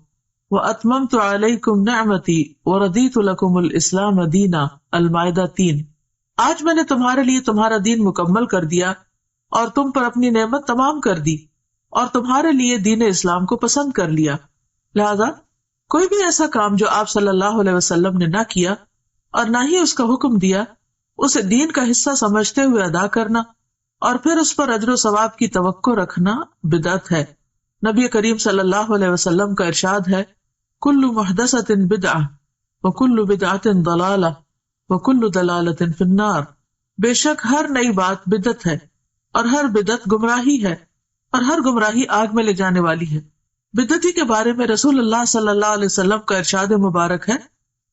واتممت علیکم نعمتی ورضیت لکم الاسلام دینا. المائدہ 3. آج میں نے تمہارے لیے تمہارا دین مکمل کر دیا اور تم پر اپنی نعمت تمام کر دی اور تمہارے لیے دین اسلام کو پسند کر لیا. لہذا کوئی بھی ایسا کام جو آپ صلی اللہ علیہ وسلم نے نہ کیا اور نہ ہی اس کا حکم دیا، اسے دین کا حصہ سمجھتے ہوئے ادا کرنا اور پھر اس پر اجر و ثواب کی توقع رکھنا بدعت ہے. نبی کریم صلی اللہ علیہ وسلم کا ارشاد ہے، کل محدثۃ بدعہ وکل بدعۃ ضلالہ وکل ضلالۃ فی النار. بے شک ہر نئی بات بدعت ہے اور ہر بدعت گمراہی ہے اور ہر گمراہی آگ میں لے جانے والی ہے. بدعتی کے بارے میں رسول اللہ صلی اللہ علیہ وسلم کا ارشاد مبارک ہے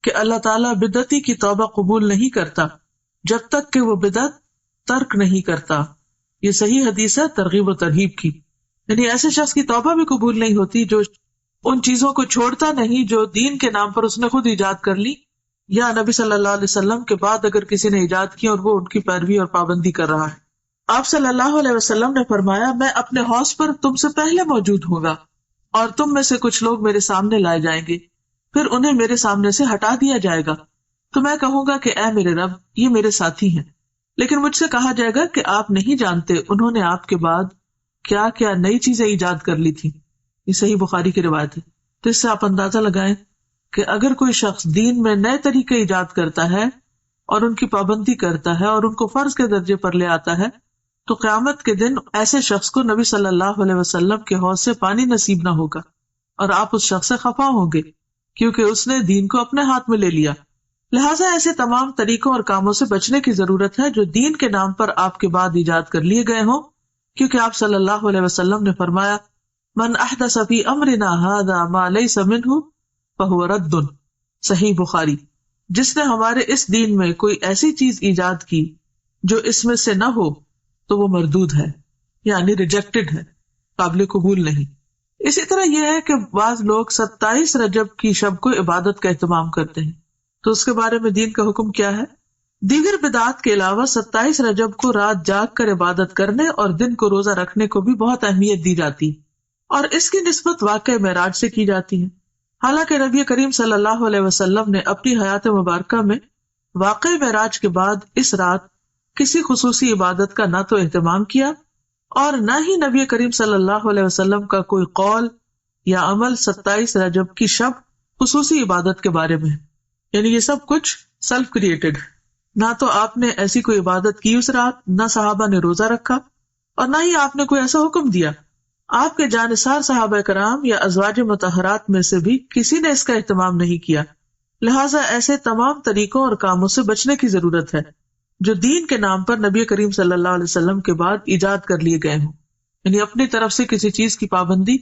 کہ اللہ تعالیٰ بدعتی کی توبہ قبول نہیں کرتا جب تک کہ وہ بدعت ترک نہیں کرتا. یہ صحیح حدیث ہے ترغیب و ترہیب کی. یعنی ایسے شخص کی توبہ بھی قبول نہیں ہوتی جو ان چیزوں کو چھوڑتا نہیں جو دین کے نام پر اس نے خود ایجاد کر لی، یا نبی صلی اللہ علیہ وسلم کے بعد اگر کسی نے ایجاد کی اور وہ ان کی پیروی اور پابندی کر رہا ہے. آپ صلی اللہ علیہ وسلم نے فرمایا، میں اپنے حوض پر تم سے پہلے موجود ہوں گا اور تم میں سے کچھ لوگ میرے سامنے لائے جائیں گے، پھر انہیں میرے سامنے سے ہٹا دیا جائے گا تو میں کہوں گا کہ اے میرے رب، یہ میرے ساتھی ہیں. لیکن مجھ سے کہا جائے گا کہ آپ نہیں جانتے انہوں نے آپ کے بعد کیا کیا نئی چیزیں ایجاد کر لی تھی. یہ صحیح بخاری کی روایت ہے. تو اس سے آپ اندازہ لگائیں کہ اگر کوئی شخص دین میں نئے طریقے ایجاد کرتا ہے اور ان کی پابندی کرتا ہے اور ان کو فرض کے درجے پر لے آتا ہے تو قیامت کے دن ایسے شخص کو نبی صلی اللہ علیہ وسلم کے حوض سے پانی نصیب نہ ہوگا اور آپ اس شخص سے خفا ہوں گے کیونکہ اس نے دین کو اپنے ہاتھ میں لے لیا. لہٰذا ایسے تمام طریقوں اور کاموں سے بچنے کی ضرورت ہے جو دین کے نام پر آپ کے بعد ایجاد کر لیے گئے ہوں، کیونکہ آپ صلی اللہ علیہ وسلم نے فرمایا من احدث فی امرنا ھذا ما لیس منہ فہو رد، صحیح بخاری۔ جس نے ہمارے اس دین میں کوئی ایسی چیز ایجاد کی جو اس میں سے نہ ہو تو وہ مردود ہے، یعنی ریجیکٹڈ ہے، قابل قبول نہیں۔ اسی طرح یہ ہے کہ بعض لوگ 27 رجب کی شب کو عبادت کا اہتمام کرتے ہیں، تو اس کے بارے میں دین کا حکم کیا ہے؟ دیگر بدعات کے علاوہ 27 رجب کو رات جاگ کر عبادت کرنے اور دن کو روزہ رکھنے کو بھی بہت اہمیت دی جاتی ہے، اور اس کی نسبت واقعہ معراج سے کی جاتی ہے۔ حالانکہ نبی کریم صلی اللہ علیہ وسلم نے اپنی حیات مبارکہ میں واقعہ معراج کے بعد اس رات کسی خصوصی عبادت کا نہ تو اہتمام کیا اور نہ ہی نبی کریم صلی اللہ علیہ وسلم کا کوئی قول یا عمل 27 رجب کی شب خصوصی عبادت کے بارے میں ہے، یعنی یہ سب کچھ سیلف کریٹڈ، نہ تو آپ نے ایسی کوئی عبادت کی اس رات، نہ صحابہ نے روزہ رکھا، اور نہ ہی آپ نے کوئی ایسا حکم دیا۔ آپ کے جانثار صحابہ کرام یا ازواج مطہرات میں سے بھی کسی نے اس کا اہتمام نہیں کیا، لہٰذا ایسے تمام طریقوں اور کاموں سے بچنے کی ضرورت ہے جو دین کے نام پر نبی کریم صلی اللہ علیہ وسلم کے بعد ایجاد کر لیے گئے ہوں، یعنی اپنی طرف سے کسی چیز کی پابندی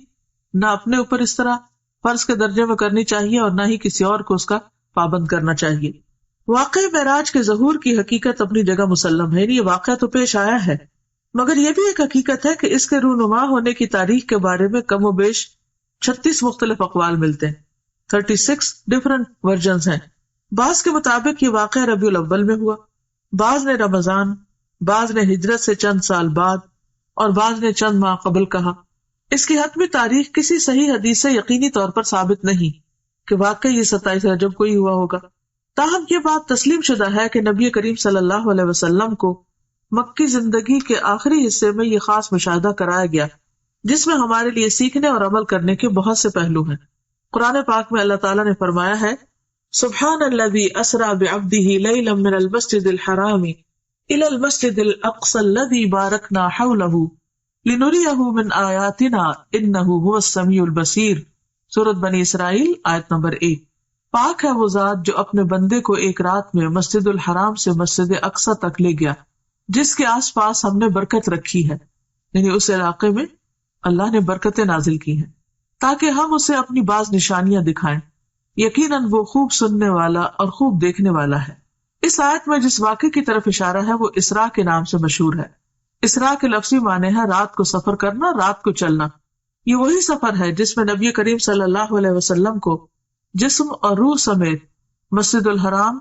نہ اپنے اوپر اس طرح فرض کے درجے میں کرنی چاہیے اور نہ ہی کسی اور کو اس کا پابند کرنا چاہیے۔ واقعہ معراج کے ظہور کی حقیقت اپنی جگہ مسلم ہے، یعنی یہ واقعہ تو پیش آیا ہے، مگر یہ بھی ایک حقیقت ہے کہ اس کے رونما ہونے کی تاریخ کے بارے میں کم و بیش 36 مختلف اقوال ملتے ہیں، 36 ڈفرنٹ ورژنز ہیں۔ بعض کے مطابق یہ واقعہ ربیع الاول میں ہوا، بعض نے رمضان، بعض نے ہجرت سے چند سال بعد، اور بعض نے چند ماہ قبل کہا۔ اس کی حتمی تاریخ کسی صحیح حدیث سے یقینی طور پر ثابت نہیں کہ واقعی یہ 27 رجب کو ہی ہوا ہوگا، تاہم یہ بات تسلیم شدہ ہے کہ نبی کریم صلی اللہ علیہ وسلم کو مکی زندگی کے آخری حصے میں یہ خاص مشاہدہ کرایا گیا جس میں ہمارے لیے سیکھنے اور عمل کرنے کے بہت سے پہلو ہیں۔ قرآن پاک میں اللہ تعالیٰ نے فرمایا ہے سبحان الذی اسری بعبدہ لیلا من المسجد الحرام الی المسجد الاقصی الذی بارکنا حولہ لنریہ من آیاتنا انہ هو السمیع البصیر، سورۃ بنی اسرائیل آیت نمبر 1۔ پاک ہے وہ ذات جو اپنے بندے کو ایک رات میں مسجد الحرام سے مسجد اقصی تک لے گیا جس کے آس پاس ہم نے برکت رکھی ہے، یعنی اس علاقے میں اللہ نے برکتیں نازل کی ہیں تاکہ ہم اسے اپنی بعض نشانیاں دکھائیں، یقیناً وہ خوب سننے والا اور خوب دیکھنے والا ہے۔ اس آیت میں جس واقعے کی طرف اشارہ ہے وہ اسراء کے نام سے مشہور ہے۔ اسراء کے لفظی معنی ہے رات کو سفر کرنا، رات کو چلنا۔ یہ وہی سفر ہے جس میں نبی کریم صلی اللہ علیہ وسلم کو جسم اور روح سمیت مسجد الحرام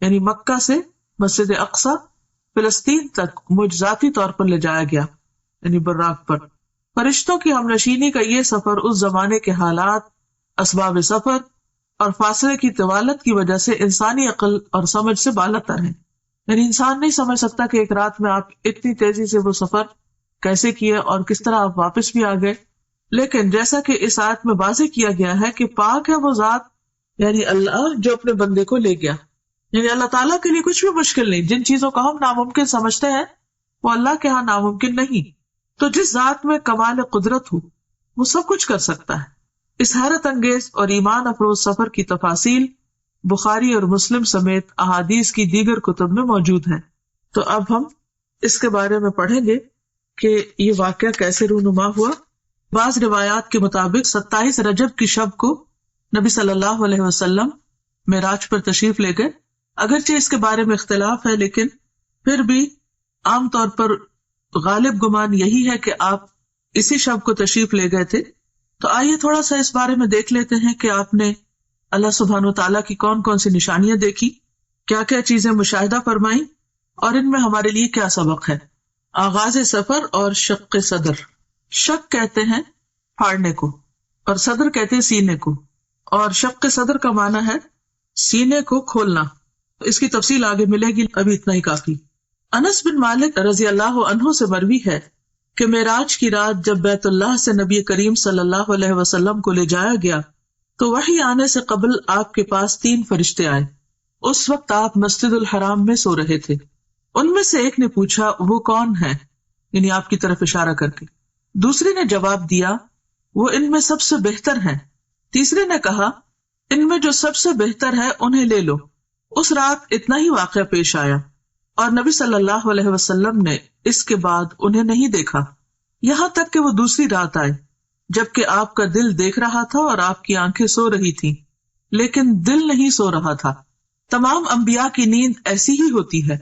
یعنی مکہ سے مسجد اقصی فلسطین تک معجزاتی طور پر لے جایا گیا، یعنی براق پر۔ فرشتوں کی ہمنشینی کا یہ سفر اس زمانے کے حالات، اسباب سفر اور فاصلے کی طوالت کی وجہ سے انسانی عقل اور سمجھ سے بالاتر ہے، یعنی انسان نہیں سمجھ سکتا کہ ایک رات میں آپ اتنی تیزی سے وہ سفر کیسے کیے اور کس طرح آپ واپس بھی آ گئے۔ لیکن جیسا کہ اس آیت میں واضح کیا گیا ہے کہ پاک ہے وہ ذات یعنی اللہ جو اپنے بندے کو لے گیا، یعنی اللہ تعالیٰ کے لیے کچھ بھی مشکل نہیں۔ جن چیزوں کو ہم ناممکن سمجھتے ہیں وہ اللہ کے ہاں ناممکن نہیں۔ تو جس ذات میں کمال قدرت ہو وہ سب کچھ کر سکتا ہے۔ اس حیرت انگیز اور ایمان افروز سفر کی تفاصیل بخاری اور مسلم سمیت احادیث کی دیگر کتب میں موجود ہیں۔ تو اب ہم اس کے بارے میں پڑھیں گے کہ یہ واقعہ کیسے رونما ہوا۔ بعض روایات کے مطابق 27 رجب کی شب کو نبی صلی اللہ علیہ وسلم معراج پر تشریف لے گئے۔ اگرچہ اس کے بارے میں اختلاف ہے لیکن پھر بھی عام طور پر غالب گمان یہی ہے کہ آپ اسی شب کو تشریف لے گئے تھے۔ تو آئیے تھوڑا سا اس بارے میں دیکھ لیتے ہیں کہ آپ نے اللہ سبحانہ وتعالیٰ کی کون کون سی نشانیاں دیکھی، کیا کیا چیزیں مشاہدہ فرمائیں اور ان میں ہمارے لیے کیا سبق ہے۔ آغاز سفر اور شق صدر۔ شق کہتے ہیں پھاڑنے کو اور صدر کہتے ہیں سینے کو، اور شق صدر کا معنی ہے سینے کو کھولنا۔ اس کی تفصیل آگے ملے گی، ابھی اتنا ہی کافی۔ انس بن مالک رضی اللہ عنہ سے مروی ہے کہ معراج کی رات جب بیت اللہ سے نبی کریم صلی اللہ علیہ وسلم کو لے جایا گیا تو وحی آنے سے قبل آپ کے پاس 3 فرشتے آئے۔ اس وقت آپ مسجد الحرام میں سو رہے تھے۔ ان میں سے ایک نے پوچھا وہ کون ہے، یعنی آپ کی طرف اشارہ کر کے۔ دوسرے نے جواب دیا وہ ان میں سب سے بہتر ہیں۔ تیسرے نے کہا ان میں جو سب سے بہتر ہے انہیں لے لو۔ اس رات اتنا ہی واقعہ پیش آیا اور نبی صلی اللہ علیہ وسلم نے اس کے بعد انہیں نہیں دیکھا یہاں تک کہ وہ دوسری رات آئے جبکہ آپ کا دل دیکھ رہا تھا اور آپ کی آنکھیں سو رہی تھیں، لیکن دل نہیں سو رہا تھا۔ تمام انبیاء کی نیند ایسی ہی ہوتی ہے،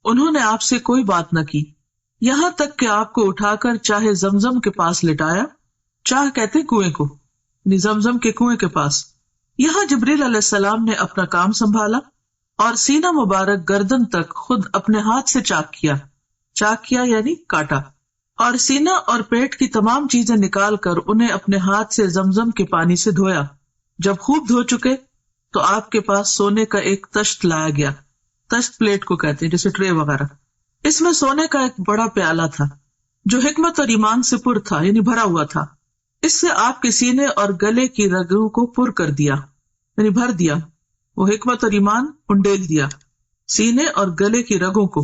انہوں نے آپ سے کوئی بات نہ کی یہاں تک کہ آپ کو اٹھا کر چاہے زمزم کے پاس لٹایا، چاہ کہتے کنویں کو، یعنی زمزم کے کنویں کے پاس۔ یہاں جبریل علیہ السلام نے اپنا کام سنبھالا اور سینہ مبارک گردن تک خود اپنے ہاتھ سے چاک کیا یعنی کاٹا، اور سینہ اور پیٹ کی تمام چیزیں نکال کر انہیں اپنے ہاتھ سے زمزم کے پانی سے دھویا۔ جب خوب دھو چکے تو آپ کے پاس سونے کا ایک تشت لایا گیا، تشت پلیٹ کو کہتے ہیں جیسے ٹرے وغیرہ، اس میں سونے کا ایک بڑا پیالہ تھا جو حکمت اور ایمان سے پر تھا یعنی بھرا ہوا تھا۔ اس سے آپ کے سینے اور گلے کی رگوں کو پر کر دیا یعنی بھر دیا، وہ حکمت اور ایمان انڈیل دیا سینے اور گلے کی رگوں کو۔